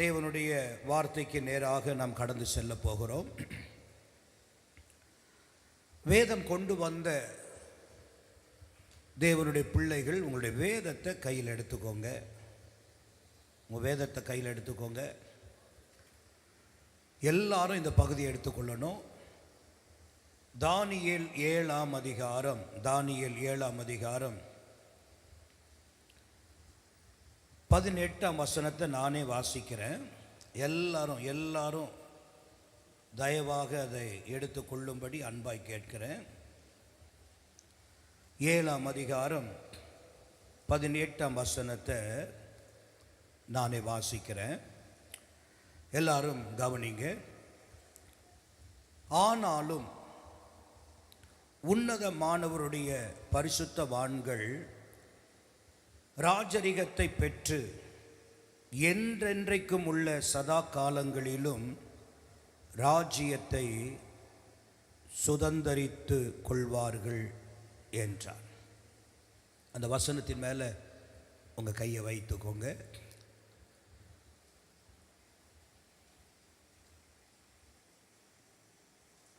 தேவனுடைய வார்த்தைக்கு நேராக நாம் கடந்து செல்ல போகிறோம். வேதம் கொண்டு வந்த தேவனுடைய பிள்ளைகள், உங்களுடைய வேதத்தை கையில் எடுத்துக்கோங்க. உங்கள் வேதத்தை கையில் எடுத்துக்கோங்க. எல்லாரும் இந்த பகுதியை எடுத்துக்கொள்ளணும். தானியேல் 7ஆம் அதிகாரம், தானியேல் 7ஆம் அதிகாரம் 18ஆம் வசனத்தை நானே வாசிக்கிறேன். எல்லாரும் தயவாக அதை எடுத்துக்கொள்ளும்படி அன்பாய் கேட்கிறேன். 7ஆம் அதிகாரம் 18ஆம் வசனத்தை நானே வாசிக்கிறேன். எல்லாரும் கவனிங்க. ஆனாலும் உன்னதமானவருடைய பரிசுத்தவான்கள் ராஜரிகத்தை பெற்று என்றென்றைக்கும் உள்ள சதா காலங்களிலும் ராஜ்யத்தை சுதந்தரித்து கொள்வார்கள் என்றார். அந்த வசனத்தின் மேலே உங்கள் கையை வைத்துக்கோங்க.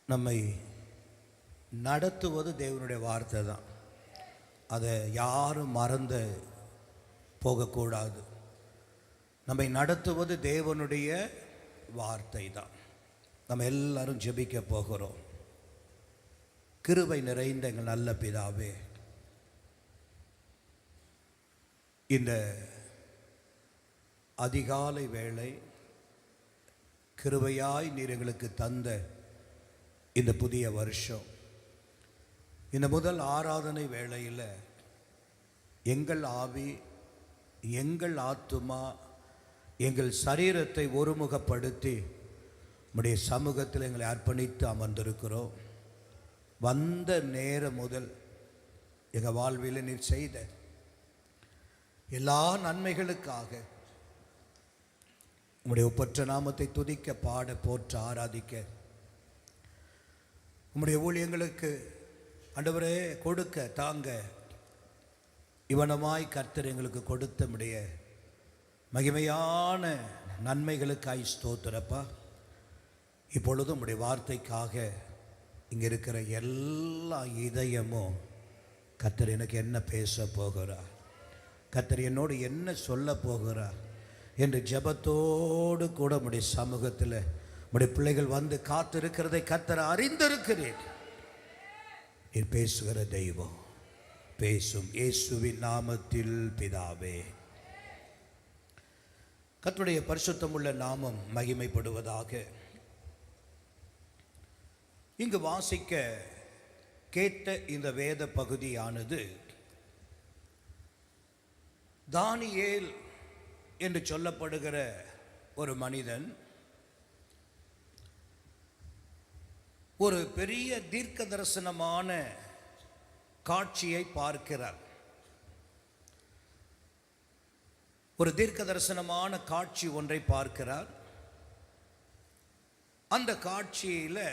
நம்மை நடத்துவது தேவனுடைய வார்த்தை தான். அதை யாரும் மறந்து போகக்கூடாது. நம்மை நடத்துவது தேவனுடைய வார்த்தை தான். நம்ம எல்லாரும் ஜெபிக்க போகிறோம். கிருபை நிறைந்த எங்கள் நல்ல பிதாவே, இந்த அதிகாலை வேளை கிருபையாய் நீர் எங்களுக்கு தந்த இந்த புதிய வருஷம், இந்த முதல் ஆராதனை வேளையில் எங்கள் ஆவி, எங்கள் ஆத்துமா, எங்கள் சரீரத்தை ஒருமுகப்படுத்தி உம்முடைய சமூகத்தில் எங்களை அர்ப்பணித்து அமர்ந்திருக்கிறோம். வந்த நேரம் முதல் எங்கள் வாழ்வில் நீர் செய்த எல்லா நன்மைகளுக்காக உம்முடைய ஒப்பற்ற நாமத்தை துதிக்க, பாட, போற்ற, ஆராதிக்க, உம்முடைய ஊழியங்களுக்கு ஆண்டவரே கொடுக்க தாங்க இவனமாய் கர்த்தர் எங்களுக்கு கொடுத்த உம்முடைய மகிமையான நன்மைகளுக்காய் ஸ்தோத்திரப்பா. இப்பொழுதும் உம்முடைய வார்த்தைக்காக இங்கே இருக்கிற எல்லா இதயமும் கர்த்தர் எனக்கு என்ன பேச போகிறார், கர்த்தர் என்னோடு என்ன சொல்ல போகிறார் என்று ஜெபத்தோடு கூட உம்முடைய சமூகத்தில் உம்முடைய பிள்ளைகள் வந்து காத்திருக்கிறதை கர்த்தர் அறிந்திருக்கிறேன். நீர் பேசுகிற தெய்வம், பேசும் இயேசுவின் நாமத்தில் பிதாவே. கர்த்தருடைய பரிசுத்தமுள்ள நாமம் மகிமைப்படுவதாக. இங்கு வாசிக்க கேட்ட இந்த வேத பகுதியானது தானியேல் என்று சொல்லப்படுகிற ஒரு மனிதன் ஒரு பெரிய தீர்க்க தரிசனமான காட்சியை பார்க்கிறார். ஒரு தீர்க்க தரிசனமான காட்சி ஒன்றை பார்க்கிறார். அந்த காட்சியில்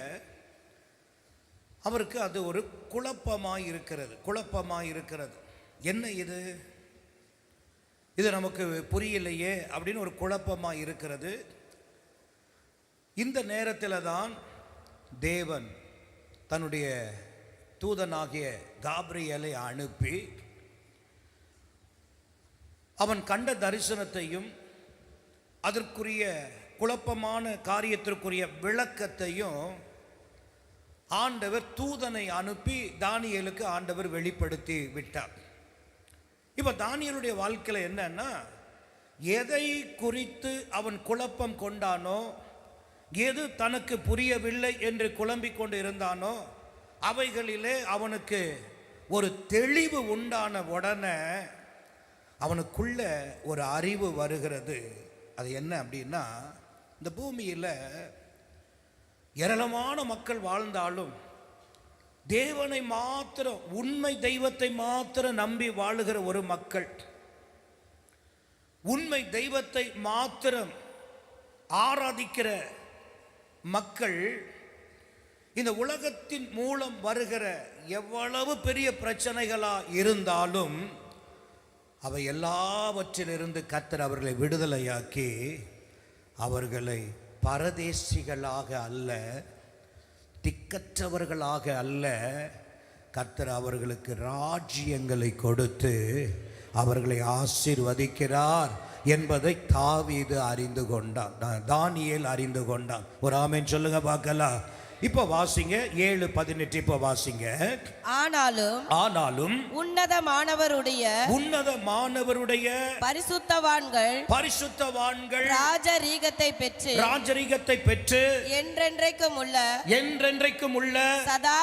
அவருக்கு அது ஒரு குழப்பமாய் இருக்கிறது. என்ன இது நமக்கு புரியலையே அப்படின்னு ஒரு குழப்பமாய் இருக்கிறது. இந்த நேரத்தில் தான் தேவன் தன்னுடைய தூதனாகிய காபிரியேலை அனுப்பி அவன் கண்ட தரிசனத்தையும் அதற்குரிய குழப்பமான காரியத்திற்குரிய விளக்கத்தையும் ஆண்டவர் தூதனை அனுப்பி தானியேலுக்கு ஆண்டவர் வெளிப்படுத்தி விட்டார். இப்போ தானியேலுடைய வாழ்க்கையில் என்னன்னா, எதை குறித்து அவன் குழப்பம் கொண்டானோ, எது தனக்கு புரியவில்லை என்று குழம்பிக் கொண்டு இருந்தானோ, அவைகளிலே அவனுக்கு ஒரு தெளிவு உண்டான உடனே அவனுக்குள்ள ஒரு அறிவு வருகிறது. அது என்ன அப்படின்னா, இந்த பூமியில் ஏராளமான மக்கள் வாழ்ந்தாலும் தேவனை மாத்திரம், உண்மை தெய்வத்தை மாத்திரம் நம்பி வாழுகிற ஒரு மக்கள், உண்மை தெய்வத்தை மாத்திரம் ஆராதிக்கிற மக்கள் இந்த உலகத்தின் மூலம் வருகிற எவ்வளவு பெரிய பிரச்சனைகளா இருந்தாலும் அவை எல்லாவற்றிலிருந்து கர்த்தர் அவர்களை விடுதலையாக்கி அவர்களை பரதேசிகளாக அல்ல, திக்கற்றவர்களாக அல்ல, கர்த்தர் அவர்களுக்கு ராஜ்யங்களை கொடுத்து அவர்களை ஆசீர்வதிக்கிறார் என்பதை தாவீது அறிந்து கொண்டான், தானியேல் அறிந்து கொண்டான். ஒரு ஆமென் சொல்லுங்க பார்க்கலாம். இப்போ வாசிங்க 7:18. இப்போ வாசிங்க. ஆனாலும் உன்னதமானவருடைய பரிசுத்தவான்கள் ராஜரீகத்தை பெற்று என்றென்றைக்கும் உள்ள சதா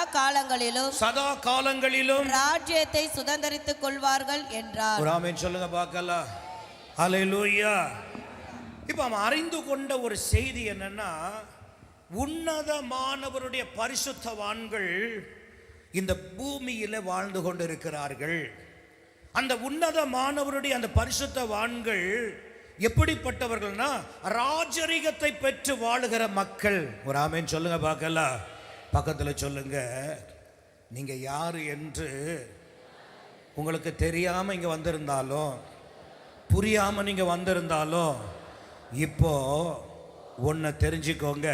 காலங்களிலும் ராஜ்யத்தை சுதந்தரித்துக் கொள்வார்கள் என்றார். ஒரு ஆமென் சொல்லுங்க பார்க்கலாம். ஹல்லேலூயா. இப்போ அவன் அறிந்து கொண்ட ஒரு செய்தி என்னன்னா, உன்னதமானவருடைய பரிசுத்தவான்கள் இந்த பூமியில வாழ்ந்து கொண்டிருக்கிறார்கள். அந்த உன்னதமானவருடைய அந்த பரிசுத்தவான்கள் எப்படிப்பட்டவர்கள்னா, ராஜரீகத்தை பெற்று வாழுகிற மக்கள். ஒரு ஆமென் சொல்லுங்க பார்க்கலாம். பக்கத்துல சொல்லுங்க, நீங்க யாரு என்று உங்களுக்கு தெரியாம இங்க வந்திருந்தாலும், புரியாம நீங்க வந்திருந்தாலும், இப்போ ஒன்றை தெரிஞ்சுக்கோங்க,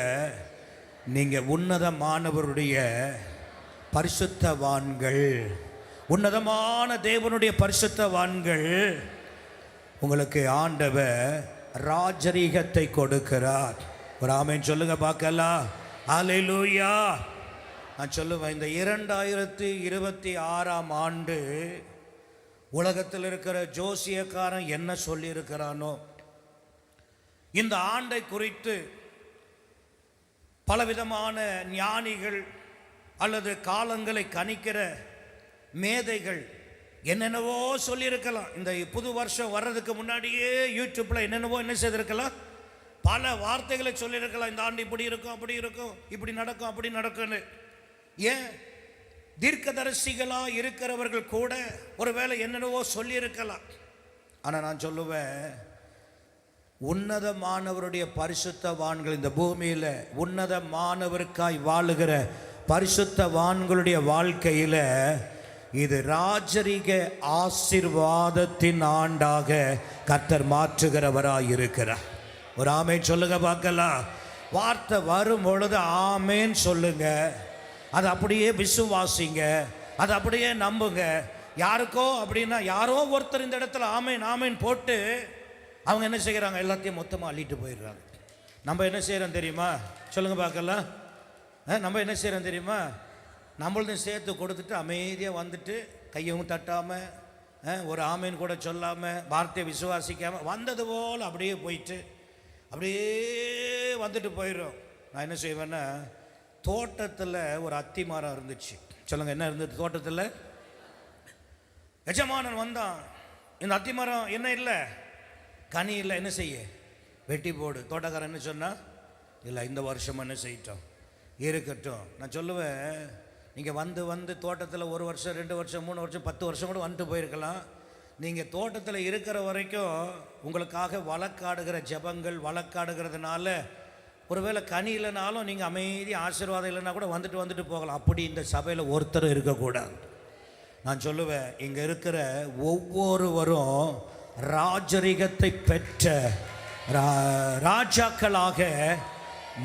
நீங்க உன்னதமானவருடைய பரிசுத்தவான்கள், உன்னதமான தேவனுடைய பரிசுத்தவான்கள். உங்களுக்கு ஆண்டவர் ராஜரீகத்தை கொடுக்கிறார். ஒரு ஆமென் சொல்லுங்க பார்க்கலாம். ஹல்லேலூயா. நான் சொல்லுவேன், இந்த 2026ஆம் ஆண்டு உலகத்தில் இருக்கிற ஜோசியக்காரன் என்ன சொல்லி இருக்கிறானோ, இந்த ஆண்டை குறித்து பலவிதமான ஞானிகள் அல்லது காலங்களை கணிக்கிற மேதைகள் என்னென்னவோ சொல்லியிருக்கலாம். இந்த புது வருஷம் வர்றதுக்கு முன்னாடியே யூடியூப்ல என்னென்னவோ என்ன செய்திருக்கலாம், பல வார்த்தைகளை சொல்லியிருக்கலாம். இந்த ஆண்டு இப்படி இருக்கும், அப்படி இருக்கும், இப்படி நடக்கும், அப்படி நடக்கும்னு. ஏன் தீர்க்கதரிசிகளா இருக்கிறவர்கள் கூட ஒருவேளை என்னென்னவோ சொல்லியிருக்கலாம். ஆனால் நான் சொல்லுவேன், உன்னதமானவருடைய பரிசுத்தவான்கள் இந்த பூமியில் உன்னதமானவருக்காய் வாழுகிற பரிசுத்தவான்களுடைய வாழ்க்கையில் இது ராஜரீக ஆசீர்வாதத்தின் ஆண்டாக கர்த்தர் மாற்றுகிறவராய் இருக்கிறார். ஒரு ஆமேன் சொல்லுங்க பார்க்கலாம். வார்த்தை வரும் பொழுது ஆமேன் சொல்லுங்க, அதை அப்படியே விசுவாசிங்க, அதை அப்படியே நம்புங்க. யாருக்கோ அப்படின்னா யாரோ ஒருத்தர் இந்த இடத்துல ஆமேன் ஆமேன் போட்டு அவங்க என்ன செய்கிறாங்க, எல்லாத்தையும் மொத்தமாக அள்ளிட்டு போயிடுறாங்க. நம்ம என்ன செய்கிறோம் தெரியுமா? சொல்லுங்க பார்க்கலாம். நம்ம என்ன செய்கிறோம் தெரியுமா? நம்மளதையும் சேர்த்து கொடுத்துட்டு அமைதியாக வந்துட்டு கையவும் தட்டாமல் ஒரு ஆமேன் கூட சொல்லாமல் வார்த்தையை விசுவாசிக்காமல் வந்தது போல் அப்படியே போயிட்டு அப்படியே வந்துட்டு போயிடும். நான் என்ன செய்வேன்னா, தோட்டத்தில் ஒரு அத்தி மரம் இருந்துச்சு. சொல்லுங்கள், என்ன இருந்தது தோட்டத்தில்? எஜமானன் வந்தான், இந்த அத்தி மரம் என்ன இல்லை, கனி இல்லை, என்ன செய்ய, வெட்டி போடு. தோட்டக்காரன் என்ன சொன்னா, இல்லை இந்த வருஷம் என்ன செய்யட்டும், இருக்கட்டும். நான் சொல்லுவேன், நீங்கள் வந்து தோட்டத்தில் 1 வருஷம் 2 வருஷம் 3 வருஷம் 10 வருஷம் கூட வந்துட்டு போயிருக்கலாம். நீங்கள் தோட்டத்தில் இருக்கிற வரைக்கும் உங்களுக்காக வழக்காடுகிற ஜெபங்கள், வழக்காடுகிறதுனால ஒருவேளை கனி இல்லைனாலும் நீங்கள் அமைதி ஆசீர்வாதம் இல்லைன்னா கூட வந்துட்டு போகலாம். அப்படி இந்த சபையில் ஒருத்தர் இருக்கக்கூடாது. நான் சொல்லுவேன், இங்கே இருக்கிற ஒவ்வொருவரும் ராஜரீகத்தை பெற்ற ராஜாக்களாக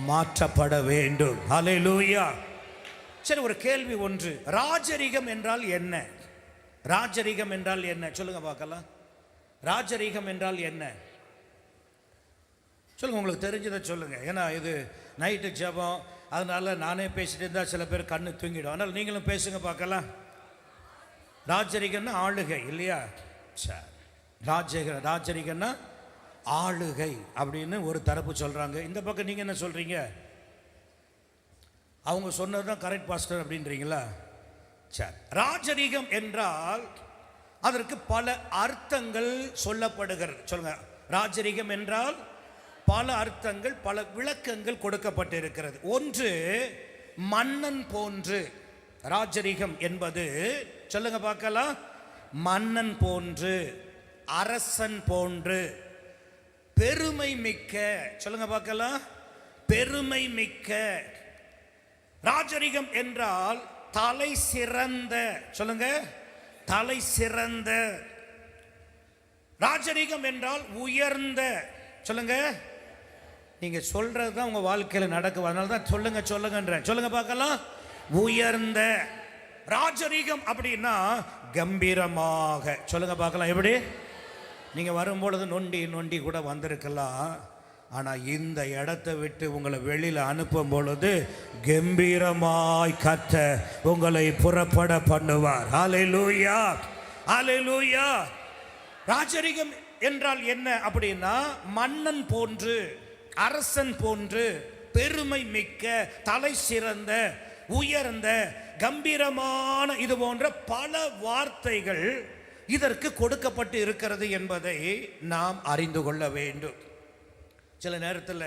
மாற்றப்பட வேண்டும். ஹல்லேலூயா. சரி, ஒரு கேள்வி ஒன்று. ராஜரீகம் என்றால் என்ன? ராஜரீகம் என்றால் என்ன? சொல்லுங்க பார்க்கலாம். ராஜரீகம் என்றால் என்ன? சொல்லுங்க, உங்களுக்கு தெரிஞ்சதை சொல்லுங்க. ஏன்னா இது நைட்டு ஜெபம், அதனால நானே பேசிட்டு இருந்தால் சில பேர் கண்ணு தூங்கிடும். அதனால் நீங்களும் பேசுங்க பார்க்கலாம். ராஜரீகம்னா ஆளுகை இல்லையா? சரி, ராஜரீகம்னா ஆளுகை அப்படின்னு ஒரு தரப்பு சொல்றாங்க. இந்த பக்கம் நீங்க என்ன சொல்றீங்க? அவங்க சொன்னது தான் கரெக்ட் பாஸ்டர் அப்படின்றீங்களா? சரி, ராஜரீகம் என்றால் அதற்கு பல அர்த்தங்கள் சொல்லப்படுகிறது. சொல்லுங்க, ராஜரீகம் என்றால் பல அர்த்தங்கள், பல விளக்கங்கள் கொடுக்கப்பட்டு இருக்கிறது. ஒன்று, மன்னன் போன்று. ராஜரீகம் என்பது, சொல்லுங்க பார்க்கலாம், மன்னன் போன்று, அரசன் போன்று, பெருமை மிக்க. சொல்லுங்க பார்க்கலாம், பெருமை மிக்க. ராஜரீகம் என்றால் தலை சிறந்த. சொல்லுங்க, தலை சிறந்த. ராஜரீகம் என்றால் உயர்ந்த. சொல்லுங்க, நீங்கள் சொல்கிறது தான் உங்கள் வாழ்க்கையில் நடக்கும். அதனால தான் சொல்லுங்கன்றேன். சொல்லுங்க பார்க்கலாம். உயர்ந்த ராஜரீகம் அப்படின்னா கம்பீரமாக. சொல்லுங்க பார்க்கலாம். எப்படி? நீங்கள் வரும்பொழுது நொண்டி கூட வந்திருக்கலாம். ஆனால் இந்த இடத்தை விட்டு உங்களை வெளியில் அனுப்பும் பொழுது கம்பீரமாய் கர்த்தர் உங்களை புறப்பட பண்ணுவார். ஹல்லேலூயா, ஹல்லேலூயா. ராஜரீகம் என்றால் என்ன அப்படின்னா மன்னன் போன்று, அரசன் போன்று, பெருமை மிக்க, தலை சிறந்த, உயர்ந்த, கம்பீரமான, இது போன்ற பல வார்த்தைகள் இதற்கு கொடுக்கப்பட்டு இருக்கிறது என்பதை நாம் அறிந்து கொள்ள வேண்டும். சில நேரத்தில்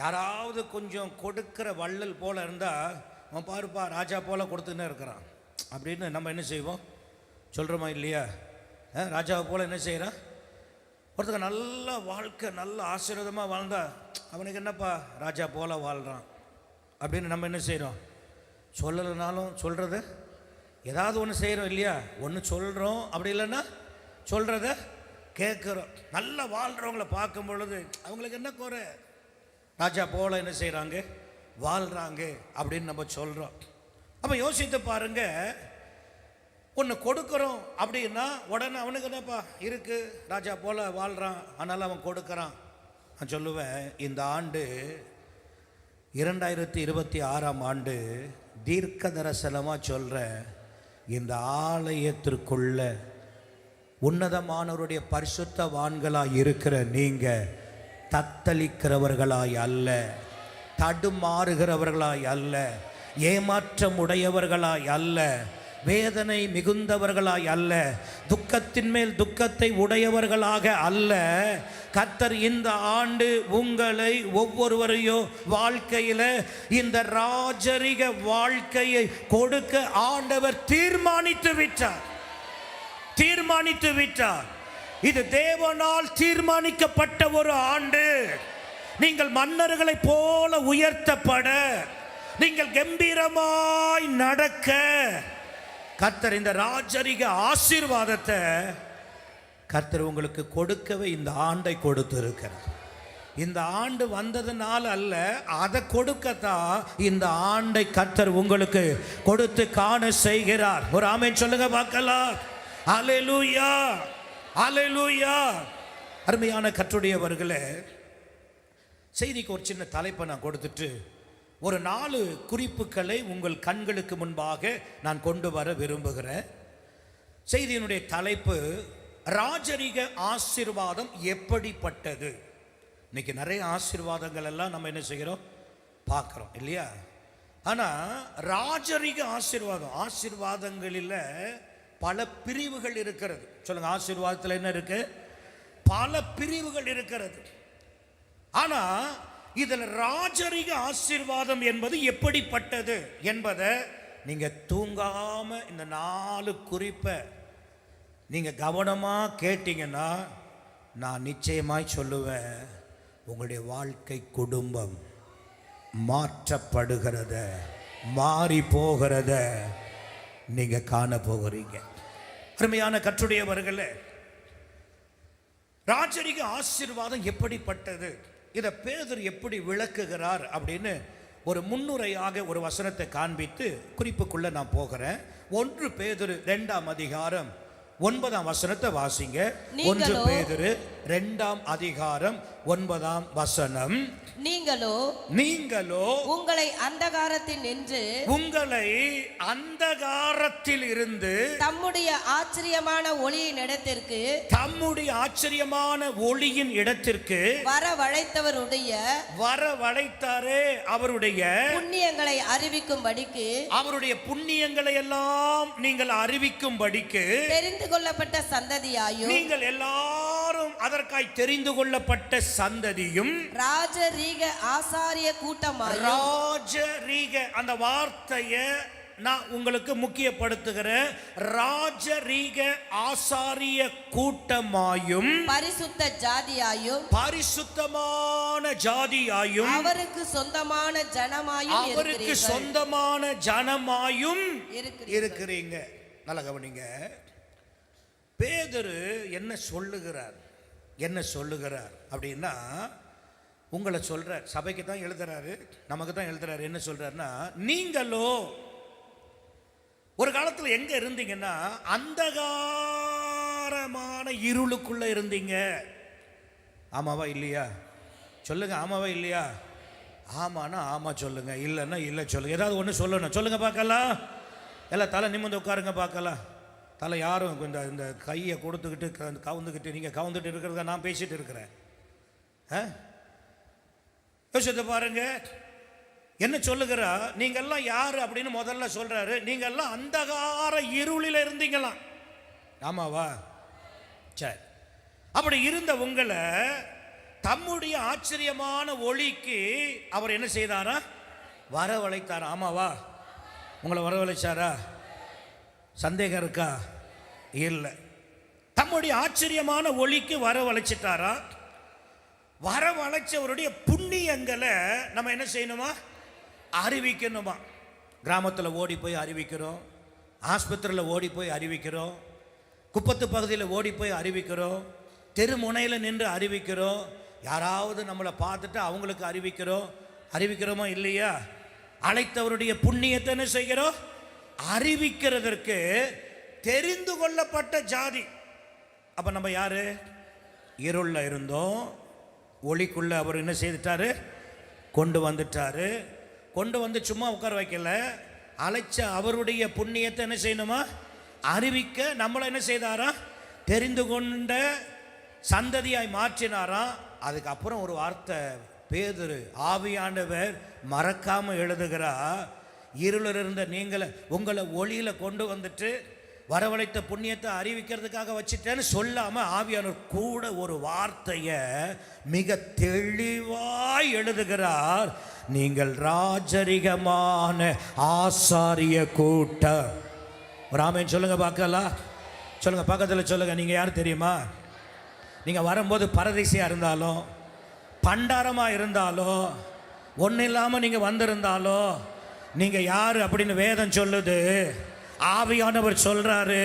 யாராவது கொஞ்சம் கொடுக்கிற வள்ளல் போல இருந்தால், அவன் பாருப்பா ராஜா போல கொடுத்துன்னு இருக்கிறான் அப்படின்னு நம்ம என்ன செய்வோம்? சொல்கிறோமா இல்லையா? ராஜாவை போல என்ன செய்கிறான்? ஒருத்தர் நல்ல வாழ்க்கை, நல்ல ஆசீர்வாதமாக வாழ்ந்தா அவனுக்கு என்னப்பா ராஜா போல வாழ்கிறான் அப்படின்னு நம்ம என்ன செய்கிறோம்? சொல்லலைனாலும் சொல்கிறது ஏதாவது ஒன்று செய்கிறோம் இல்லையா? ஒன்று சொல்கிறோம், அப்படி இல்லைன்னா சொல்கிறத கேட்குறோம். நல்லா வாழ்கிறவங்கள பார்க்கும் பொழுது அவங்களுக்கு என்ன குறை? ராஜா போல என்ன செய்கிறாங்க? வாழ்கிறாங்க அப்படின்னு நம்ம சொல்கிறோம். அப்போ யோசித்து பாருங்க, ஒன்று கொடுக்குறோம் அப்படின்னா உடனே அவனுக்கு என்னப்பா இருக்குது, ராஜா போல வாழ்கிறான், அதனால் அவன் கொடுக்குறான். நான் சொல்லுவேன், இந்த ஆண்டு 2026ஆம் ஆண்டு தீர்க்க தரிசனமாக சொல்கிறேன், இந்த ஆலயத்திற்குள்ள உன்னதமானவருடைய பரிசுத்தவான்களாய் இருக்கிற நீங்கள் தத்தளிக்கிறவர்களாய் அல்ல, தடுமாறுகிறவர்களாய் அல்ல, ஏமாற்றம் உடையவர்களாய் அல்ல, வேதனை மிகுந்தவர்களாய் அல்ல, துக்கத்தின் மேல் துக்கத்தை உடையவர்களாக அல்ல. கர்த்தர் இந்த ஆண்டு உங்களை ஒவ்வொருவரையும் வாழ்க்கையில் இந்த ராஜரிக வாழ்க்கையை கொடுக்க ஆண்டவர் தீர்மானித்து விட்டார். இது தேவனால் தீர்மானிக்கப்பட்ட ஒரு ஆண்டு. நீங்கள் மன்னர்களைப் போல உயர்த்தப்பட, நீங்கள் கம்பீரமாய் நடக்க கர்த்தர் இந்த ராஜரிக ஆசீர்வாதத்தை கர்த்தர் உங்களுக்கு கொடுக்கவே இந்த ஆண்டை கொடுத்திருக்கிறார். இந்த ஆண்டு வந்ததுனால அல்ல, அதை கொடுக்கத்தான் இந்த ஆண்டை கர்த்தர் உங்களுக்கு கொடுத்து காண செய்கிறார். ஒரு ஆமென் சொல்லுங்க பார்க்கலாம். அல்லேலூயா, அல்லேலூயா. அருமையான கர்த்தருடையவர்களே, செய்திக்கு ஒரு சின்ன தலைப்பை நான் கொடுத்துட்டு ஒரு 4 குறிப்புகளை உங்கள் கண்களுக்கு முன்பாக நான் கொண்டு வர விரும்புகிறேன். செய்தியினுடைய தலைப்பு ராஜரிக ஆசீர்வாதம் எப்படிப்பட்டது. இன்னைக்கு நிறைய ஆசீர்வாதங்கள் எல்லாம் நம்ம என்ன செய்கிறோம்? பார்க்குறோம் இல்லையா? ஆனால் ராஜரிக ஆசீர்வாதங்களில் பல பிரிவுகள் இருக்கிறது. சொல்லுங்க, ஆசீர்வாதத்தில் என்ன இருக்கு? பல பிரிவுகள் இருக்கிறது. ஆனால் இதில் ராஜரிக ஆசீர்வாதம் என்பது எப்படிப்பட்டது என்பதை நீங்கள் தூங்காம இந்த 4 குறிப்பை நீங்கள் கவனமாக கேட்டீங்கன்னா நான் நிச்சயமாய் சொல்லுவேன், உங்களுடைய வாழ்க்கை குடும்பம் மாற்றப்படுகிறத, மாறி போகிறத நீங்கள் காண போகிறீங்க. அருமையான கர்த்தருடையவர்களே, ராஜரிக ஆசீர்வாதம் எப்படிப்பட்டது, இதை பேதுரு எப்படி விளக்குகிறார் அப்படின்னு ஒரு முன்னுரையாக ஒரு வசனத்தை காண்பித்து குறிப்புக்குள்ள நான் போகிறேன். 1 பேதுரு 2ஆம் அதிகாரம் 9ஆம் வசனத்தை வாசிங்க. 1 பேதுரு 2ஆம் அதிகாரம் 9ஆம் வசனம். நீங்களோ உங்களை அந்தகாரத்தில் இருந்து தம்முடைய ஆச்சரியமான ஒளியின் இடத்திற்கு வரவழைத்தாரே அவருடைய புண்ணியங்களை அறிவிக்கும்படிக்கு, அவருடைய புண்ணியங்களை எல்லாம் நீங்கள் அறிவிக்கும்படிக்கு தெரிந்து கொள்ளப்பட்ட சந்ததியாயும், நீங்கள் எல்லாரும் அதற்காய் தெரிந்து கொள்ளப்பட்ட சந்ததியும், ராஜரீக ஆசாரிய கூட்டமாயும். ராஜரீக அந்த வார்த்தையை நான் உங்களுக்கு முக்கியப்படுத்துகிறேன். ராஜரீக ஆசாரிய கூட்டமாயும், பரிசுத்த ஜாதியாயும், பரிசுத்தமான ஜாதியாயும், அவருக்கு சொந்தமான ஜனமாயும் இருக்கிறீங்க. நல்ல கவனிங்க. பேதுரு என்ன சொல்லுகிறார் அப்படின்னா, உங்களை சொல்கிறார், சபைக்கு தான் எழுதுறாரு, நமக்கு தான் எழுதுறாரு. என்ன சொல்கிறாருன்னா, நீங்களோ ஒரு காலத்தில் எங்கே இருந்தீங்கன்னா அந்தகாரமான இருளுக்குள்ளே இருந்தீங்க. ஆமாவா இல்லையா சொல்லுங்க, ஆமாவா இல்லையா? ஆமானா ஆமாம் சொல்லுங்க, இல்லைன்னா இல்லை சொல்லுங்க. ஏதாவது ஒன்று சொல்லணும், சொல்லுங்க பார்க்கலாம். எல்லாம் தலை நிமிர்ந்து உட்காருங்க பார்க்கலாம். தலை யாரும் இந்த இந்த கையை கொடுத்துக்கிட்டு கவுந்துக்கிட்டு நீங்கள் கவுந்துட்டு இருக்கிறத நான் பேசிட்டு இருக்கிறேன். யோசித்து பாருங்க, என்ன சொல்லுகிறா, நீங்கள்லாம் யார் அப்படின்னு முதல்ல சொல்றாரு. நீங்கள்லாம் அந்தகார இருளில் இருந்தீங்களாம். ஆமாவா? சரி, அப்படி இருந்த உங்களை தம்முடைய ஆச்சரியமான ஒளிக்கு அவர் என்ன செய்தாரா? வரவழைத்தாரா. ஆமாவா? உங்களை வரவழைச்சாரா? சந்தேகம் இருக்கா? இல்லை. தம்முடைய ஆச்சரியமான ஒளிக்கு வரவழைச்சிட்டாரா? வரவழைச்சவருடைய புண்ணியங்களை நம்ம என்ன செய்யணுமா? அறிவிக்கணுமா? கிராமத்தில் ஓடி போய் அறிவிக்கிறோம், ஆஸ்பத்திரியில் ஓடி போய் அறிவிக்கிறோம், குப்பத்து பகுதியில் ஓடி போய் அறிவிக்கிறோம், தெருமுனையில் நின்று அறிவிக்கிறோம், யாராவது நம்மளை பார்த்துட்டு அவங்களுக்கு அறிவிக்கிறோம். அறிவிக்கிறோமா இல்லையா? அழைத்தவருடைய புண்ணியத்தை என்ன செய்கிறோம்? அறிவிக்கிறதற்கு தெரிந்து கொள்ளப்பட்ட ஜாதி. அப்போ நம்ம யாரு? இருளில் இருந்தோம், ஒளிக்குள்ள அவர் என்ன செய்துட்டாரு? கொண்டு வந்துட்டாரு. கொண்டு வந்து சும்மா உட்கார வைக்கல, அழைச்ச அவருடைய புண்ணியத்தை என்ன செய்யணுமா? அறிவிக்க நம்மளை என்ன செய்தாரா? தெரிந்து கொண்ட சந்ததியாய் மாற்றினாராம். அதுக்கப்புறம் ஒரு வார்த்தை பேதுரு ஆவியானவர் மறக்காம எழுதுகிறா, இருளில் இருந்த நீங்களை உங்களை ஒளியில கொண்டு வந்துட்டு வரவழைத்த புண்ணியத்தை அறிவிக்கிறதுக்காக வச்சுட்டேன்னு சொல்லாம ஆவியானவர் கூட ஒரு வார்த்தையை மிக தெளிவாய் எழுதுகிறார். நீங்கள் ராஜரிகமான ஆசாரிய கூட்டம். ஒரு ஆமென் சொல்லுங்க பார்க்கலாம். சொல்லுங்க, பக்கத்தில் சொல்லுங்க. நீங்க யார் தெரியுமா? நீங்க வரும்போது பரதேசியா இருந்தாலும், பண்டாரமா இருந்தாலும், ஒன்றும் இல்லாமல் நீங்க வந்திருந்தாலும், நீங்க யாரு அப்படின்னு வேதம் சொல்லுது. ஆவியானவர் சொல்றாரு,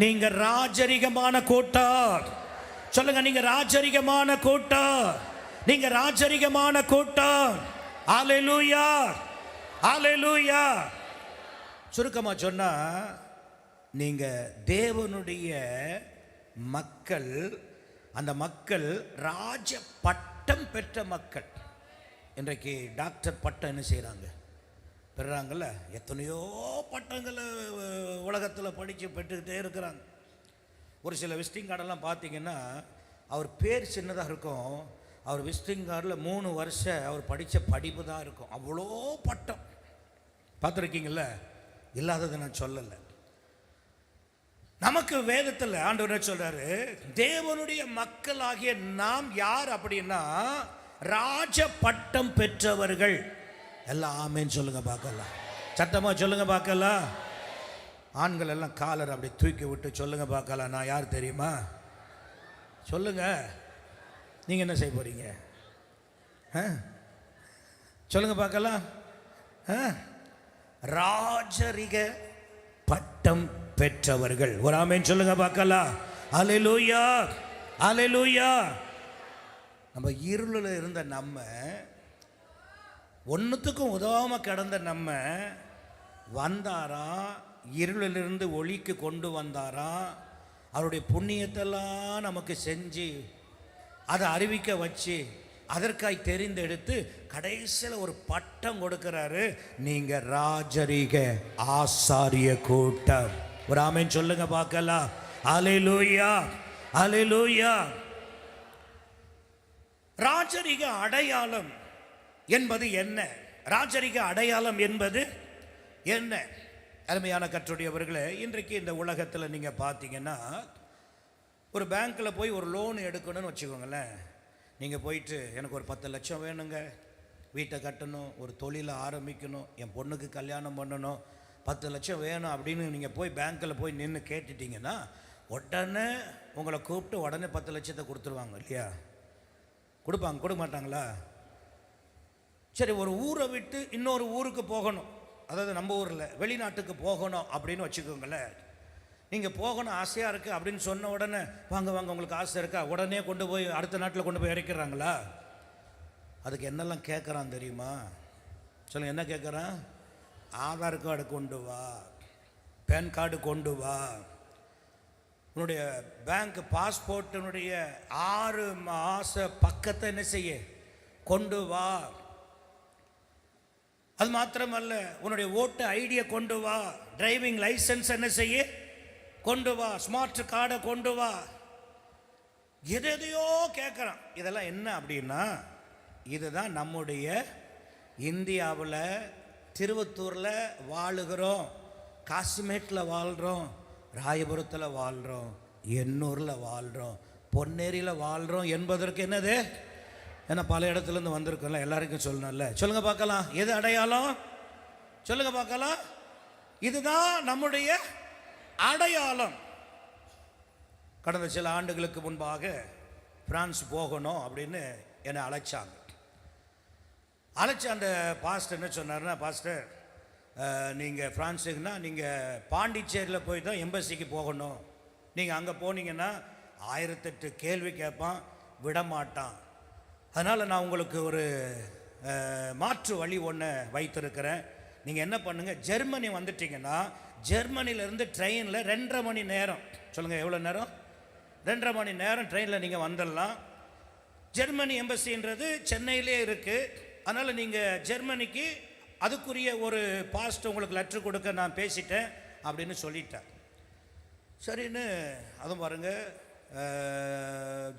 நீங்க ராஜரிகமான கூட்டம். சொல்லுங்க, நீங்க ராஜரிகமான கூட்டம், நீங்க ராஜரிகமான கூட்டம். அல்லேலூயா, அல்லேலூயா. சுருக்கமா சொன்னா, நீங்க தேவனுடைய மக்கள். அந்த மக்கள் ராஜ பட்டம் பெற்ற மக்கள். இன்றைக்கு டாக்டர் பட்டம் என்ன செய்கிறாங்க? பெறாங்கல்ல. எத்தனையோ பட்டங்களை உலகத்தில் படித்து பெற்றுக்கிட்டே இருக்கிறாங்க. ஒரு சில விசிட்டிங் கார்டெல்லாம் பார்த்தீங்கன்னா அவர் பேர் சின்னதாக இருக்கும், அவர் விசிட்டிங் கார்டில் 3 வருஷம் அவர் படித்த படிப்பு தான் இருக்கும். அவ்வளோ பட்டம் பார்த்துருக்கீங்கள? இல்லாததை நான் சொல்லலை. நமக்கு வேதத்தில் ஆண்டவர் சொல்றாரு, தேவனுடைய மக்களாகிய நாம் யார் அப்படின்னா ராஜ பட்டம் பெற்றவர்கள். எல்லாம் ஆமேன்னு சொல்லுங்க பார்க்கலாம். சத்தமா சொல்லுங்க பார்க்கலாம். ஆண்கள் எல்லாம் காலர் அப்படி தூக்கி விட்டு சொல்லுங்க பார்க்கலாம். நான் யார் தெரியுமா? சொல்லுங்க. நீங்க என்ன செய்ய போறீங்க? சொல்லுங்க பார்க்கலாம். ராஜரிக பட்டம் பெற்றவர்கள். ஒரு ஆமென் சொல்லுங்க பார்க்கலாம். அல்லேலூயா, அல்லேலூயா. நம்ம இருளில் இருந்த நம்ம, ஒன்றுத்துக்கும் உதவாம கிடந்த நம்ம வந்தாராம், இருளிலிருந்து ஒளிக்கு கொண்டு வந்தாராம். அவருடைய புண்ணியத்தெல்லாம் நமக்கு செஞ்சு அதை அறிவிக்க வச்சு அதற்காய் தெரிந்தெடுத்து கடைசியில் ஒரு பட்டம் கொடுக்கிறாரு. நீங்க ராஜரிக ஆசாரிய கூட்டம். ஒரு ஆமென் சொல்லுங்க பார்க்கலாம். அல்லேலூயா, அல்லேலூயா. ராஜரிக அடையாளம் என்பது என்ன? ராஜரிக அடையாளம் என்பது என்ன? அருமையான கர்த்தருடையவர்களே, இன்றைக்கு இந்த உலகத்தில் நீங்கள் பார்த்தீங்கன்னா, ஒரு பேங்க்கில் போய் ஒரு லோன் எடுக்கணும்னு வச்சுக்கோங்களேன். நீங்கள் போயிட்டு எனக்கு ஒரு 10 லட்சம் வேணுங்க, வீட்டை கட்டணும், ஒரு தொழிலை ஆரம்பிக்கணும், என் பொண்ணுக்கு கல்யாணம் பண்ணணும், 10 லட்சம் வேணும் அப்படின்னு நீங்கள் போய் பேங்க்கில் போய் நின்று கேட்டுட்டிங்கன்னா உடனே உங்களை கூப்பிட்டு உடனே 10 லட்சத்தை கொடுத்துருவாங்க இல்லையா? கொடுப்பாங்க, கொடுக்க மாட்டாங்களா? சரி, ஒரு ஊரை விட்டு இன்னொரு ஊருக்கு போகணும், அதாவது நம்ம ஊரில் வெளிநாட்டுக்கு போகணும் அப்படின்னு வச்சுக்கோங்களேன். நீங்கள் போகணும் ஆசையாக இருக்குது அப்படின்னு சொன்ன உடனே வாங்க வாங்க உங்களுக்கு ஆசை இருக்கா, உடனே கொண்டு போய் அடுத்த நாட்டில் கொண்டு போய் இறக்கிறாங்களா? அதுக்கு என்னெல்லாம் கேட்குறான் தெரியுமா? சொல்லுங்கள், என்ன கேட்குறான்? ஆதார் கார்டு கொண்டு வா, பேன் கார்டு கொண்டு வா, உன்னுடைய பேங்க் பாஸ்போர்ட்டினுடைய 6 மாத பக்கத்தை என்ன செய்ய கொண்டு வா. அது மாத்திரமல்ல, உன்னுடைய ஓட்டு ஐடியை கொண்டு வா, டிரைவிங் லைசன்ஸ் என்ன செய்ய கொண்டு வா, ஸ்மார்ட் கார்டை கொண்டு வா. எதையோ கேட்குறான். இதெல்லாம் என்ன அப்படின்னா, இதுதான் நம்முடைய இந்தியாவில் திருவத்தூரில் வாழுகிறோம், காசிமேட்டில் வாழ்கிறோம், ராயபுரத்தில் வாழ்கிறோம், எண்ணூரில் வாழ்கிறோம், பொன்னேரியில் வாழ்கிறோம் என்பதற்கு என்னது? ஏன்னா பல இடத்துலேருந்து வந்திருக்கோம்ல, எல்லாருக்கும் சொல்லணும்ல. சொல்லுங்கள் பார்க்கலாம், எது அடையாளம்? சொல்லுங்கள் பார்க்கலாம். இதுதான் நம்முடைய அடையாளம். கடந்த சில ஆண்டுகளுக்கு முன்பாக பிரான்ஸ் போகணும் அப்படின்னு என்னை அழைச்சாங்க. அழைச்சி அந்த பாஸ்டர் என்ன சொன்னார்னா, பாஸ்டர் நீங்கள் ஃப்ரான்ஸுக்குன்னா நீங்கள் பாண்டிச்சேரியில் போய் தான் எம்பசிக்கு போகணும். நீங்கள் அங்கே போனீங்கன்னா 1008 கேள்வி கேட்பான், விடமாட்டான். அதனால் நான் உங்களுக்கு ஒரு மாற்று வழி ஒன்று வைத்திருக்கிறேன். நீங்கள் என்ன பண்ணுங்கள், ஜெர்மனி வந்துட்டிங்கன்னா ஜெர்மனியிலேருந்து ட்ரெயினில் 2.5 மணி நேரம், சொல்லுங்கள் எவ்வளோ நேரம்? 2.5 மணி நேரம் ட்ரெயினில் நீங்கள் வந்துடலாம். ஜெர்மனி எம்பசின்றது சென்னையிலே இருக்குது. அதனால் நீங்கள் ஜெர்மனிக்கு அதுக்குரிய ஒரு பாஸ்ட் உங்களுக்கு லெட்ரு கொடுக்க நான் பேசிட்டேன் அப்படின்னு சொல்லிட்டேன். சரின்னு அதுவும் பாருங்கள்,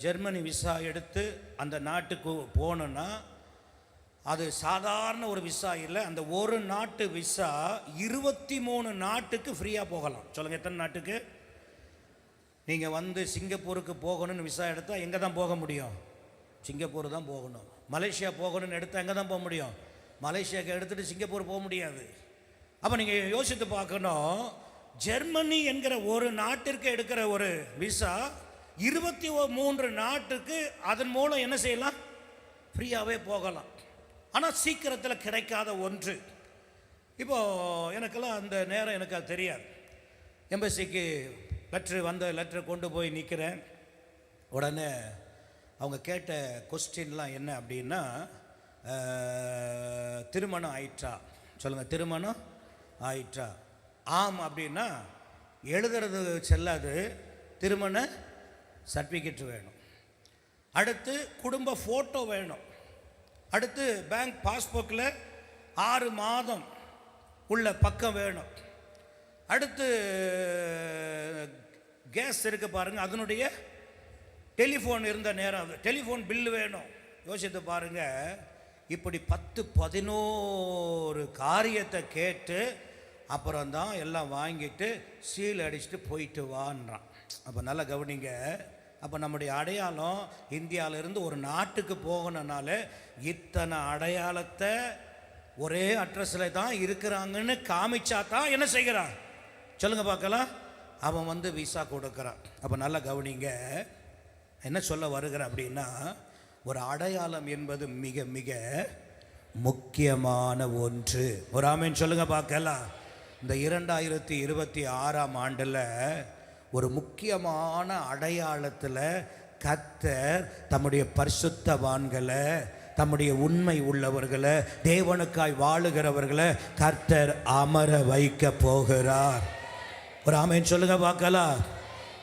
ஜெர்மனி விசா எடுத்து அந்த நாட்டுக்கு போகணுன்னா அது சாதாரண ஒரு விசா இல்லை. அந்த ஒரு நாட்டு விசா 23 நாட்டுக்கு ஃப்ரீயாக போகலாம். சொல்லுங்கள், எத்தனை நாட்டுக்கு? நீங்கள் வந்து சிங்கப்பூருக்கு போகணும்னு விசா எடுத்தால் எங்கே தான் போக முடியும்? சிங்கப்பூர் தான் போகணும். மலேசியா போகணும்னு எடுத்தால் எங்கே தான் போக முடியும்? மலேசியாவுக்கு எடுத்துகிட்டு சிங்கப்பூர் போக முடியாது. அப்போ நீங்கள் யோசித்து பார்க்கணும், ஜெர்மனி என்கிற ஒரு நாட்டிற்கு எடுக்கிற ஒரு விசா 23 நாட்டுக்கு அதன் மூலம் என்ன செய்யலாம்? ஃப்ரீயாகவே போகலாம். ஆனால் சீக்கிரத்தில் கிடைக்காத ஒன்று. இப்போது எனக்கெல்லாம் அந்த நேரம் எனக்கு அது தெரியாது. எம்பசிக்கு லெட்ரு கொண்டு போய் நிற்கிறேன். உடனே அவங்க கேட்ட கொஸ்டின்லாம் என்ன அப்படின்னா, திருமணம் ஆயிற்றா? சொல்லுங்கள், திருமணம் ஆயிற்றா? ஆம் அப்படின்னா எழுதுறது செல்லாது, திருமண சர்டிஃபிகேட் வேணும். அடுத்து குடும்ப ஃபோட்டோ வேணும். அடுத்து பேங்க் பாஸ்புக்கில் 6 மாதம் உள்ள பக்கம் வேணும். அடுத்து கேஸ் இருக்கு பாருங்கள், அதனுடைய டெலிஃபோன் இருந்த நேரம், டெலிஃபோன் பில்லு வேணும். யோசித்து பாருங்கள், இப்படி 10-11 காரியத்தை கேட்டு அப்புறம்தான் எல்லாம் வாங்கிட்டு சீல் அடிச்சுட்டு போயிட்டு வான்றான். அப்போ நல்லா கவனிங்க. அப்போ நம்முடைய அடையாளம் இந்தியாவிலேருந்து ஒரு நாட்டுக்கு போகணுன்னால இத்தனை அடையாளத்தை ஒரே அட்ரஸில் தான் இருக்கிறாங்கன்னு காமிச்சா தான் என்ன செய்கிறான்? சொல்லுங்கள் பார்க்கலாம். அவன் வந்து விசா கொடுக்குறான். அப்போ நல்லா கவனிங்க, என்ன சொல்ல வருகிறேன் அப்படின்னா, ஒரு அடையாளம் என்பது மிக மிக முக்கியமான ஒன்று. ஒரு ஆமேன் சொல்லுங்க பார்க்கலாம். இந்த 2026ஆம் ஆண்டில் ஒரு முக்கியமான அடையாளத்தில் கர்த்தர் தம்முடைய பரிசுத்தவான்களை, தம்முடைய உண்மை உள்ளவர்களை, தேவனுக்காய் வாழுகிறவர்களை கர்த்தர் அமர வைக்க போகிறார். ஒரு ஆமேன் சொல்லுங்க பார்க்கலாம்.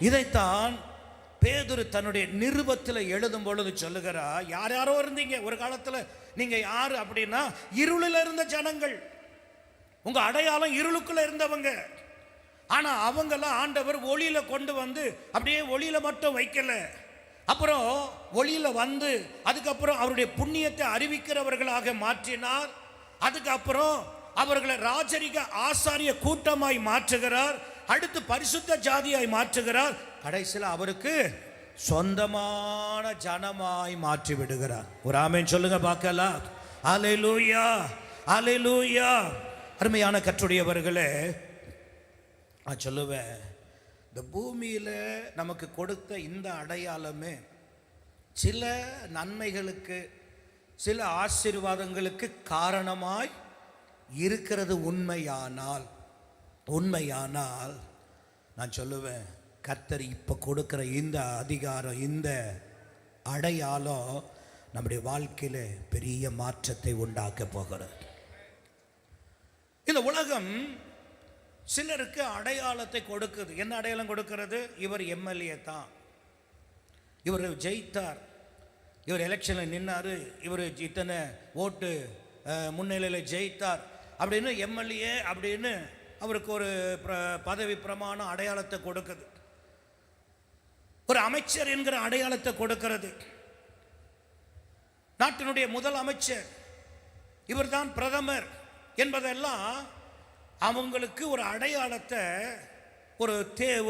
இதைத்தான் பேதுரு தன்னுடைய நிருபத்தில் எழுதும் பொழுது சொல்லுகிறார். யார் யாரோ இருந்தீங்க ஒரு காலத்தில், நீங்கள் யார் அப்படின்னா இருளில் இருந்த ஜனங்கள். உங்கள் அடையாளம் இருளுக்குள்ளே இருந்தவங்க. ஆனால் அவங்கெல்லாம் ஆண்டவர் ஒளியில் கொண்டு வந்து அப்படியே ஒளியில் மட்டும் வைக்கல, அப்புறம் ஒளியில் வந்து அதுக்கப்புறம் அவருடைய புண்ணியத்தை அறிவிக்கிறவர்களாக மாற்றினார். அதுக்கப்புறம் அவர்களை ராஜரிக ஆசாரிய கூட்டமாய் மாற்றுகிறார். அடுத்து பரிசுத்த ஜாதியாய் மாற்றுகிறார். கடைசியில் அவருக்கு சொந்தமான ஜனமாய் மாற்றி விடுகிறார். ஒரு ஆமென் சொல்லுங்க பார்க்கலாம். அல்லேலூயா, அல்லேலூயா. அருமையான கர்த்தருடையவர்களே, நான் சொல்லுவேன், இந்த பூமியில் நமக்கு கொடுத்த இந்த அடையாளமே சில நன்மைகளுக்கு, சில ஆசீர்வாதங்களுக்கு காரணமாய் இருக்கிறது. உண்மையானால் நான் சொல்லுவேன், கர்த்தர் இப்போ கொடுக்குற இந்த அதிகாரம், இந்த அடையாளம் நம்முடைய வாழ்க்கையில பெரிய மாற்றத்தை உண்டாக்க போகிறது. இந்த உலகம் சிலருக்கு அடையாளத்தை கொடுக்குது. என்ன அடையாளம் கொடுக்கிறது? இவர் எம்எல்ஏ தான், இவர் ஜெயித்தார், இவர் எலெக்ஷனில் நின்னார், இவர் இத்தனை ஓட்டு முன்னிலையில் ஜெயித்தார் அப்படின்னு எம்எல்ஏ அப்படின்னு அவருக்கு ஒரு பதவி பிரமாண அடையாளத்தை கொடுக்குது. ஒரு அமைச்சர் என்கிற அடையாளத்தை கொடுக்கிறது. நாட்டினுடைய முதல் அமைச்சர், இவர்தான் பிரதமர் என்பதெல்லாம் அவங்களுக்கு ஒரு அடையாளத்தை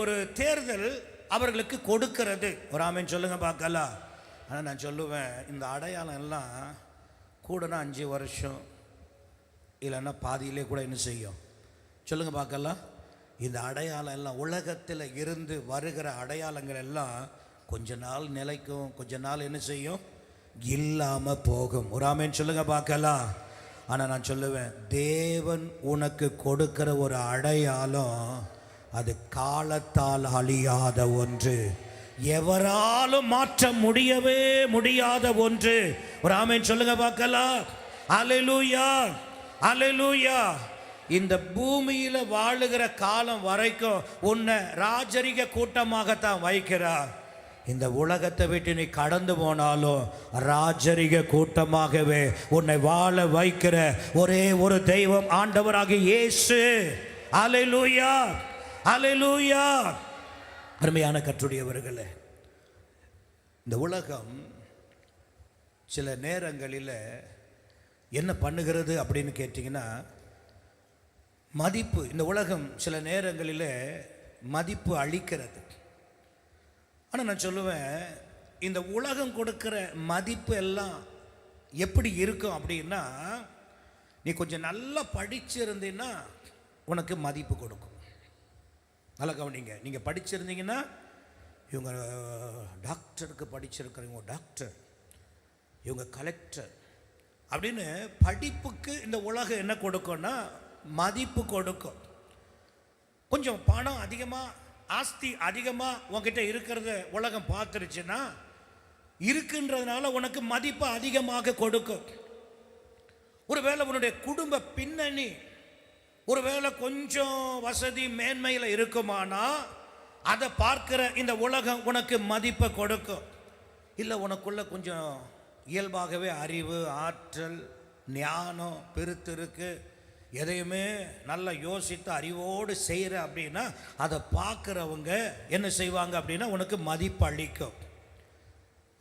ஒரு தேர்தல் அவர்களுக்கு கொடுக்கிறது. ஒரு ஆமேன் சொல்லுங்க பார்க்கலாம். ஆனால் நான் சொல்லுவேன், இந்த அடையாளம் எல்லாம் கூடனா 5 வருஷம் இல்லைன்னா பாதியிலே கூட என்ன செய்யும் சொல்லுங்க பார்க்கலாம். இந்த அடையாளம் எல்லாம் உலகத்தில் இருந்து வருகிற அடையாளங்கள் எல்லாம் கொஞ்ச நாள் நிலைக்கும், கொஞ்ச நாள் என்ன செய்யும், இல்லாமல் போகும். ஒரு ஆமேன் சொல்லுங்க பார்க்கலாம். ஆனால் நான் சொல்லுவேன், தேவன் உனக்கு கொடுக்கிற ஒரு அடையாளம் அது காலத்தால் அழியாத ஒன்று, எவராலும் மாற்ற முடியவே முடியாத ஒன்று. ஒரு ஆமேன் சொல்லுங்க பார்க்கலாம். அல்லேலூயா, அல்லேலூயா. இந்த பூமியில வாழுகிற காலம் வரைக்கும் உன்னை ராஜரிக கூட்டமாகத்தான் வைக்கிறார். இந்த உலகத்தை விட்டு நீ கடந்து போனாலும் ராஜரிக கூட்டமாகவே உன்னை வாழ வைக்கிற ஒரே ஒரு தெய்வம் ஆண்டவராகிய இயேசு. அல்லேலூயா, அல்லேலூயா. அருமையான கர்த்தருடையவர்களே, இந்த உலகம் சில நேரங்களில் என்ன பண்ணுகிறது அப்படின்னு கேட்டிங்கன்னா, மதிப்பு, இந்த உலகம் சில நேரங்களில் மதிப்பு அளிக்கிறது. ஆனால் நான் சொல்லுவேன், இந்த உலகம் கொடுக்கிற மதிப்பு எல்லாம் எப்படி இருக்கும் அப்படின்னா, நீ கொஞ்சம் நல்லா படிச்சிருந்தீன்னா உனக்கு மதிப்பு கொடுக்கும். நல்லா கவனிங்க. நீங்கள் படிச்சிருந்தீங்கன்னா, இவங்க டாக்டருக்கு படிச்சிருக்கிறவங்க டாக்டர், இவங்க கலெக்டர் அப்படின்னு படிப்புக்கு இந்த உலகம் என்ன கொடுக்கும்னா மதிப்பு கொடுக்கும். கொஞ்சம் பணம் அதிகமாக, ஆஸ்தி அதிகமாக உங்ககிட்ட இருக்கிறத உலகம் பார்த்துருச்சுன்னா, இருக்குன்றதுனால உனக்கு மதிப்பு அதிகமாக கொடுக்கும். ஒருவேளை உன்னுடைய குடும்ப பின்னணி ஒருவேளை கொஞ்சம் வசதி மேன்மையில் இருக்குமானா அதை பார்க்கிற இந்த உலகம் உனக்கு மதிப்பை கொடுக்கும். இல்லை உனக்குள்ள கொஞ்சம் இயல்பாகவே அறிவு, ஆற்றல், ஞானம் பெருத்து இருக்கு, எதையுமே நல்லா யோசித்து அறிவோடு செய்கிற அப்படின்னா அதை பார்க்குறவங்க என்ன செய்வாங்க அப்படின்னா உனக்கு மதிப்பு அளிக்கும்.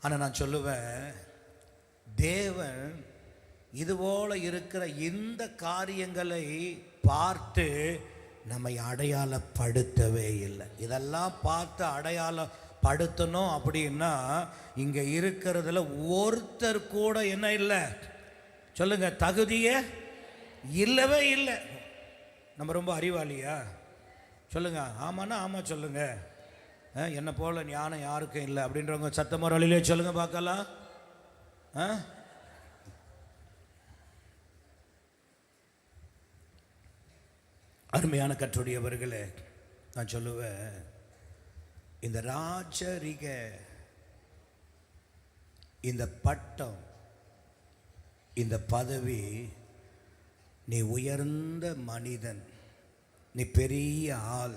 ஆனால் நான் சொல்லுவேன், தேவன் இதுபோல இருக்கிற இந்த காரியங்களை பார்த்து நம்மை அடையாளப்படுத்தவே இல்லை. இதெல்லாம் பார்த்து அடையாளப்படுத்தணும் அப்படின்னா இங்கே இருக்கிறதுல ஒருத்தர் கூட என்ன இல்லை சொல்லுங்க, தகுதியே இல்லவே இல்லை. நம்ம ரொம்ப அறிவாளியா சொல்லுங்க, ஆமாண்ணா ஆமாம் சொல்லுங்க. என்னை போல ஞானம் யாருக்கும் இல்லை அப்படின்றவங்க சத்தமரலிலே சொல்லுங்க பார்க்கலாம். அருமையான கர்த்தருடையவர்களே, நான் சொல்லுவேன், இந்த ராஜரிக இந்த பட்டம், இந்த பதவி, நீ உயர்ந்த மனிதன், நீ பெரிய ஆள்,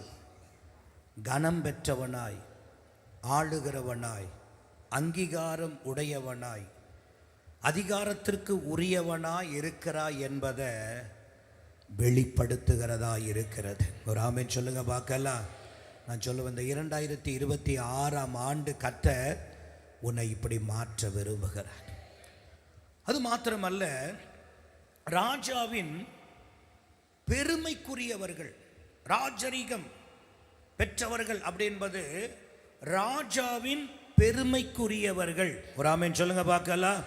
கனம் பெற்றவனாய், ஆளுகிறவனாய், அங்கீகாரம் உடையவனாய், அதிகாரத்திற்கு உரியவனாய் இருக்கிறாய் என்பதை வெளிப்படுத்துகிறதா இருக்கிறது. ஒரு ஆமென் சொல்லுங்க பார்க்கலாம். நான் சொல்லுவேன், இந்த 2026ஆம் ஆண்டு கர்த்தர் உன்னை இப்படி மாற்ற விரும்புகிறார். அது மாத்திரமல்ல, ராஜாவின் பெருமைக்குரியவர்கள், ராஜரீகம் பெற்றவர்கள் அப்படி என்பது ராஜாவின் பெருமைக்குரியவர்கள். ஒரு ஆமென் சொல்லுங்க பார்க்கலாம்.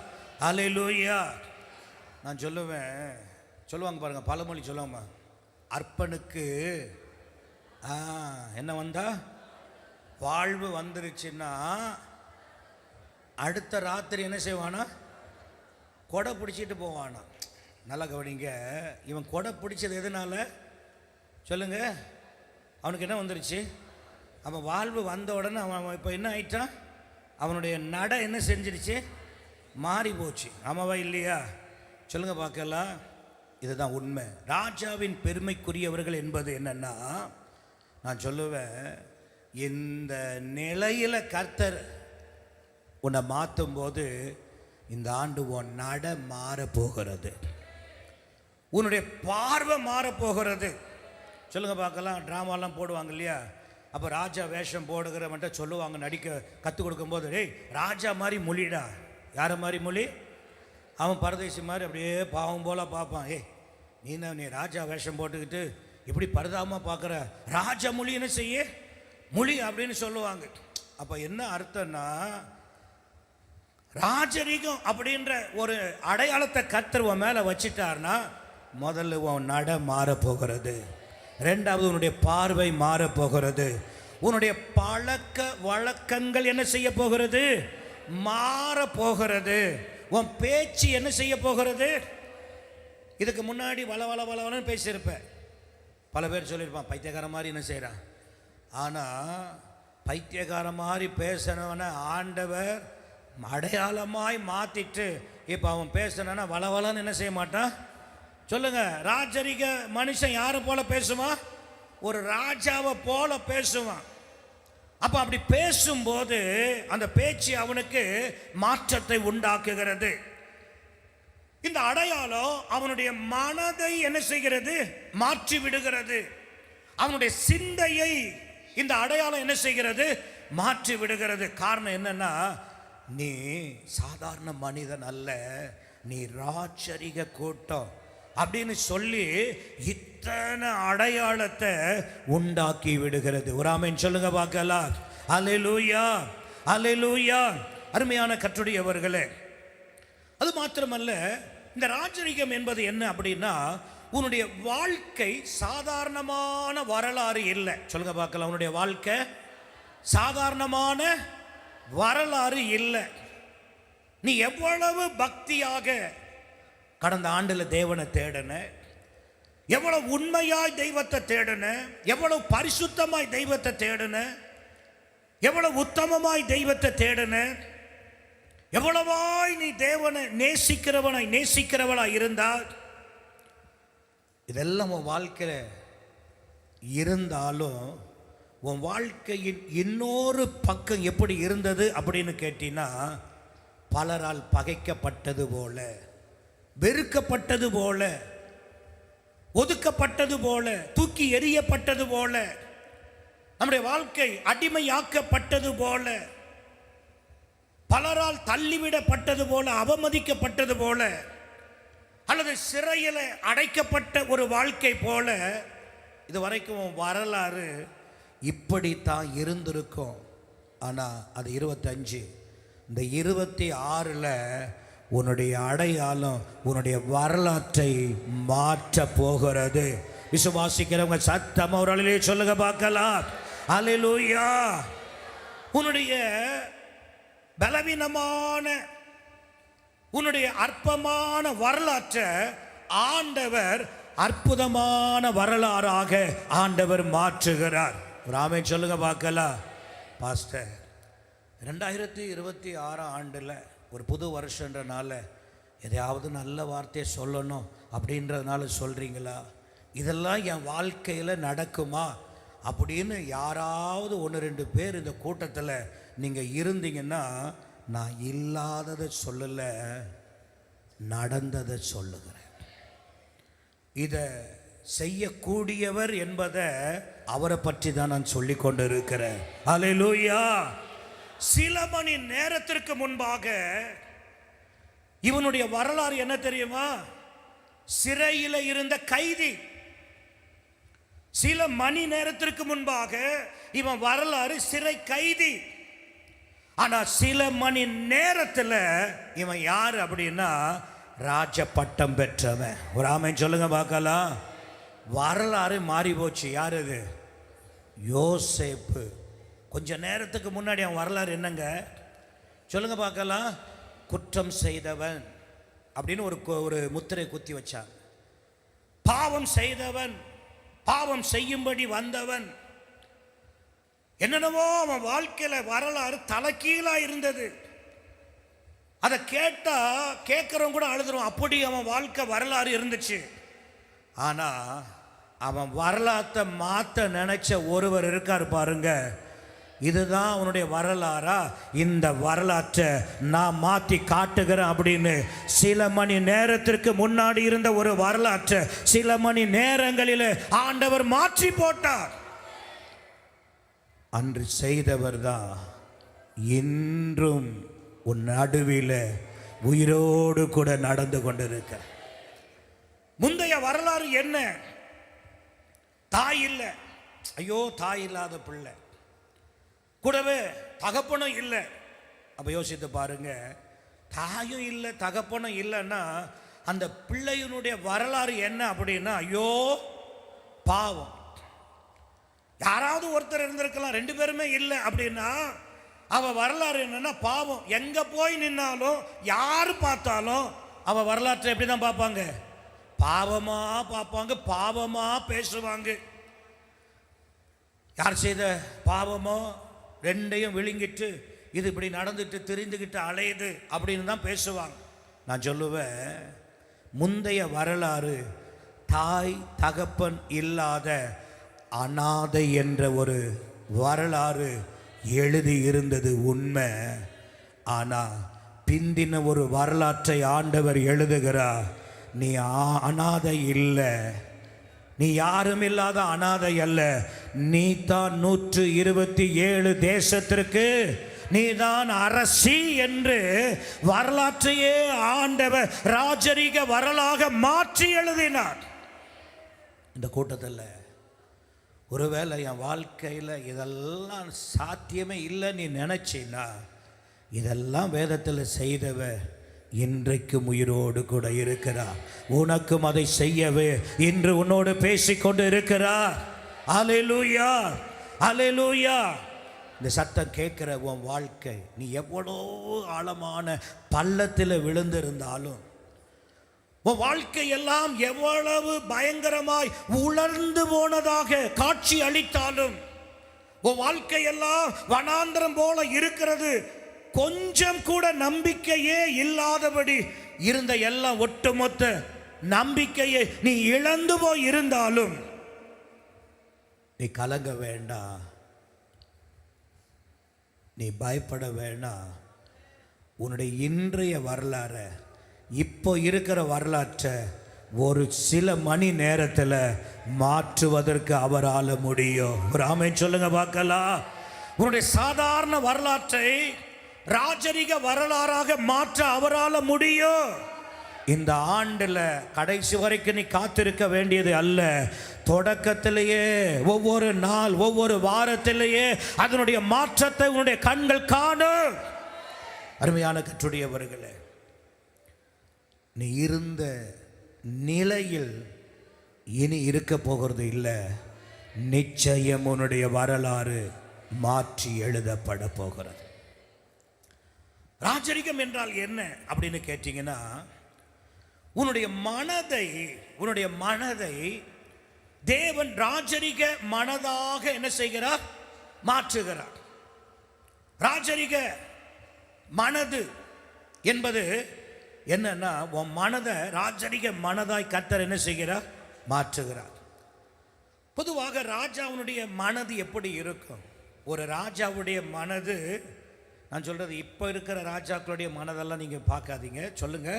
அல்லேலூயா. நான் சொல்லுவாங்க பாருங்க, பழமொழி சொல்லுவாங்க, அற்பனுக்கு என்ன வந்தா வாழ்வு வந்துருச்சுன்னா அடுத்த ராத்திரி என்ன செய்வானா, கொடை பிடிச்சிட்டு போவானா. நல்லா கவனிங்க, இவன் கொடை பிடிச்சது எதனால சொல்லுங்க, அவனுக்கு என்ன வந்துருச்சு, அவன் வாழ்வு வந்த உடனே அவன் இப்போ என்ன ஆயிட்டான், அவனுடைய நடை என்ன செஞ்சிருச்சு, மாறி போச்சு. ஆமாவா இல்லையா? சொல்லுங்க பார்க்கலாம். இதுதான் உண்மை. ராஜாவின் பெருமைக்குரியவர்கள் என்பது என்னன்னா, நான் சொல்லுவேன், இந்த நிலையில கர்த்தர் உன்னை மாற்றும் போது இந்த ஆண்டு உன் நட மாற போகிறது, உன்னுடைய பார்வை மாற போகிறது. சொல்லுங்க பார்க்கலாம். ட்ராமாலாம் போடுவாங்க இல்லையா? அப்போ ராஜா வேஷம் போடுகிறவன்ட்ட சொல்லுவாங்க, நடிக்க கற்றுக் கொடுக்கும்போது, டேய் ராஜா மாதிரி மொழிடா. யாரை மாதிரி மொழி? அவன் பரதேசி மாதிரி அப்படியே பாவம் போல பார்ப்பான். நீ ராஜா வேஷம் போட்டுக்கிட்டு இப்படி பரிதாபமாக பார்க்குற, ராஜா மொழி என்ன செய்ய மொழி அப்படின்னு சொல்லுவாங்க. அப்போ என்ன அர்த்தம்னா, ராஜரீகம் அப்படின்ற ஒரு அடையாளத்தை கர்த்தர் உன் மேலே வச்சிட்டார்னா, முதல்ல உன் நட மாற போகிறது, ரெண்டாவது உன்னுடைய பார்வை மாற போகிறது, உன்னுடைய பழக்க வழக்கங்கள் என்ன செய்ய போகிறது, மாற போகிறது, உன் பேச்சு என்ன செய்ய போகிறது. இதுக்கு முன்னாடி வளவளன்னு பேசியிருப்பேன். பல பேர் சொல்லியிருப்பான், பைத்தியக்கார மாதிரி என்ன செய்கிறான். ஆனால் பைத்தியக்கார மாதிரி பேசணும்னா ஆண்டவர் அடையாளமாய் மாற்றிட்டு இப்போ அவன் பேசணுன்னா வளவளன்னு என்ன செய்ய மாட்டான். சொல்லுங்க, ராஜரிக மனுஷன் யாரை போல பேசுவான்? ஒரு ராஜாவை போல பேசுவான். அப்போ அப்படி பேசும்போது அந்த பேச்சு அவனுக்கு மாற்றத்தை உண்டாக்குகிறது. இந்த அடையாளம் அவனுடைய மனதை என்ன செய்கிறது, மாற்றி விடுகிறது. அவனுடைய சிந்தையை இந்த அடையாளம் என்ன செய்கிறது, மாற்றி விடுகிறது. காரணம் என்னன்னா, நீ சாதாரண மனிதன் அல்ல, நீ ராஜரிக கூட்டம் அப்படின்னு சொல்லி இத்தனை அடையாளத்தை உண்டாக்கி விடுகிறது. ஒரு ஆமென் சொல்லுங்க பார்க்கலாம். அல்லேலூயா, அல்லேலூயா. அருமையான கர்த்தருடையவர்களே, அது மாத்திரமல்ல, இந்த ராஜரிகம் என்பது என்ன அப்படின்னா, உன்னுடைய வாழ்க்கை சாதாரணமான வரலாறு இல்லை. சொல்லுங்க பார்க்கலாம். உன்னுடைய வாழ்க்கை சாதாரணமான வரலாறு இல்லை. நீ எவ்வளவு பக்தியாக கடந்த ஆண்டில் தேவனை தேடன, எவ்வளவு உண்மையாய் தெய்வத்தை தேடன, எவ்வளவு பரிசுத்தமாய் தெய்வத்தை தேடன, எவ்வளவு உத்தமமாய் தெய்வத்தை தேடன, எவ்வளவாய் நீ தேவனை நேசிக்கிறவனாய் இருந்தால், இதெல்லாம் உன் வாழ்க்கையில் இருந்தாலும் உன் வாழ்க்கையின் இன்னொரு பக்கம் எப்படி இருந்தது அப்படின்னு கேட்டீங்கன்னா, பலரால் பகைக்கப்பட்டது போல, வெறுக்கப்பட்டது போல, ஒதுக்கப்பட்டது போல, தூக்கி எறியப்பட்டது போல, நம்முடைய வாழ்க்கை அடிமையாக்கப்பட்டது போல, பலரால் தள்ளிவிடப்பட்டது போல, அவமதிக்கப்பட்டது போல, அல்லது சிறையில் அடைக்கப்பட்ட ஒரு வாழ்க்கை போல இதுவரைக்கும் வரலாறு இப்படித்தான் இருந்திருக்கும். ஆனால் அது 25, இந்த 26ல் உன்னுடைய அடையாளம் உன்னுடைய வரலாற்றை மாற்ற போகிறது. விசுவாசிக்கிறவங்க சத்தம் ஒரு அலையிலே சொல்லுங்க பார்க்கலாம். அல்லேலூயா. உன்னுடைய பலவீனமான, உன்னுடைய அற்பமான வரலாற்றை ஆண்டவர் அற்புதமான வரலாறாக ஆண்டவர் மாற்றுகிறார். ஒரு ஆமென் சொல்லுங்க பார்க்கலாம். பாஸ்டர், 2026 ஆண்டில் ஒரு புது வருஷன்றனால எதையாவது நல்ல வார்த்தையை சொல்லணும் அப்படின்றதுனால சொல்கிறீங்களா? இதெல்லாம் என் வாழ்க்கையில் நடக்குமா அப்படின்னு யாராவது 1-2 பேர் இந்த கூட்டத்தில் நீங்கள் இருந்தீங்கன்னா, நான் இல்லாததை சொல்லலை, நடந்ததை சொல்லுகிறேன். இதை செய்யக்கூடியவர் என்பதை அவரை பற்றி தான் நான் சொல்லி கொண்டு இருக்கிறேன். அல்லேலூயா. சில மணி நேரத்திற்கு முன்பாக இவனுடைய வரலாறு என்ன தெரியுமா? சிறையில் இருந்த கைதி. சில மணி நேரத்திற்கு முன்பாக இவன் வரலாறு சிறை கைதி. ஆனா சில மணி நேரத்தில் இவன் யார் அப்படின்னா, ராஜ பட்டம் பெற்றவன். ஒரு ஆமென் சொல்லுங்க பார்க்கலாம். வரலாறு மாறி போச்சு. யார் அது? யோசேப்பு. கொஞ்ச நேரத்துக்கு முன்னாடி அவன் வரலாறு என்னங்க சொல்லுங்க பார்க்கலாம். குற்றம் செய்தவன் அப்படின்னு ஒரு முத்திரை குத்தி வச்சான். பாவம் செய்தவன், பாவம் செய்யும்படி வந்தவன், என்னென்னவோ அவன் வாழ்க்கையில வரலாறு தலைகீழா இருந்தது. அதை கேட்டா கேட்குறவங்க கூட அழுதுரும். அப்படி அவன் வாழ்க்கை வரலாறு இருந்துச்சு. ஆனா அவன் வரலாற்றை மாற்ற நினைச்ச ஒருவர் இருக்கார் பாருங்க. இதுதான் அவனுடைய வரலாறா, இந்த வரலாற்றை நான் மாற்றி காட்டுகிறேன் அப்படின்னு சில மணி நேரத்திற்கு முன்னாடி இருந்த ஒரு வரலாற்றை சில மணி நேரங்களில் ஆண்டவர் மாற்றி போட்டார். அன்று செய்தவர் தான் இன்றும் உன் நடுவில் உயிரோடு கூட நடந்து கொண்டிருக்க. முந்தைய வரலாறு என்ன? தாய் இல்லை, ஐயோ தாய் இல்லாத பிள்ளை, கூடவே தகப்பனும் இல்லை. அப்போ யோசித்து பாருங்க, தாயும் இல்லை தகப்பனும் இல்லைன்னா அந்த பிள்ளையினுடைய வரலாறு என்ன அப்படின்னா, ஐயோ பாவம். யாராவது ஒருத்தர் இருந்திருக்கலாம், ரெண்டு பேருமே இல்லை அப்படின்னா அவ வரலாறு என்னன்னா பாவம். எங்க போய் நின்னாலும் யாரு பார்த்தாலும் அவ வரலாற்றை எப்படி தான் பார்ப்பாங்க? பாவமா பார்ப்பாங்க, பாவமா பேசுவாங்க. யார் செய்த பாவமோ ரெண்டையும் விழுங்கிட்டு இது இப்படி நடந்துட்டு திரிந்துக்கிட்டு அலையுது அப்படின்னு தான் பேசுவாங்க. நான் சொல்லுவேன், முந்தைய வரலாறு தாய் தகப்பன் இல்லாத அனாதை என்ற ஒரு வரலாறு எழுதி இருந்தது உண்மை. ஆனால் பிந்தின ஒரு வரலாற்றை ஆண்டவர் எழுதுகிறார். நீ அனாதை இல்லை, நீ யாரும் இல்லாத அனாதை அல்ல, நீ தான் 127 தேசத்திற்கு நீதான் அரசி என்று வரலாற்றையே ஆண்டவர் ராஜரீக வரலாக மாற்றி எழுதினார். இந்த கூட்டத்தில் ஒருவேளை என் வாழ்க்கையில் இதெல்லாம் சாத்தியமே இல்லை நீ நினைச்சின்னா, இதெல்லாம் வேதத்தில் செய்தவர் இன்றைக்கும் உயிரோடு கூட இருக்கிறார். உனக்கும் அதை செய்யவே இன்று உன்னோடு பேசிக்கொண்டு இருக்கிறார். அல்லேலூயா, அல்லேலூயா. இந்த சத்தம் கேட்கிற உன் வாழ்க்கை, நீ எவ்வளோ ஆழமான பள்ளத்தில் விழுந்திருந்தாலும், உன் வாழ்க்கை எல்லாம் எவ்வளவு பயங்கரமாய் உலர்ந்து போனதாக காட்சி அளித்தாலும், உன் வாழ்க்கை எல்லாம் வனாந்தரம் போல இருக்கிறது, கொஞ்சம் கூட நம்பிக்கையே இல்லாதபடி இருந்த எல்லாம் ஒட்டுமொத்த நம்பிக்கையை நீ இழந்து போய் இருந்தாலும் நீ கலங்க வேண்டாம், நீ பயப்பட வேண்டாம். உன்னுடைய இன்றைய வரலாறு, இப்போ இருக்கிற வரலாற்றை ஒரு சில மணி நேரத்தில் மாற்றுவதற்கு அவரால் முடியும். ஒரு ஆமென் சொல்லுங்க பார்க்கலாம். உன்னுடைய சாதாரண வரலாற்றை ராஜரிக வரலாறாக மாற்ற அவரால் முடியும். இந்த ஆண்டில் கடைசி வரைக்கும் நீ காத்திருக்க வேண்டியது அல்ல. தொடக்கத்திலேயே ஒவ்வொரு நாள் ஒவ்வொரு வாரத்திலேயே அதனுடைய மாற்றத்தை உன்னுடைய கண்கள் காணும். அருமையான கற்றுடையவர்களே, நீ இருந்த நிலையில் இனி இருக்க போகிறது இல்லை. நிச்சயம் உன்னுடைய வரலாறு மாற்றி எழுதப்பட போகிறது. ராஜரிகம் என்றால் என்ன அப்படின்னு கேட்டீங்கன்னா, உன்னுடைய மனதை தேவன் ராஜரிக மனதாக என்ன செய்கிறார்? மாற்றுகிறார். ராஜரிக மனது என்பது என்னன்னா, உன் மனதை ராஜரிக மனதாய் கர்த்தர் என்ன செய்கிறார்? மாற்றுகிறார். பொதுவாக ராஜாவுடைய மனது எப்படி இருக்கும்? ஒரு ராஜாவுடைய மனது, நான் சொல்றது இப்போ இருக்கிற ராஜாக்களுடைய மனதெல்லாம் நீங்கள் பார்க்காதீங்க, சொல்லுங்க.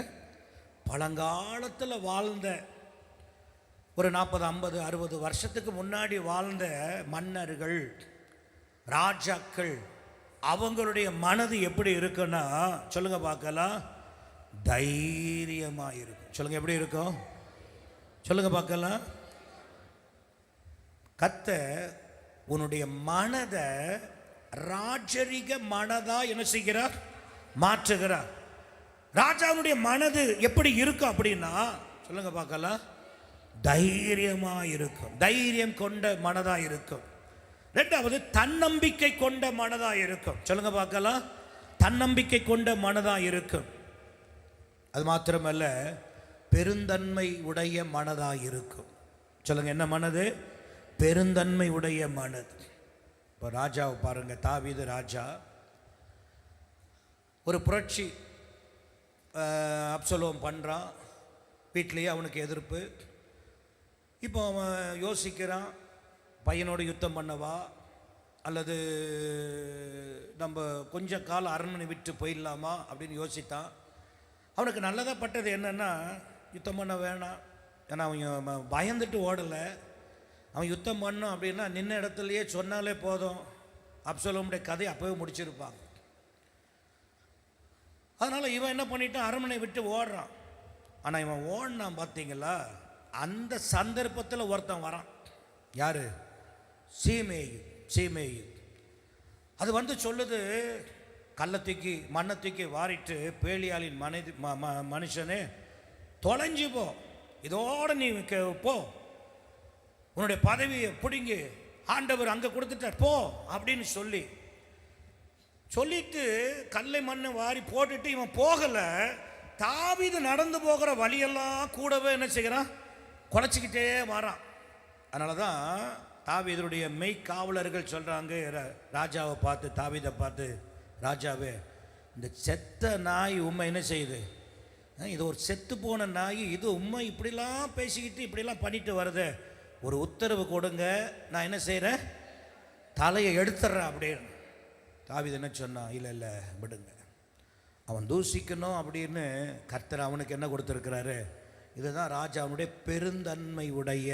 பழங்காலத்தில் வாழ்ந்த ஒரு 40, 50, 60 வருஷத்துக்கு முன்னாடி வாழ்ந்த மன்னர்கள், ராஜாக்கள், அவங்களுடைய மனது எப்படி இருக்குன்னா, சொல்லுங்க பார்க்கலாம், தைரியமாக இருக்கும். சொல்லுங்க, எப்படி இருக்கும்? சொல்லுங்க பார்க்கலாம். கர்த்தர் உன்னுடைய மனதை ராஜரிக மனதா என்ன செய்கிறார்? மாற்றுகிறார். ராஜாவுடைய மனது எப்படி இருக்கும் அப்படின்னா, சொல்லுங்க பார்க்கலாம், தைரியமா இருக்கும், தைரியம் கொண்ட மனதா இருக்கும். ரெண்டாவது, தன்னம்பிக்கை கொண்ட மனதா இருக்கும். சொல்லுங்க பார்க்கலாம், தன்னம்பிக்கை கொண்ட மனதா இருக்கும். அது மாத்திரமல்ல, பெருந்தன்மை உடைய மனதா இருக்கும். சொல்லுங்க, என்ன மனது? பெருந்தன்மை உடைய மனது. இப்போ ராஜாவை பாருங்க, தாவீது ராஜா ஒரு புரட்சி அப்சலோம் பண்ணுறான். வீட்லேயே அவனுக்கு எதிர்ப்பு. இப்போ அவன் யோசிக்கிறான், பையனோட யுத்தம் பண்ணவா அல்லது நம்ம கொஞ்சம் காலம் அரண்மனை விட்டு போயிடலாமா அப்படின்னு யோசித்தான். அவனுக்கு நல்லதாக பட்டது என்னென்னா, யுத்தம் பண்ண வேணாம். ஏன்னா அவன் பயந்துட்டு ஓடலை. அவன் யுத்தம் பண்ணோம் அப்படின்னா நின்ன இடத்துலையே சொன்னாலே போதும், அப்சலோமுடைய கதையை அப்போவே முடிச்சிருப்பாங்க. அதனால் இவன் என்ன பண்ணிட்டான், அரண்மனை விட்டு ஓடுறான். ஆனால் இவன் ஓடினான் பார்த்தீங்களா, அந்த சந்தர்ப்பத்தில் ஒருத்தன் வரான். யார்? சீமேயு. அது வந்து சொல்லுது, கல்லை தூக்கி மண்ணை தூக்கி வாரிட்டு பேலியாளின் மனுஷனே தொலைஞ்சு போ, இதோட நீ போ, உன்னுடைய பதவியை பிடிங்கி ஆண்டவர் அங்கே கொடுத்துட்டார் போ அப்படின்னு சொல்லிட்டு கல்லை மண்ணை வாரி போட்டுட்டு இவன் போகலை. தாவீது நடந்து போகிற வழியெல்லாம் கூடவே என்ன செய்கிறான், குலைச்சிக்கிட்டே வரான். அதனால தான் தாவீதுடைய மெய்க்காவலர்கள் சொல்கிறாங்க ராஜாவை பார்த்து, தாவீதை பார்த்து, ராஜாவே இந்த செத்த நாய் உண்மை என்ன செய்யுது, இது ஒரு செத்து போன நாய், இது உண்மை இப்படிலாம் பேசிக்கிட்டு இப்படிலாம் பண்ணிட்டு வருது, ஒரு உத்தரவு கொடுங்க, நான் என்ன செய்கிறேன், தலையை எடுத்துட்றேன் அப்படின்னு. தாவீது என்ன சொன்னான், இல்லை விடுங்க, அவன் தூசிக்கணும் அப்படின்னு கர்த்தர் அவனுக்கு என்ன கொடுத்துருக்கிறாரு. இதுதான் ராஜாவுடைய பெருந்தன்மை உடைய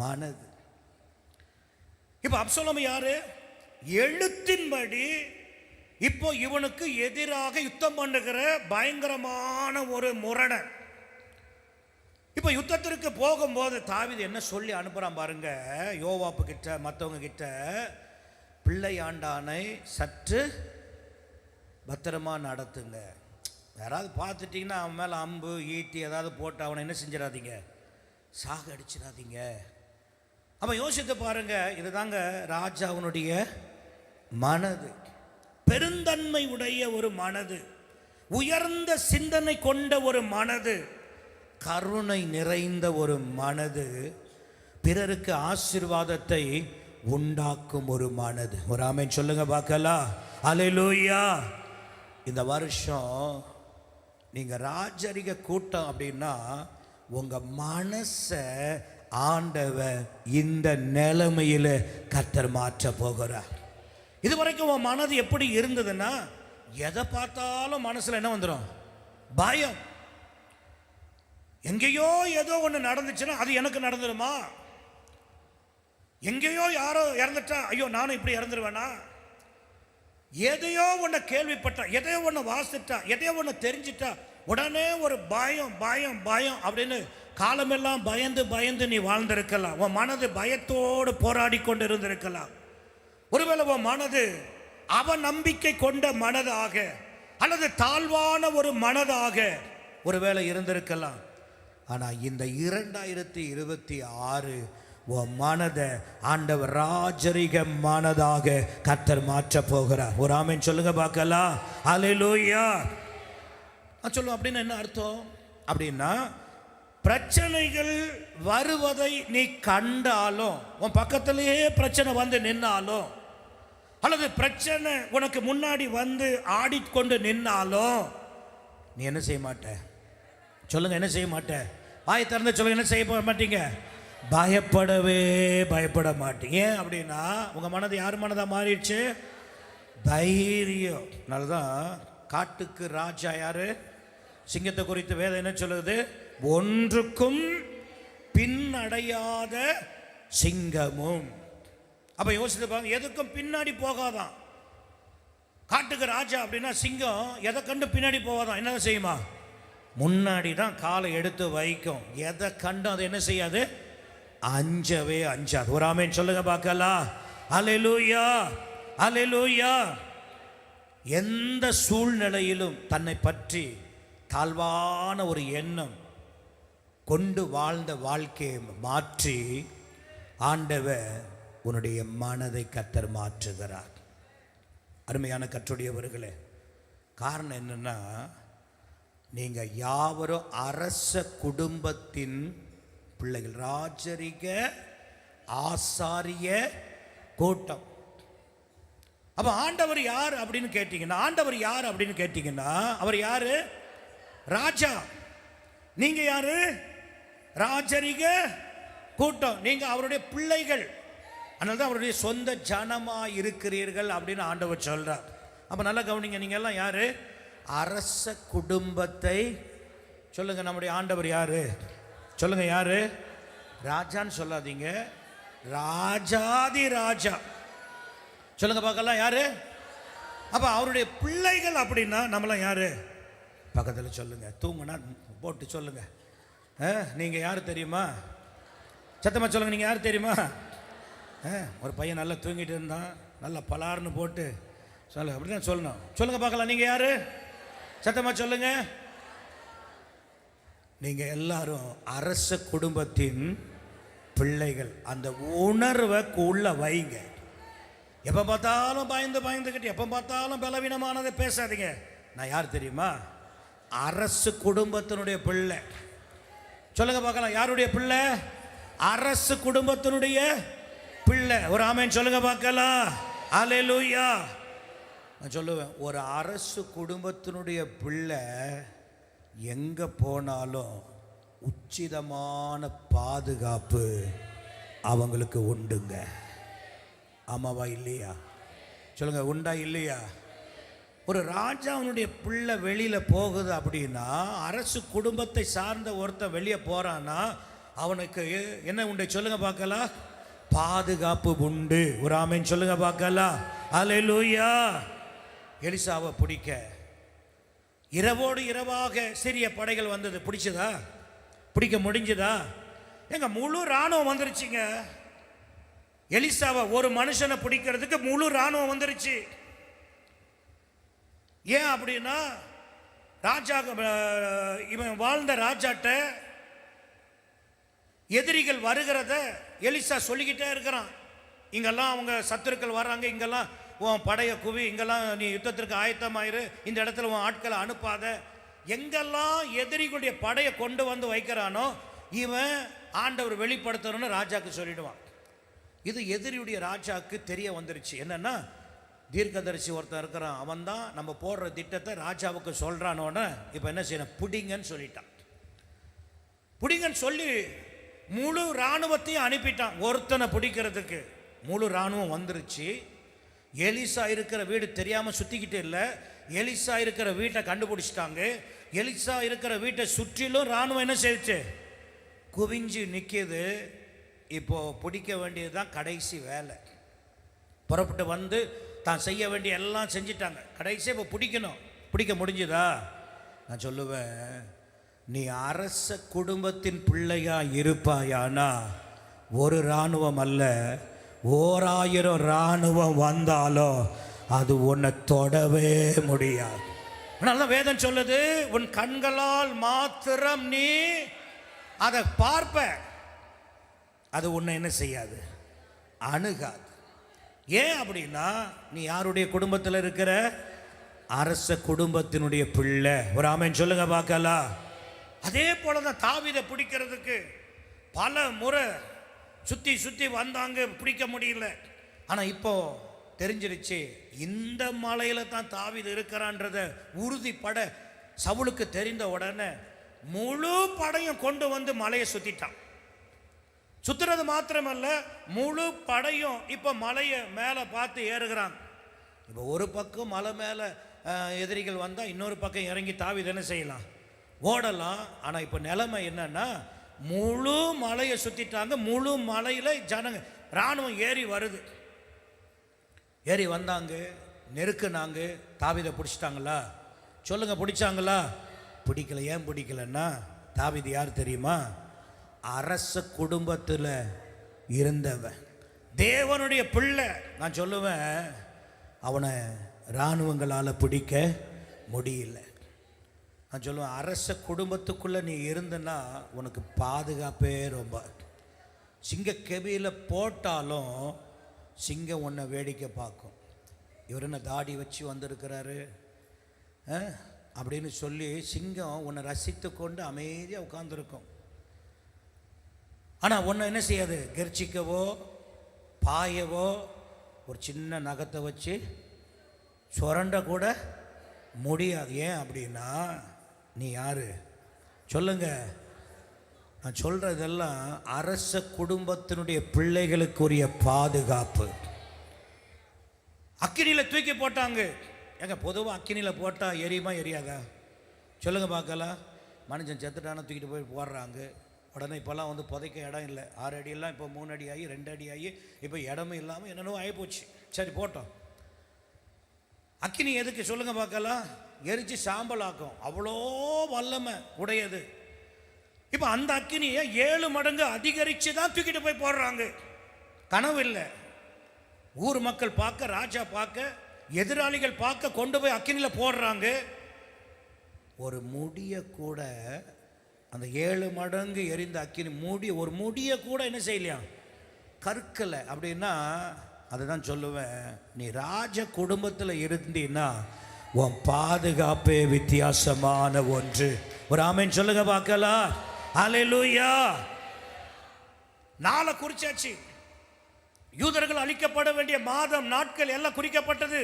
மனது. இப்போ அப்சலோம் யாரு? எழுத்தின்படி இப்போ இவனுக்கு எதிராக யுத்தம் பண்ணுகிற பயங்கரமான ஒரு முரணன். இப்போ யுத்தத்திற்கு போகும்போது தாவீது என்ன சொல்லி அனுப்புறான் பாருங்க, யோவாப்பு கிட்ட மற்றவங்க கிட்ட, பிள்ளை ஆண்டானை சற்று பத்திரமா நடத்துங்க. யாராவது பார்த்துட்டிங்கன்னா அவன் மேலே அம்பு ஈட்டி ஏதாவது போட்டு அவனை என்ன செஞ்சிடாதீங்க, சாக அடிச்சிடாதீங்க. அப்போ யோசித்து பாருங்க, இதுதாங்க ராஜாவுனுடைய மனது, பெருந்தன்மை உடைய ஒரு மனது, உயர்ந்த சிந்தனை கொண்ட ஒரு மனது, கருணை நிறைந்த ஒரு மனது, பிறருக்கு ஆசீர்வாதத்தை உண்டாக்கும் ஒரு மனது. ஒரு ஆமென் சொல்லுங்க பார்க்கலாம். அல்லேலூயா. இந்த வருஷம் நீங்க ராஜரிக கூட்டம் அப்படின்னா உங்க மனசை ஆண்டவர் இந்த நிலைமையில கர்த்தர் மாற்ற போகிறார். இதுவரைக்கும் உன் மனது எப்படி இருந்ததுன்னா, எதை பார்த்தாலும் மனசுல என்ன வந்துடும், பயம். எங்கேயோ ஏதோ ஒன்று நடந்துச்சுன்னா அது எனக்கு நடந்துருமா, எங்கேயோ யாரோ இறந்துட்டா ஐயோ நானும் இப்படி இறந்துருவேனா, எதையோ ஒன்று கேள்விப்பட்டா, எதையோ ஒன்று வாசிட்டா, எதையோ ஒன்று தெரிஞ்சிட்டா உடனே ஒரு பயம் பயம் பயம் அப்படின்னு காலமெல்லாம் பயந்து நீ வாழ்ந்திருக்கலாம். உன் மனது பயத்தோடு போராடி கொண்டு இருந்திருக்கலாம். ஒருவேளை உன் மனது அவநம்பிக்கை கொண்ட மனதாக அல்லது தாழ்வான ஒரு மனதாக ஒருவேளை இருந்திருக்கலாம். ஆனால் இந்த 2026 உன் மனதை ஆண்டவர் ராஜரிக மனதாக கர்த்தர் மாற்ற போகிறார். ஒரு ஆமென் சொல்லுங்க பார்க்கலாம். அல்லேலூயா. சொல்லுவோம் அப்படின்னு என்ன அர்த்தம் அப்படின்னா, பிரச்சனைகள் வருவதை நீ கண்டாலும், உன் பக்கத்திலேயே பிரச்சனை வந்து நின்னாலும், அல்லது பிரச்சனை உனக்கு முன்னாடி வந்து ஆடிக்கொண்டு நின்னாலும் நீ என்ன செய்ய மாட்ட சொல்லுங்க, என்ன செய்ய மாட்ட? வாயை திறந்து சொல்லுங்க, என்ன செய்ய மாட்டீங்க? பயப்பட மாட்டீங்க. ஏன் அப்படின்னா உங்க மனது யார் மனதா மாறிடுச்சு? தைரியம். அதனாலதான் காட்டுக்கு ராஜா யாரு? சிங்கத்தை குறித்து வேதம் என்ன சொல்லுது? ஒன்றுக்கும் பின்னடையாத சிங்கமும். அப்ப யோசித்து பாருங்க, எதுக்கும் பின்னாடி போகாதான். காட்டுக்கு ராஜா அப்படின்னா சிங்கம் எதை கண்டு பின்னாடி போகாதான், என்ன செய்யுமா? முன்னாடி தான் காலை எடுத்து வைக்கும். எதை கண்டு அது என்ன செய்யாது? அஞ்சவே அஞ்சாது. ஒரு ஆமென் சொல்லுங்க பார்க்கலாம். அல்லேலூயா, அல்லேலூயா. எந்த சூழ்நிலையிலும் தன்னை பற்றி தாழ்வான ஒரு எண்ணம் கொண்டு வாழ்ந்த வாழ்க்கையை மாற்றி ஆண்டவர் உன்னுடைய மனதை கர்த்தர் மாற்றுகிறார். அருமையான கர்த்தருடையவர்களே, காரணம் என்னன்னா, நீங்க யாவரும் அரச குடும்பத்தின் பிள்ளைகள், ராஜரிக ஆசாரிய கூட்டம். அப்ப ஆண்டவர் யார் அப்படின்னு கேட்டீங்கன்னா, அவர் யாரு? அவர் யாரு? ராஜா. நீங்க யாரு? ராஜரிக கூட்டம். நீங்க அவருடைய பிள்ளைகள். அதனால தான் அவருடைய சொந்த ஜனமா இருக்கிறீர்கள் அப்படின்னு ஆண்டவர் சொல்றார். அப்ப நல்லா கவனிங்க, நீங்க எல்லாம் யாரு? அரச குடும்பத்தை. சொல்லுங்க, நம்முடைய ஆண்டவர் யாரு? சொல்லுங்க, யாரு? ராஜான்னு சொல்லாதீங்க, ராஜாதி ராஜா. சொல்லுங்க பார்க்கலாம், யாரு? அப்ப அவருடைய பிள்ளைகள் அப்படின்னா நம்மளாம் யாரு? பக்கத்தில் சொல்லுங்க, தூங்குனா போட்டு சொல்லுங்க. நீங்க யாரு தெரியுமா? சத்தமா சொல்லுங்க, நீங்க யாரு தெரியுமா? ஒரு பையன் நல்லா தூங்கிட்டு இருந்தான், நல்லா பலார்னு போட்டு சொல்லுங்க, அப்படிதான் சொல்லணும். சொல்லுங்க பார்க்கலாம், நீங்க யாரு? சத்தமா சொல்லுங்க. நீங்க எல்லாரும் அரச குடும்பத்தின் பிள்ளைகள். அந்த உணர்வை உள்ள வைங்க. எப்ப பார்த்தாலும் பயந்துக்கிட்டு, எப்ப பார்த்தாலும் பலவீனமானதை பேசாதீங்க. நான் யார் தெரியுமா? அரசு குடும்பத்தினுடைய பிள்ளை. சொல்லுங்க பார்க்கலாம், யாருடைய பிள்ளை? அரசு குடும்பத்தினுடைய பிள்ளை. ஒரு ஆமென் சொல்லுங்க பார்க்கலாம். அல்லேலூயா. நான் சொல்லுவேன், ஒரு அரசு குடும்பத்தினுடைய பிள்ளை எங்க போனாலும் உச்சிதமான பாதுகாப்பு அவங்களுக்கு உண்டுங்க. ஆமாவா இல்லையா? சொல்லுங்க, உண்டா இல்லையா? ஒரு ராஜாவுடைய பிள்ளை வெளியில போகுது அப்படின்னா, அரசு குடும்பத்தை சார்ந்த ஒருத்தன் வெளியே போறான்னா அவனுக்கு என்ன உண்டு? சொல்லுங்க பார்க்கலாம், பாதுகாப்பு உண்டு. ஒரு ஆமென் சொல்லுங்க பார்க்கலாம். அல்லேலூயா. எலிசாவை பிடிக்க இரவோடு இரவாக சிறிய படைகள் வந்தது. பிடிச்சதா? பிடிக்க முடிஞ்சதா? எங்க முழு ராணுவம் வந்துருச்சுங்க. எலிசாவை ஒரு மனுஷனை பிடிக்கிறதுக்கு முழு ராணுவம் வந்துருச்சு. ஏன் அப்படின்னா, ராஜா இவன் வாழ்ந்த ராஜாட்ட எதிரிகள் வருகிறத எலிசா சொல்லிக்கிட்டே இருக்கிறான். இங்கெல்லாம் அவங்க சத்துருக்கள் வர்றாங்க, இங்கெல்லாம் உன் படையை குவி, இங்கெல்லாம் நீ யுத்தத்திற்கு ஆயத்தமாயிரு, இந்த இடத்துல உன் ஆட்களை அனுப்பாத. எங்கெல்லாம் எதிரிகளுடைய படையை கொண்டு வந்து வைக்கிறானோ இவன் ஆண்டவர் வெளிப்படுத்தணும்னு ராஜாக்கு சொல்லிடுவான். இது எதிரியுடைய ராஜாக்கு தெரிய வந்துருச்சு. என்னன்னா, தீர்க்கதரிசி ஒருத்தன் இருக்கிறான், அவன் தான் நம்ம போடுற திட்டத்தை ராஜாவுக்கு சொல்றானோன்னு இப்போ என்ன செய்யணும்? புடிங்கன்னு சொல்லிட்டான். புடிங்கன்னு சொல்லி முழு இராணுவத்தையும் அனுப்பிட்டான் ஒருத்தனை பிடிக்கிறதுக்கு. முழு இராணுவம் வந்துருச்சு. எலிசா இருக்கிற வீடு தெரியாமல் சுற்றிக்கிட்டு இல்லை, எலிசா இருக்கிற வீட்டை கண்டுபிடிச்சிட்டாங்க. எலிசா இருக்கிற வீட்டை சுற்றிலும் இராணுவம் என்ன செய்யுச்சு? குவிஞ்சு நிற்கிது. இப்போ பிடிக்க வேண்டியதுதான் கடைசி வேலை. புறப்பட்டு வந்து தான் செய்ய வேண்டிய எல்லாம் செஞ்சிட்டாங்க. கடைசியாக இப்போ பிடிக்கணும். பிடிக்க முடிஞ்சுதா? நான் சொல்லுவேன், நீ அரச குடும்பத்தின் பிள்ளையா இருப்பாயானா ஒரு இராணுவம் அல்ல, 1000 இராணுவம் வந்தாலும் அது உன்னை தொடவே முடியாது. அதனால வேதம் சொல்லுது, உன் கண்களால் மாத்திரம் நீ அதை பார்ப்ப, அது உன்னை என்ன செய்யாது? அணுகாது. ஏன் அப்படின்னா, நீ யாருடைய குடும்பத்தில் இருக்கிற? அரச குடும்பத்தினுடைய பிள்ளை. ஒரு ஆமென் சொல்லுங்க பார்க்கலாம். அதே போலதான் தாவீதை பிடிக்கிறதுக்கு பல முறை சுத்தி வந்தாங்க, பிடிக்க முடியல. ஆனா இப்போ தெரிஞ்சிருச்சு, இந்த மலையில தான் தாவீது இருக்கிறான்றத உறுதிப்பட சவுலுக்கு தெரிந்த உடனே முழு படையும் கொண்டு வந்து மலையை சுத்திட்டான். சுத்துறது மாத்திரமல்ல, முழு படையும் இப்ப மலையை மேலே பார்த்து ஏறுகிறாங்க. இப்போ ஒரு பக்கம் மலை மேலே எதிரிகள் வந்தால் இன்னொரு பக்கம் இறங்கி தாவீது என்ன செய்யலாம்? ஓடலாம். ஆனால் இப்போ நிலைமை என்னன்னா, முழு மலையை சுத்திட்டாங்க. முழு மலையில ஜனங்க இராணுவம் ஏறி வருது. ஏறி வந்தாங்க, நெருக்குனாங்க. தாவீதை பிடிச்சிட்டாங்களா? சொல்லுங்க, பிடிச்சாங்களா? பிடிக்கல. ஏன் பிடிக்கலன்னா, தாவீது யார் தெரியுமா? அரச குடும்பத்தில் இருந்தவன், தேவனுடைய பிள்ளை. நான் சொல்லுவேன், அவனை இராணுவங்களால் பிடிக்க முடியல. நான் சொல்லுவேன், அரச குடும்பத்துக்குள்ளே நீ இருந்தனா உனக்கு பாதுகாப்பே ரொம்ப. சிங்க கெபியில் போட்டாலும் சிங்கம் உன்னை வேடிக்கை பார்க்கும். இவர் என்ன தாடி வச்சு வந்திருக்கிறாரு அப்படின்னு சொல்லி சிங்கம் உன்னை ரசித்து கொண்டு அமைதியாக உட்கார்ந்துருக்கும். ஆனால் உன்னை என்ன செய்யாது? கெர்ச்சிக்கவோ பாயவோ ஒரு சின்ன நகத்தை வச்சு சுரண்ட கூட முடியாது. ஏன் அப்படின்னா, நீ யாரு சொல்லுங்க. நான் சொல்றதெல்லாம் அரச குடும்பத்தினுடைய பிள்ளைகளுக்குரிய பாதுகாப்பு. அக்கினியில் தூக்கி போட்டாங்க. ஏங்க பொதுவாக அக்கினியில் போட்டால் எரியுமா எரியாதா சொல்லுங்க பார்க்கலாம். மனுஷன் செத்துட்டான தூக்கிட்டு போய் போடுறாங்க. உடனே இப்போல்லாம் வந்து புதைக்க இடம் இல்லை. 6 அடியெல்லாம் இப்போ 3 அடி ஆகி 2 அடி ஆகி இப்போ இடமும் இல்லாமல் என்னென்னவோ ஆகிப்போச்சு. சரி போட்டோம். அக்கினி எதுக்கு சொல்லுங்க பார்க்கலாம்? எரிச்சு சாம்பல் ஆக்கும். அவ்வளோ வல்லமை உடையது. இப்போ அந்த அக்கினியை 7 மடங்கு அதிகரித்து தான் தூக்கிட்டு போய் போடுறாங்க. கனவு இல்லை. ஊர் மக்கள் பார்க்க, ராஜா பார்க்க, எதிராளிகள் பார்க்க கொண்டு போய் அக்கினியில் போடுறாங்க. ஒரு முடிய கூட அந்த 7 மடங்கு எரிந்த அக்கினி ஒரு முடிய கூட என்ன செய்யலையா கற்கலை. அப்படின்னா அதுதான் சொல்லுவேன், நீ ராஜ குடும்பத்தில் இருந்தீன்னா உன் பாதுகாப்பே வித்தியாசமான ஒன்று. ஒரு ஆமென் சொல்லுங்க பார்க்கலாம். ஹல்லேலூயா. நாளை குறிச்சாச்சு. யூதர்கள் அழிக்கப்பட வேண்டிய மாதம், நாட்கள் எல்லாம் குறிக்கப்பட்டது.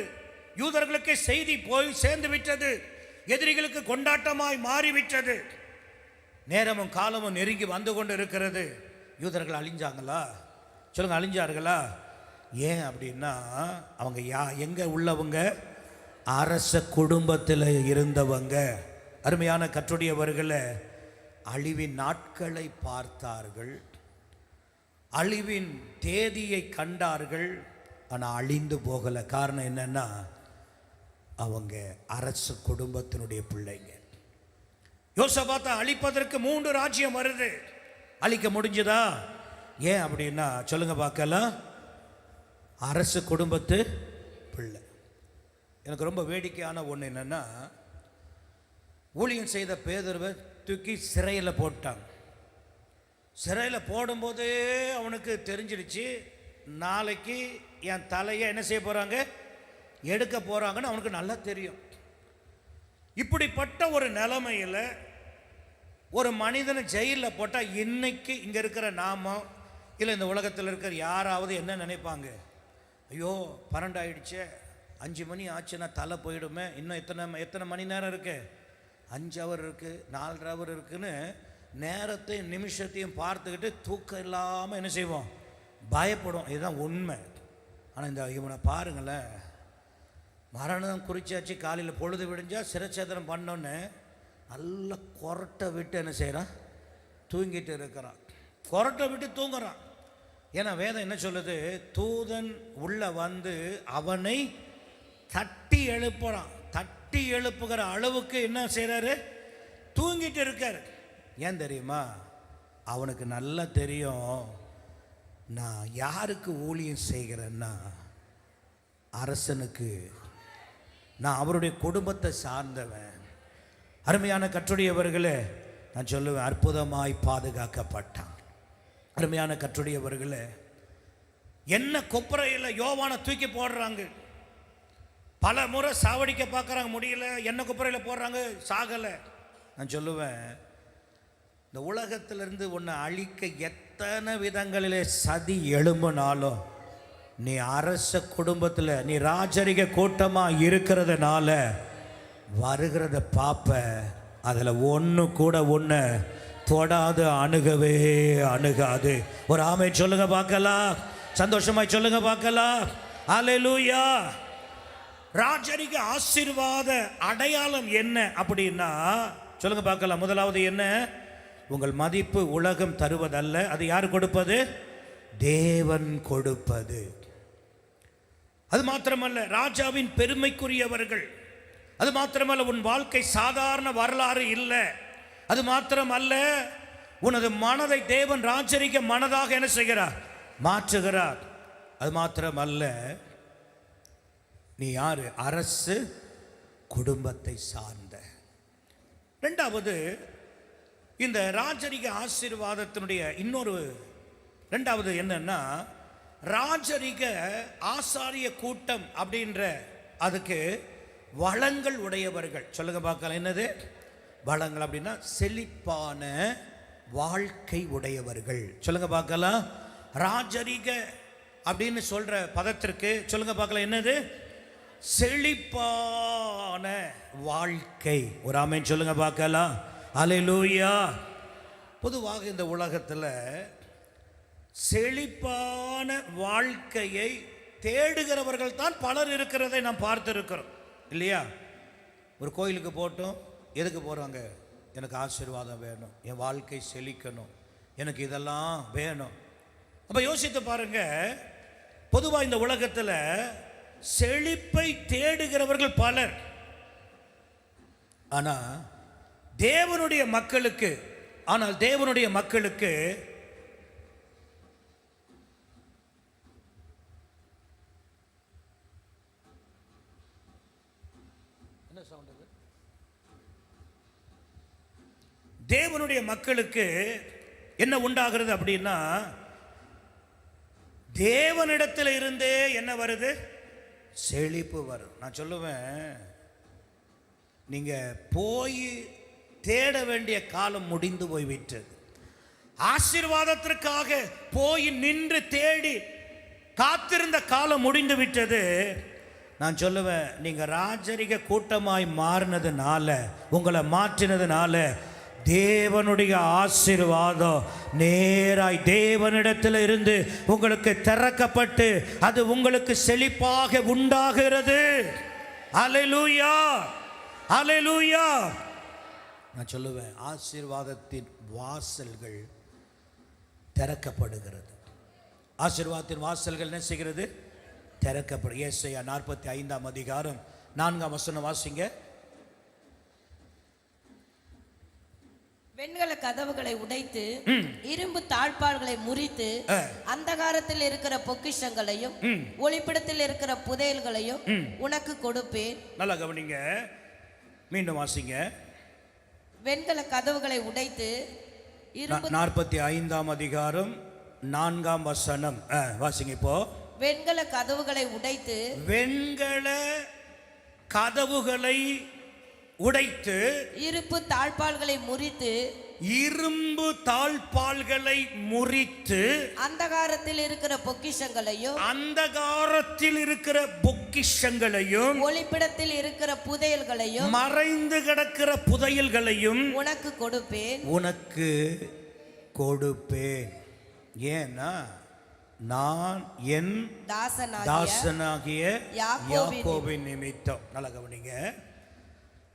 யூதர்களுக்கு செய்தி போய் சேர்ந்து விட்டது. எதிரிகளுக்கு கொண்டாட்டமாய் மாறிவிட்டது. நேரமும் காலமும் நெருங்கி வந்து கொண்டு இருக்கிறது. யூதர்கள் அழிஞ்சாங்களா சொல்லுங்க? அழிஞ்சார்களா? ஏன் அப்படின்னா அவங்க எங்க உள்ளவங்க? அரச குடும்பத்தில் இருந்தவங்க. அருமையான கர்த்தருடையவர்களே, அழிவின் நாட்களை பார்த்தார்கள், அழிவின் தேதியை கண்டார்கள், ஆனால் அழிந்து போகலை. காரணம் என்னன்னா அவங்க அரச குடும்பத்தினுடைய பிள்ளைங்க. யோசபாத்தை அழிப்பதற்கு 3 ராஜ்யம் வருது. அழிக்க முடிஞ்சதா? ஏன் அப்படின்னா சொல்லுங்க பார்க்கலாம், அரச குடும்பத்து பிள்ளை. எனக்கு ரொம்ப வேடிக்கையான ஒன்று என்னன்னா, ஊழியம் செய்த பேதுருவை தூக்கி சிறையில் போட்டாங்க. சிறையில் போடும்போதே அவனுக்கு தெரிஞ்சிடுச்சு, நாளைக்கு என் தலையை என்ன செய்ய போகிறாங்க, எடுக்க போகிறாங்கன்னு அவனுக்கு நல்லா தெரியும். இப்படிப்பட்ட ஒரு நிலைமையில் ஒரு மனிதனை ஜெயிலில் போட்டால் இன்னைக்கு இங்கே இருக்கிற நாம இல்லை இந்த உலகத்தில் இருக்கிற யாராவது என்ன நினைப்பாங்க? ஐயோ 12 ஆயிடுச்சே, 5 மணி ஆச்சுன்னா தலை போயிடுமே, இன்னும் எத்தனை மணி நேரம் இருக்கு? 5 ஹவர் இருக்குது, 4 ஹவர் இருக்குன்னு நேரத்தையும் நிமிஷத்தையும் பார்த்துக்கிட்டு தூக்கம் இல்லாமல் என்ன செய்வோம்? பயப்படும். இதுதான் உண்மை. ஆனால் இந்த இவனை பாருங்களேன், மரணம் குறிச்சாச்சு. காலையில் பொழுது விடிஞ்சா சிரச்சேதனம் பண்ணோன்னு நல்ல கொரட்டை விட்டு என்ன செய்கிறான்? தூங்கிட்டு இருக்கிறான். கொரட்டை விட்டு தூங்குறான். ஏன்னா வேதம் என்ன சொல்லுது? தூதன் உள்ள வந்து அவனை தட்டி எழுப்புறான். தட்டி எழுப்புகிற அளவுக்கு என்ன செய்கிறாரு? தூங்கிட்டு இருக்காரு. ஏன் தெரியுமா? அவனுக்கு நல்லா தெரியும், நான் யாருக்கு ஊழியம் செய்கிறேன்னா அரசனுக்கு. நான் அவருடைய குடும்பத்தை சார்ந்தவன். அருமையான கர்த்தருடையவர்களே, நான் சொல்லுவேன், அற்புதமாய் பாதுகாக்கப்பட்டான். அருமையான கர்த்தருடையவர்களே, என்ன கொப்பரையில் யோவானை தூக்கி போடுறாங்க. பல முறை சாவடிக்க பார்க்குறாங்க, முடியல. என்ன கொப்பரையில் போடுறாங்க, சாகலை. நான் சொல்லுவேன், இந்த உலகத்திலிருந்து உன்னை அழிக்க எத்தனை விதங்களிலே சதி எழும்பினாலும் நீ அரச குடும்பத்தில், நீ ராஜரிக கூட்டமாக இருக்கிறதுனால வருகிறத பார்ப்ப. அதில் ஒன்று கூட ஒன்று தொடாது, அணுகவே அணுகாது. ஒரு ஆமென் சொல்லுங்க பார்க்கலாம். சந்தோஷமாய் சொல்லுங்க பார்க்கலாம். ஹல்லேலூயா. ராஜரிக ஆசீர்வாத அடையாளம் என்ன அப்படின்னா சொல்லுங்க பார்க்கலாம். முதலாவது என்ன? உங்கள் மதிப்பு உலகம் தருவதல்ல, அது யார் கொடுப்பது? தேவன் கொடுப்பது. அது மாத்திரமல்ல, ராஜாவின் பெருமைக்குரியவர்கள். அது மாத்திரமல்ல, உன் வாழ்க்கை சாதாரண வரலாறு இல்லை. அது மாத்திரமல்ல, உனது மனதை தேவன் ராஜரிக மனதாக என்ன செய்கிறார்? மாற்றுகிறார். அது மாத்திரமல்ல, நீ யாரு? அரசு குடும்பத்தை சார்ந்த. ரெண்டாவது, இந்த ராஜரிக ஆசீர்வாதத்தினுடைய இன்னொரு ரெண்டாவது என்னன்னா, ராஜரிக ஆசாரிய கூட்டம் அப்படின்ற அதுக்கு வளங்கள் உடையவர்கள். சொல்லுங்க பார்க்கலாம். என்னது வளங்கள் அப்படின்னா? செழிப்பான வாழ்க்கை உடையவர்கள். சொல்லுங்க பார்க்கலாம். ராஜரிக அப்படின்னு சொல்ற பதத்திற்கு சொல்லுங்க பார்க்கலாம். என்னது? செழிப்பான வாழ்க்கை. ஒரு ஆமென் சொல்லுங்க பார்க்கலாம். அல்லேலூயா. பொதுவாக இந்த உலகத்தில் செழிப்பான வாழ்க்கையை தேடுகிறவர்கள் தான் பலர் இருக்கிறதை நாம் பார்த்துருக்கிறோம் இல்லையா? ஒரு கோயிலுக்கு போட்டோம், எதுக்கு போகிறாங்க? எனக்கு ஆசீர்வாதம் வேணும், என் வாழ்க்கை செழிக்கணும், எனக்கு இதெல்லாம் வேணும். அப்போ யோசித்து பாருங்க, பொதுவாக இந்த உலகத்தில் செழிப்பை தேடுகிறவர்கள் பலர். ஆனால் தேவனுடைய மக்களுக்கு என்ன உண்டாகிறது அப்படின்னா, தேவனிடத்தில் இருந்தே என்ன வருது? செழிப்பு வரும். நான் சொல்லுவேன், நீங்க போய் தேட வேண்டிய காலம் முடிந்து போய்விட்டது. ஆசீர்வாதத்திற்காக போய் நின்று தேடி காத்திருந்த காலம் முடிந்து விட்டது. நான் சொல்லுவேன், நீங்க ராஜரிக கூட்டமாய் மாறினதுனால, உங்களை மாற்றினதுனால தேவனுடைய ஆசீர்வாதம் நேராய் தேவனிடத்தில் இருந்து உங்களுக்கு திறக்கப்பட்டு அது உங்களுக்கு செழிப்பாக உண்டாகிறது. அல்லேலூயா, அல்லேலூயா. நான் சொல்லுவேன், ஆசீர்வாதத்தின் வாசல்கள் திறக்கப்படுகிறது. ஆசீர்வாதத்தின் வாசல்கள் என்ன செய்கிறது? திறக்கப்படும். ஏசாயா 45ஆம் அதிகாரம் 4ஆம் வசனம் வாசிங்க. வெண்கல கதவுகளை உடைத்து இரும்பு தாழ்பாள்களை முறித்து அந்தகாரத்தில் இருக்கிற பொக்கிஷங்களையும் ஒளிப்பிடத்தில் இருக்கிற புதையல்களையும் உனக்கு கொடுப்பேன். நல்லா கவனிங்க, மீண்டும் வாசிங்க. வெண்கல கதவுகளை உடைத்து 45ஆம் அதிகாரம் 4ஆம் வசனம் வாசிங்க. இப்போ வெண்கல கதவுகளை உடைத்து இரும்பு தாழ்பாள்களை முறித்து அந்தகாரத்தில் இருக்கிற பொக்கிஷங்களையும் ஒளிப்பிடத்தில் இருக்கிற புதையல்களையும் மறைந்து கிடக்கிற புதையல்களையும் உனக்கு கொடுப்பேன். ஏன்னா நான் என் தாசனாகிய யாக்கோபின் நிமித்தம். நல்லா கவனிங்க,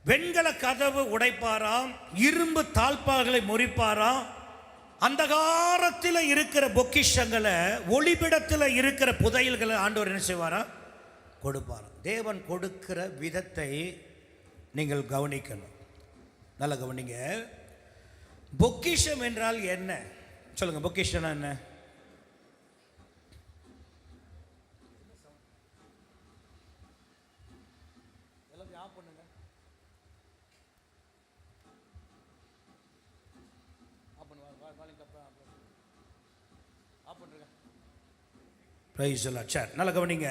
வெண்கல கதவு உடைப்பாராம், இரும்பு தாழ்பாள்களை முறிப்பாராம், அந்தகாரத்தில் இருக்கிற பொக்கிஷங்களை ஒளிபிடத்தில் இருக்கிற புதையல்களை ஆண்டவர் என்ன செய்வாராம்? கொடுப்பாராம். தேவன் கொடுக்கிற விதத்தை நீங்கள் கவனிக்கணும். நல்லா கவனிங்க. பொக்கிஷம் என்றால் என்ன சொல்லுங்க? பொக்கிஷம் என்ன? நல்ல கவனிங்க.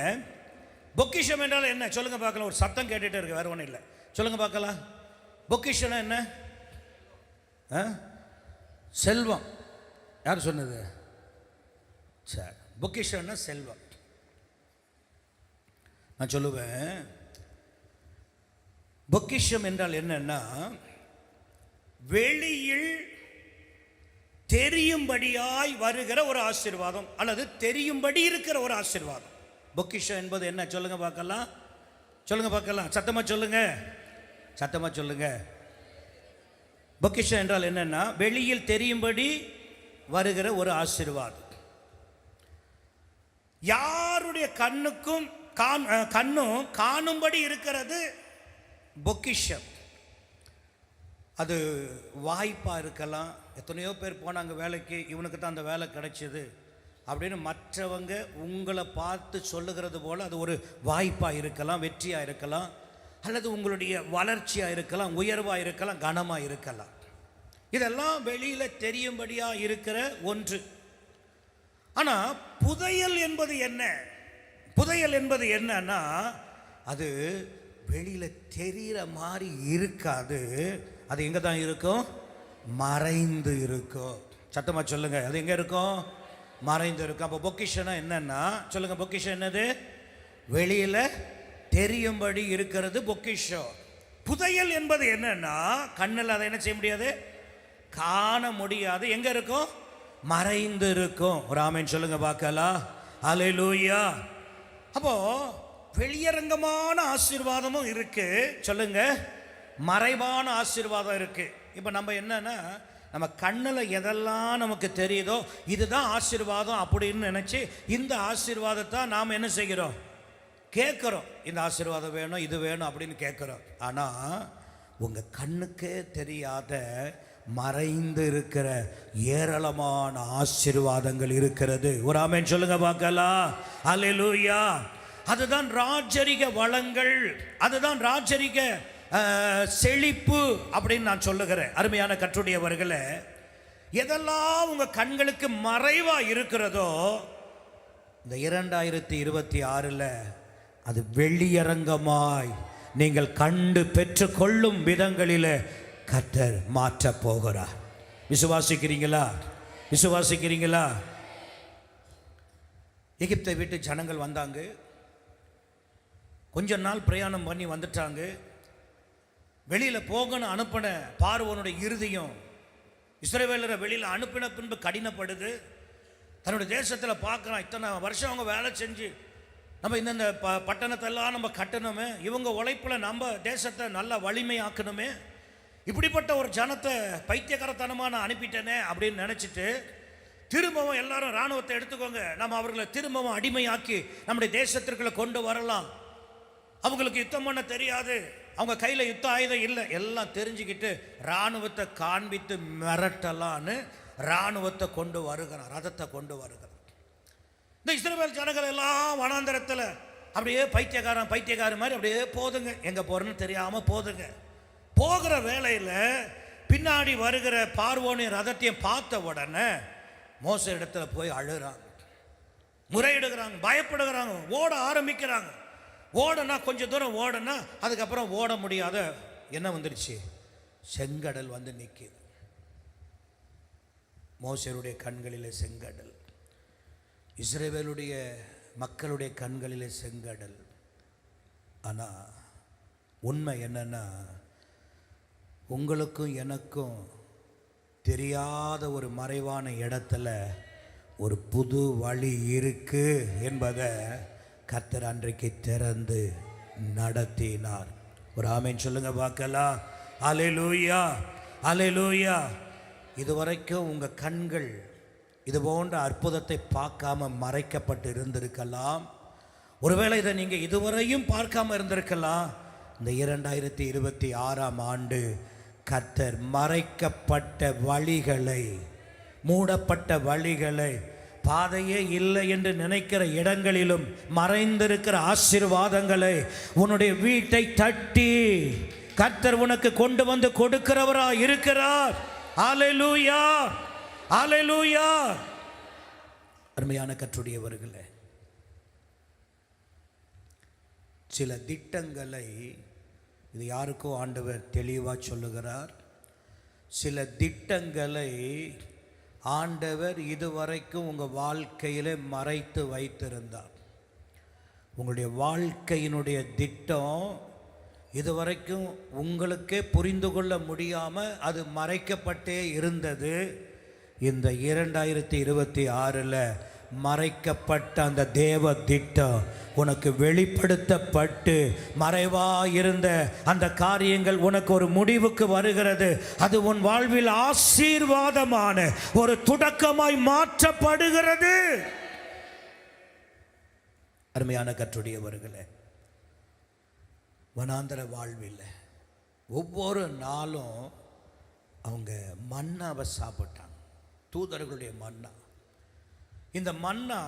பொக்கிஷம் என்றால் என்ன சொல்லுங்க பார்க்கலாம். ஒரு சத்தம் கேட்டுட்டு இருக்கு, வேற ஒன்றும் இல்லை. சொல்லுங்க பார்க்கலாம். பொக்கிஷம் என்ன? செல்வம். யார் சொன்னது? சரி, பொக்கிஷம்னா செல்வம். நான் சொல்லுவேன், பொக்கிஷம் என்றால் என்னன்னா, வெளியில் தெரியும்படியாய் வருகிற ஒரு ஆசீர்வாதம் அல்லது தெரியும்படி இருக்கிற ஒரு ஆசீர்வாதம். பொக்கிஷம் என்பது என்ன சொல்லுங்க பார்க்கலாம். சொல்லுங்க பார்க்கலாம், சத்தமா சொல்லுங்க. பொக்கிஷம் என்றால் என்னன்னா, வெளியில் தெரியும்படி வருகிற ஒரு ஆசீர்வாதம். யாருடைய கண்ணும் காணும்படி இருக்கிறது பொக்கிஷம். அது வாய்ப்பாக இருக்கலாம். எத்தனையோ பேர் போனாங்க வேலைக்கு, இவனுக்கு தான் அந்த வேலை கிடைச்சிது அப்படின்னு மற்றவங்க உங்களை பார்த்து சொல்லுகிறது போல் அது ஒரு வாய்ப்பாக இருக்கலாம், வெற்றியாக இருக்கலாம், அல்லது உங்களுடைய வளர்ச்சியாக இருக்கலாம், உயர்வாக இருக்கலாம், கனமாக இருக்கலாம். இதெல்லாம் வெளியில் தெரியும்படியாக இருக்கிற ஒன்று. ஆனால் புதையல் என்பது என்ன? புதையல் என்பது என்னன்னா, அது வெளியில் தெரிகிற மாதிரி இருக்காது. அது எங்கே தான் இருக்கும்? மறைந்து இருக்கும். சத்தமாக சொல்லுங்க, அது எங்கே இருக்கும்? மறைந்து இருக்கும். அப்போ பொக்கிஷனா என்னன்னா சொல்லுங்க, பொக்கிஷம் என்னது? வெளியில் தெரியும்படி இருக்கிறது பொக்கிஷம். புதையல் என்பது என்னன்னா, கண்ணில் அதை என்ன செய்ய முடியாது, காண முடியாது. எங்க இருக்கும்? மறைந்து இருக்கும். ஒரு ஆமென் சொல்லுங்க பார்க்கலாம். அல்லேலூயா. அப்போ வெளியரங்கமான ஆசீர்வாதமும் இருக்கு, சொல்லுங்க, மறைவான ஆசீர்வாதம் இருக்கு. இப்போ நம்ம என்னன்னா, நம்ம கண்ணில் எதெல்லாம் நமக்கு தெரியுதோ இதுதான் ஆசீர்வாதம் அப்படின்னு நினச்சி இந்த ஆசீர்வாதத்தை நாம் என்ன செய்கிறோம், கேட்குறோம். இந்த ஆசீர்வாதம் வேணும், இது வேணும் அப்படின்னு கேட்குறோம். ஆனால் உங்கள் கண்ணுக்கே தெரியாத மறைந்து இருக்கிற ஏராளமான ஆசீர்வாதங்கள் இருக்கிறது. ஒரு ஆமென் சொல்லுங்க பார்க்கலாம். அல்லேலூயா. அதுதான் ராஜரிக வளங்கள், அதுதான் ராஜரிக செழிப்பு அப்படின்னு நான் சொல்லுகிறேன். அருமையான கர்த்தருடையவர்களே, எதெல்லாம் உங்க கண்களுக்கு மறைவா இருக்கிறதோ இந்த 2026 அது வெளியரங்கமாய் நீங்கள் கண்டு பெற்று கொள்ளும் விதங்களிலே கர்த்தர் மாற்ற போகிறார். விசுவாசிக்கிறீங்களா? விசுவாசிக்கிறீங்களா? எகிப்தை விட்டு ஜனங்கள் வந்தாங்க, கொஞ்ச நாள் பிரயாணம் பண்ணி வந்துட்டாங்க. வெளியில் போகணும் அனுப்பின பார்வோனுடைய இருதயம் இஸ்ரவேலரை வெளியில் அனுப்பின பின்பு கடினப்படுது. தன்னுடைய தேசத்தில் பார்க்குறான், இத்தனை வருஷம் அவங்க வேலை செஞ்சு நம்ம இந்த பட்டணத்தெல்லாம் நம்ம கட்டணுமே, இவங்க உழைப்பில் நம்ம தேசத்தை நல்லா வலிமையாக்கணுமே, இப்படிப்பட்ட ஒரு ஜனத்தை பைத்தியக்காரத்தனமாக நான் அனுப்பிட்டேனே அப்படின்னு நினச்சிட்டு திரும்பவும் எல்லாரும் இராணுவத்தை எடுத்துக்கோங்க, நம்ம அவர்களை திரும்பவும் அடிமையாக்கி நம்முடைய தேசத்திற்குள்ள கொண்டு வரலாம். அவங்களுக்கு யுத்தம் பண்ண தெரியாது, அவங்க கையில் யுத்த ஆயுதம் இல்லை, எல்லாம் தெரிஞ்சுக்கிட்டு இராணுவத்தை காண்பித்து மிரட்டலான்னு இராணுவத்தை கொண்டு வருகிறார், ரதத்தை கொண்டு வருகிறார். இந்த இஸ்ரவேல் ஜனங்கள் எல்லாம் வனாந்தரத்தில் அப்படியே பைத்தியக்காரன் மாதிரி அப்படியே போதுங்க, எங்கே போகிறேன்னு தெரியாமல் போதுங்க. போகிற வேளையில் பின்னாடி வருகிற பார்வோனின் ரதத்தையும் பார்த்த உடனே மோசே இடத்துல போய் அழுகிறாங்க, முறையிடுகிறாங்க, பயப்படுகிறாங்க, ஓட ஆரம்பிக்கிறாங்க. ஓடனா கொஞ்சம் தூரம் ஓடனா அதுக்கப்புறம் ஓட முடியாத என்ன வந்துடுச்சு, செங்கடல் வந்து நிற்கிது. மோசேருடைய கண்களிலே செங்கடல், இஸ்ரவேலுடைய மக்களுடைய கண்களிலே செங்கடல். ஆனால் உண்மை என்னன்னா, உங்களுக்கும் எனக்கும் தெரியாத ஒரு மறைவான இடத்துல ஒரு புது வழி இருக்கு என்பதை கர்த்தர் அன்றைக்கு திறந்து நடத்தினார். ஒரு ஆமென் சொல்லுங்க பார்க்கலாம். அல்லேலூயா, அல்லேலூயா. இதுவரைக்கும் உங்கள் கண்கள் இது போன்ற அற்புதத்தை பார்க்காம மறைக்கப்பட்டு இருந்திருக்கலாம். ஒருவேளை இதை நீங்கள் இதுவரையும் பார்க்காம இருந்திருக்கலாம். இந்த 2026 கர்த்தர் மறைக்கப்பட்ட வழிகளை, மூடப்பட்ட வழிகளை, பாதையே இல்லை என்று நினைக்கிற இடங்களிலும் மறைந்திருக்கிற ஆசீர்வாதங்களை உன்னுடைய வீட்டை தட்டி கர்த்தர் உனக்கு கொண்டு வந்து கொடுக்கிறவரா இருக்கிறார். அல்லேலூயா, அல்லேலூயா. அருமையான கர்த்தருடையவர்களே, சில திட்டங்களை, இது யாருக்கோ ஆண்டவர் தெளிவாக சொல்லுகிறார், சில திட்டங்களை ஆண்டவர் இதுவரைக்கும் உங்கள் வாழ்க்கையிலே மறைத்து வைத்திருந்தார். உங்களுடைய வாழ்க்கையினுடைய திட்டம் இதுவரைக்கும் உங்களுக்கே புரிந்து கொள்ள முடியாமல் அது மறைக்கப்பட்டே இருந்தது. இந்த 2026 மறைக்கப்பட்ட அந்த தேவ திட்டம் உனக்கு வெளிப்படுத்தப்பட்டு மறைவாயிருந்த அந்த காரியங்கள் உனக்கு ஒரு முடிவுக்கு வருகிறது. அது உன் வாழ்வில் ஆசீர்வாதமான ஒரு தொடக்கமாய் மாற்றப்படுகிறது. அருமையான கர்த்தருடையவர்களே, வனாந்தர வாழ்வில் ஒவ்வொரு நாளும் அவங்க மன்னாவை சாப்பிட்டாங்க, தூதர்களுடைய மன்னா. இந்த மன்னா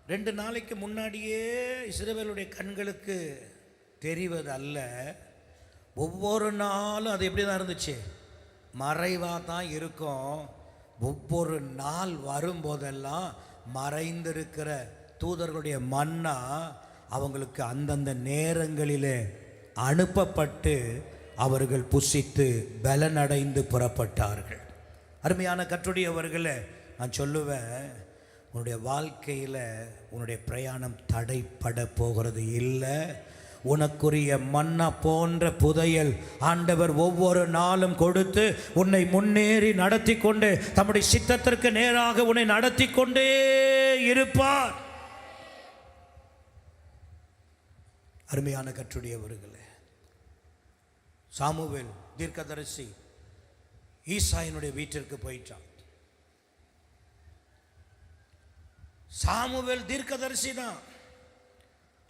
2 நாளைக்கு முன்னாடியே இஸ்ரவேலுடைய கண்களுக்கு தெரிவது அல்ல, ஒவ்வொரு நாளும் அது எப்படி தான் இருந்துச்சு, மறைவாக தான் இருக்கும். ஒவ்வொரு நாள் வரும்போதெல்லாம் மறைந்திருக்கிற தூதர்களுடைய மன்னா அவங்களுக்கு அந்தந்த நேரங்களிலே அனுப்பப்பட்டு அவர்கள் புசித்து பலனடைந்து புறப்பட்டார்கள். அருமையான கர்த்தருடையவர்களே, நான் சொல்லுவேன், உன்னுடைய வாழ்க்கையில் உன்னுடைய பிரயாணம் தடைப்பட போகிறது இல்லை. உனக்குரிய மன்னா போன்ற புதையல் ஆண்டவர் ஒவ்வொரு நாளும் கொடுத்து உன்னை முன்னேறி நடத்தி கொண்டு தம்முடைய சித்தத்திற்கு நேராக உன்னை நடத்தி கொண்டே இருப்பார். அருமையான கர்த்தருடையவர்களே, சாமுவேல் தீர்க்கதரிசி ஈசாயினுடைய வீட்டிற்கு போயிட்டான். சாமுவேல் தீர்க்கதரிசி தான்,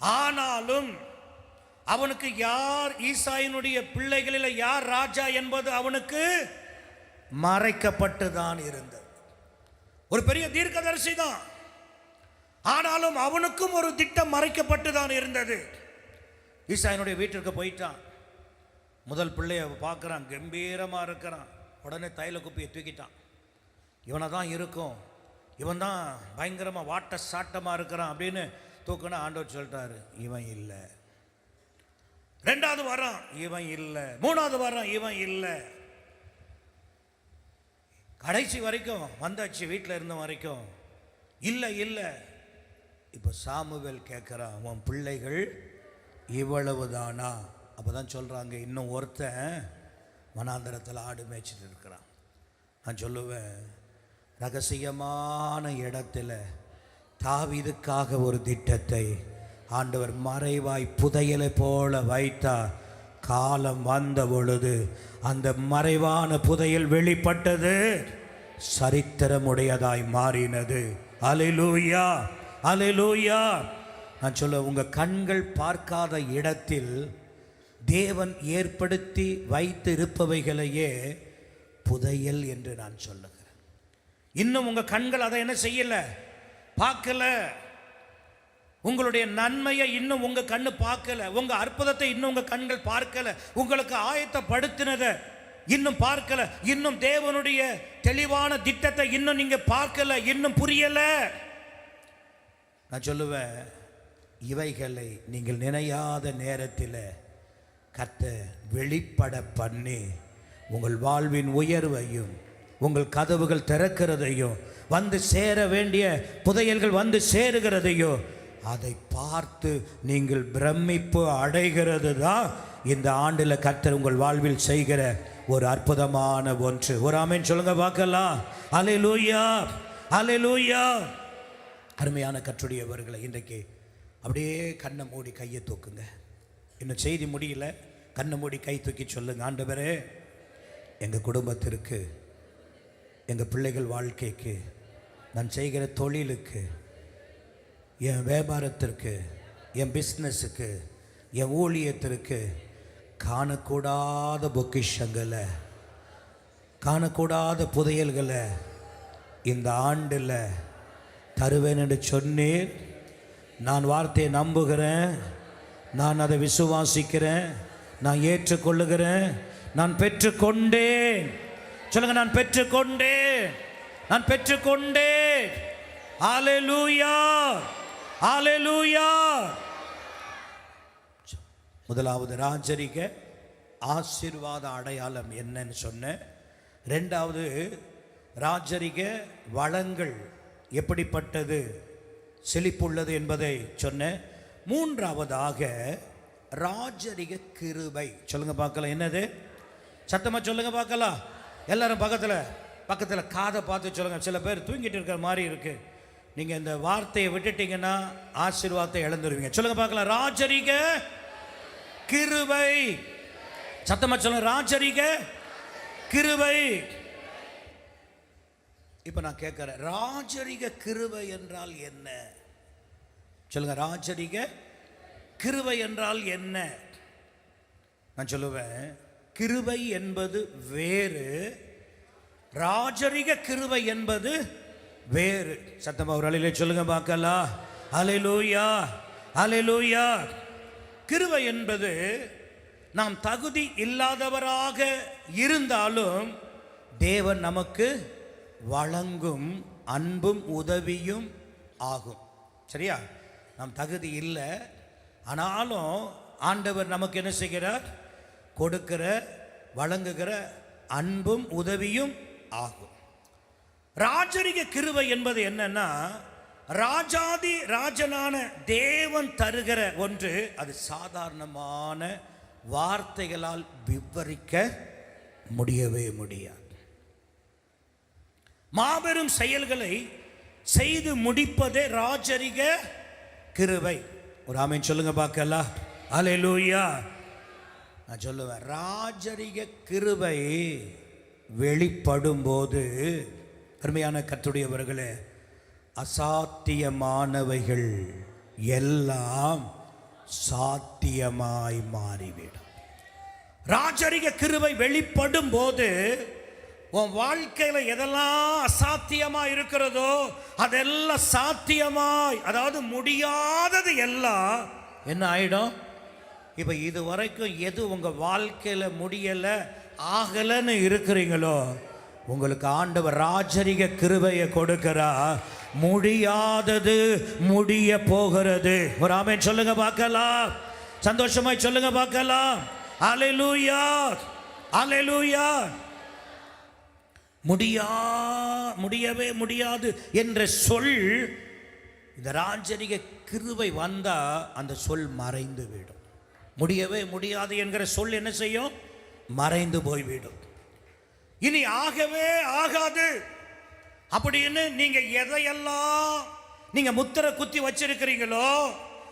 ஆனாலும் அவனுக்கு யார் ஈசாயினுடைய பிள்ளைகளில் யார் ராஜா என்பது அவனுக்கு மறைக்கப்பட்டு தான் இருந்தது. ஒரு பெரிய தீர்க்கதரிசி தான், ஆனாலும் அவனுக்கும் ஒரு திட்டம் மறைக்கப்பட்டு தான் இருந்தது. ஈசாயினுடைய வீட்டிற்கு போயிட்டான். முதல் பிள்ளைய பார்க்குறான், கம்பீரமாக இருக்கிறான். உடனே தைல குப்பியை தூக்கிட்டான். இவனை தான் இருக்கும், இவன் தான் பயங்கரமாக வாட்ட சாட்டமாக இருக்கிறான் அப்படின்னு தூக்குனா ஆண்டவர் சொல்லிட்டாரு, இவன் இல்லை. ரெண்டாவது வரான், இவன் இல்லை. மூணாவது வரான், இவன் இல்லை. கடைசி வரைக்கும் வந்தாச்சு, வீட்டில் இருந்த வரைக்கும் இல்லை இல்லை. இப்போ சாமுவேல் கேட்குறான், உன் பிள்ளைகள் இவ்வளவு தானா? அப்போ தான் சொல்கிறாங்க, இன்னும் ஒருத்தன் வனாந்தரத்தில் ஆடு மேய்ச்சிட்டு இருக்கிறான். நான் சொல்லுவேன், ரகசியமான இடத்துல தாவீதுக்காக ஒரு திட்டத்தை ஆண்டவர் மறைவாய் புதையலை போல வைத்தார். காலம் வந்த பொழுது அந்த மறைவான புதையல் வெளிப்பட்டது, சரித்திரமுடையதாய் மாறினது. அல்லேலூயா, அல்லேலூயா. நான் சொல்ல, உங்கள் கண்கள் பார்க்காத இடத்தில் தேவன் ஏற்படுத்தி வைத்து இருப்பவைகளையே புதையல் என்று நான் சொல்லுகிறேன். இன்னும் உங்கள் கண்கள் அதை என்ன செய்யல, பார்க்கல. உங்களுடைய நன்மையை இன்னும் உங்க கண்ணு பார்க்கல. உங்க அற்புதத்தை இன்னும் உங்க கண்கள் பார்க்கல. உங்களுக்கு ஆயத்தப்படுத்தினதை இன்னும் பார்க்கல. இன்னும் தேவனுடைய தெளிவான திட்டத்தை இன்னும் நீங்க பார்க்கல, இன்னும் புரியல. நான் சொல்லுவேன், இவைகளை நீங்கள் நினையாத நேரத்தில் கர்த்தர் வெளிப்பட பண்ணி உங்கள் வாழ்வின் உயர்வையும் உங்கள் கதவுகள் திறக்கிறதையும் வந்து சேர வேண்டிய புதையல்கள் வந்து சேருகிறதையோ அதை பார்த்து நீங்கள் பிரமிப்பு அடைகிறது தான் இந்த ஆண்டில் கர்த்தர் உங்கள் வாழ்வில் செய்கிற ஒரு அற்புதமான ஒன்று. ஒரு ஆமென் சொல்லுங்க பார்க்கலாம். அல்லேலூயா, அல்லேலூயா. அருமையான கர்த்தருடையவர்களை, இன்றைக்கு அப்படியே கண்ணை மூடி கையை தூக்குங்க. இன்னும் செய்தி முடியல, கண்ணை மூடி கை தூக்கி சொல்லுங்க, ஆண்டவரே, எங்கள் குடும்பத்திற்கு, எங்கள் பிள்ளைகள் வாழ்க்கைக்கு, நான் செய்கிற தொழிலுக்கு, என் வியாபாரத்திற்கு, என் பிஸ்னஸுக்கு, என் ஊழியத்திற்கு காணக்கூடாத பொக்கிஷங்களை, காணக்கூடாத புதையல்களை இந்த ஆண்டில் தருவேன் என்று சொன்னீர். நான் வார்த்தையை நம்புகிறேன், நான் அதை விசுவாசிக்கிறேன், நான் ஏற்றுக்கொள்ளுகிறேன், நான் பெற்றுக்கொண்டேன். சொல்லுங்க, நான் பெற்றுக்கொண்டேன், நான் பெற்றுக்கொண்டேன். அல்லேலூயா, அல்லேலூயா. முதலாவது ராஜரிக ஆசீர்வாத அடையாளம் என்னன்னு சொன்னேன். ரெண்டாவது ராஜரிக வளங்கள் எப்படிப்பட்டது, செழிப்புள்ளது என்பதை சொன்னேன். மூன்றாவதாக ராஜரிக கிருபை. சொல்லுங்க பார்க்கலாம், என்னது? சத்தமா சொல்லுங்க பார்க்கலாம். எல்லாரும் பக்கத்தில் காதை பார்த்து சொல்லுங்க. சில பேர் தூங்கிட்டு இருக்கிற மாதிரி இருக்கு. நீங்க இந்த வார்த்தையை விட்டுட்டீங்கன்னா ஆசீர்வாதத்தை இழந்துருவீங்க. சொல்லுங்க பார்க்கலாம், ராஜரிக கிருபை. சத்தமா சொல்லுங்க, ராஜரிக கிருபை. இப்ப நான் கேட்கிறேன், ராஜரிக கிருபை என்றால் என்ன? சொல்லுங்க, ராஜரிக கிருபை என்றால் என்ன? நான் சொல்லுவேன், கிருபை என்பது வேறு, ராஜரிக கிருபை என்பது வேறு. சத்தமா ஒரு அலையிலே சொல்லுங்க பார்க்கலாம். அல்லேலூயா, அல்லேலூயா. கிருபை என்பது நாம் தகுதி இல்லாதவராக இருந்தாலும் தேவன் நமக்கு வழங்கும் அன்பும் உதவியும் ஆகும். சரியா? நாம் தகுதி இல்லை, ஆனாலும் ஆண்டவர் நமக்கு என்ன செய்கிறார்? கொடுக்கிற, வழங்குகிற அன்பும் உதவியும் ஆகும். ராஜரிக கிருபை என்பது என்னன்னா, ராஜாதி ராஜனான தேவன் தருகிற ஒன்று, அது சாதாரணமான வார்த்தைகளால் விவரிக்க முடியவே முடியாது. மாபெரும் செயல்களை செய்து முடிப்பதே ராஜரிக கிருபை. ஒரு ஆமென் சொல்லுங்க பார்க்கலாம். அல்லேலூயா. நான் சொல்லுவேன், ராஜரிக கிருபை வெளிப்படும் போது அருமையான கர்த்தருடையவர்களே, அசாத்தியமானவைகள் எல்லாம் சாத்தியமாய் மாறிவிடும். ராஜரிக கிருபை வெளிப்படும் போது உன் வாழ்க்கையில் எதெல்லாம் அசாத்தியமா இருக்கிறதோ அதெல்லாம் சாத்தியமாய், அதாவது முடியாதது எல்லாம் என்ன ஆயிடும். இப்போ இது வரைக்கும் எது உங்கள் வாழ்க்கையில் முடியலை ஆகலைன்னு இருக்கிறீங்களோ, உங்களுக்கு ஆண்டவர் ராஜரிக கிருபையை கொடுக்கிறா. முடியாதது முடிய போகிறது. ஒரு ஆமென் சொல்லுங்க பார்க்கலாம். சந்தோஷமாய் சொல்லுங்க பார்க்கலாம். அல்லேலூயா, அல்லேலூயா. முடியவே முடியாது என்ற சொல், இந்த ராஜரிக கிருபை வந்தா அந்த சொல் மறைந்து விடும். முடியவே முடியாது என்கிற சொல் என்ன செய்யும்? மறைந்து போய்விடும். இனி ஆகவே ஆகாது அப்படின்னு நீங்க எதையெல்லாம் நீங்க முத்திரை குத்தி வச்சிருக்கிறீங்களோ,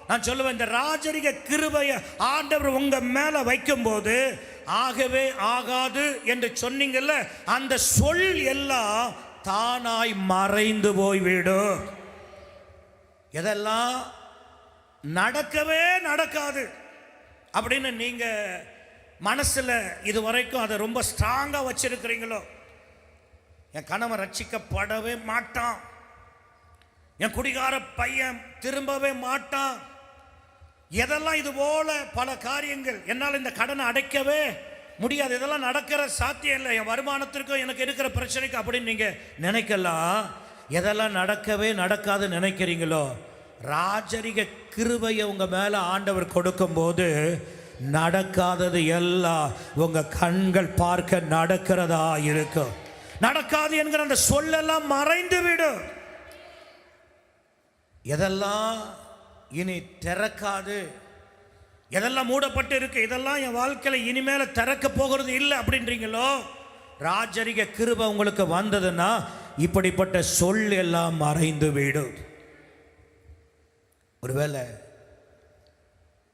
நான் சொல்லுவேன், இந்த ராஜரிக கிருபையை ஆண்டவர் உங்க மேல வைக்கும் போது ஆகவே ஆகாது என்று சொன்னீங்கல்ல, அந்த சொல் எல்லாம் தானாய் மறைந்து போய்விடும். எதெல்லாம் நடக்கவே நடக்காது அப்படின்னு நீங்க மனசுல இது வரைக்கும் அதை ரொம்ப ஸ்ட்ராங்கா வச்சிருக்கிறீங்களோ, என் கணவன் ரட்சிக்கப்படவே மாட்டான், என் குடிகார பையன் திரும்பவே மாட்டான், எதெல்லாம் இது போல பல காரியங்கள், என்னால் இந்த கடனை அடைக்கவே முடியாது, இதெல்லாம் நடக்கிற சாத்தியம் இல்லை, என் வருமானத்திற்கும் எனக்கு இருக்கிற பிரச்சனைக்கு அப்படின்னு நீங்க நினைக்கலாம். எதெல்லாம் நடக்கவே நடக்காது நினைக்கிறீங்களோ, ராஜரிக கிருபையை உங்க மேல ஆண்டவர் கொடுக்கும் போது நடக்காதது எல்லாம் உங்க கண்கள் பார்க்க நடக்கிறதா இருக்கும். நடக்காது என்கிற அந்த சொல்லெல்லாம் மறைந்து விடும். எதெல்லாம் இனி திறக்காது, எதெல்லாம் மூடப்பட்டு இருக்கு, இதெல்லாம் என் வாழ்க்கையில் இனிமேல திறக்க போகிறது இல்லை அப்படின்றீங்களோ, ராஜரிக கிருபை உங்களுக்கு வந்ததுன்னா இப்படிப்பட்ட சொல் எல்லாம் மறைந்து விடும். ஒருவேளை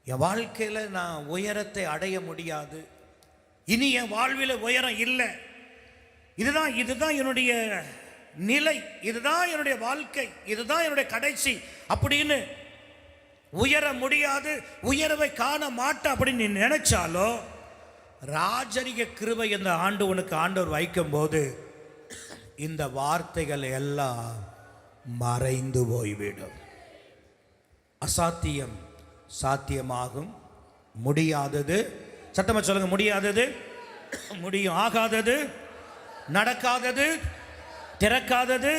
என் வாழ்க்கையில் நான் உயரத்தை அடைய முடியாது, இனி என் வாழ்வில் உயரம் இல்லை, இதுதான் என்னுடைய நிலை, இதுதான் என்னுடைய வாழ்க்கை, இதுதான் என்னுடைய கடைசி அப்படின்னு உயர முடியாது, உயர்வை காண மாட்டேன் அப்படின்னு நீ நினைச்சாலோ, ராஜரிக கிருபை இந்த உனக்கு ஆண்டவர் வைக்கும் போது இந்த வார்த்தைகள் எல்லாம் மறைந்து போய்விடும். அசாத்தியம் சாத்தியமாகும், முடியாதது, சத்தமா சொல்லுங்க, முடியாதது முடியும், ஆகாதது நடக்காதது, திறக்காதது,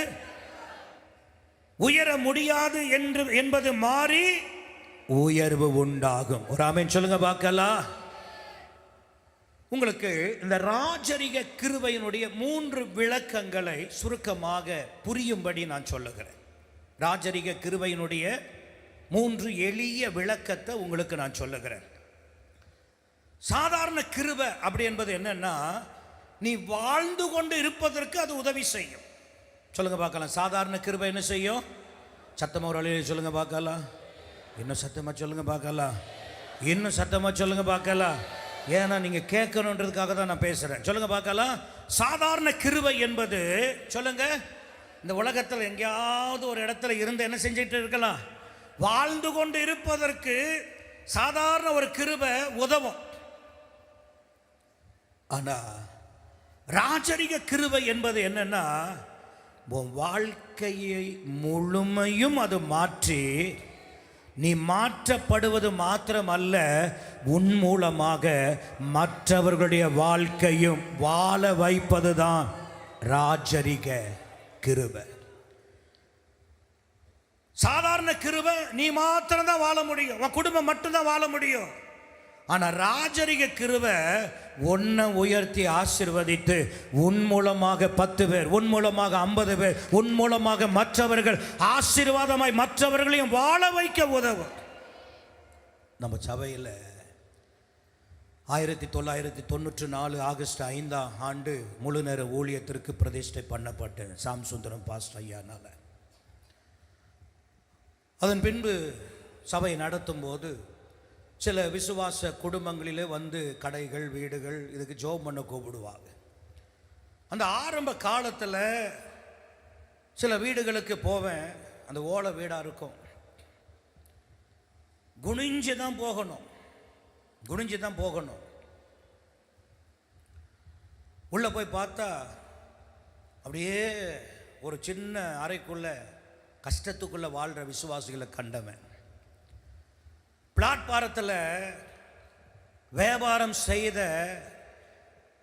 உயர முடியாது என்பது மாறி உயர்வு உண்டாகும். ஒரு ஆமென் சொல்லுங்க பார்க்கலாம். உங்களுக்கு இந்த ராஜரிக கிருபையினுடைய 3 விளக்கங்களை சுருக்கமாக புரியும்படி நான் சொல்லுகிறேன். ராஜரிக கிருபையினுடைய 3 எளிய விளக்கத்தை உங்களுக்கு நான் சொல்லுகிறேன். சாதாரண கிருபை அப்படி என்பது என்னன்னா, நீ வாழ்ந்து கொண்டு இருப்பதற்கு அது உதவி செய்யும். சொல்லுங்க பார்க்கலாம். சாதாரண கிருபை என்ன செய்யும்? சத்தமா ஒரு அலையில சொல்லுங்க பார்க்கலாம். இன்னும் சத்தமா சொல்லுங்க பார்க்கலாம். இன்னும் சத்தமா சொல்லுங்க பார்க்கலாம். ஏன்னா நீங்க கேட்கணுன்றதுக்காக தான் நான் பேசுறேன். சொல்லுங்க பார்க்கலாம். சாதாரண கிருபை என்பது, சொல்லுங்க, இந்த உலகத்தில் எங்கேயாவது ஒரு இடத்துல இருந்து என்ன செஞ்சுட்டு இருக்கலாம், வாழ்ந்து கொண்டு இருப்பதற்கு சாதாரண ஒரு கிருபை உதவும். ஆனா ராஜரிக கிருபை என்பது என்னன்னா, உன் வாழ்க்கையை முழுமையும் அது மாற்றி, நீ மாற்றப்படுவது மாத்திரமல்ல, உன் மூலமாக மற்றவர்களுடைய வாழ்க்கையும் வாழ வைப்பதுதான் ராஜரிக கிருபை. சாதாரண கிருபை நீ மாத்திரம் தான் வாழ முடியும், உன் குடும்பம் மட்டும்தான் வாழ முடியும். ஆனா ராஜரிக கிருபை உன்னை உயர்த்தி ஆசீர்வதித்து உன் மூலமாக 10 பேர், உன் மூலமாக 50 பேர், உன் மூலமாக மற்றவர்கள் ஆசீர்வாதமாய் மற்றவர்களையும் வாழ வைக்க உதவும். நம்ம சபையில் 1994 ஆகஸ்ட் 5ஆம் ஆண்டு முழு நேர ஊழியத்திற்கு பிரதிஷ்டை பண்ணப்பட்டேன் சாம் சுந்தரம் பாஸ்டர் ஐயானால. அதன் பின்பு சபை நடத்தும் போது சில விசுவாச குடும்பங்களிலே வந்து கடைகள் வீடுகள் இதுக்கு ஜோம் பண்ண கூப்பிடுவாங்க. அந்த ஆரம்ப காலத்தில் சில வீடுகளுக்கு போவேன், அந்த ஓலை வீடாக இருக்கும், குனிஞ்சு தான் போகணும். உள்ளே போய் பார்த்தா அப்படியே ஒரு சின்ன அறைக்குள்ள கஷ்டத்துக்குள்ளே வாழ்கிற விசுவாசிகளை கண்டவன். பிளாட்பாரத்தில் வியாபாரம் செய்த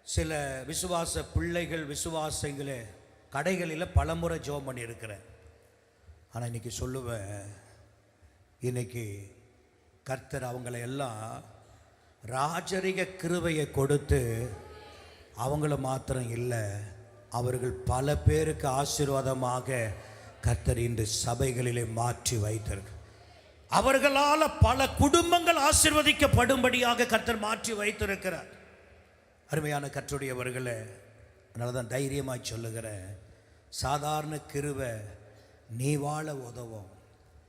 சில விசுவாச பிள்ளைகள் விசுவாசிகளே கடைகளில் பலமுறை ஜெபம் பண்ணியிருக்கிறேன். ஆனால் இன்னைக்கு சொல்லுவேன், இன்னைக்கு கர்த்தர் அவங்களை எல்லாம் ராஜரிக கிருபையை கொடுத்து அவங்கள மாத்திரம் இல்லை, அவர்கள் பல பேருக்கு ஆசீர்வாதமாக கர்த்தர் இன்று சபைகளிலே மாற்றி வைத்தார். அவர்களால் பல குடும்பங்கள் ஆசீர்வதிக்கப்படும்படியாக கர்த்தர் மாற்றி வைத்திருக்கிறார். அருமையான கர்த்தருடையவர்களே, அதனால தான் தைரியமாய் சொல்லுகிறேன், சாதாரண கிருபை நீ வாழ உதவும்,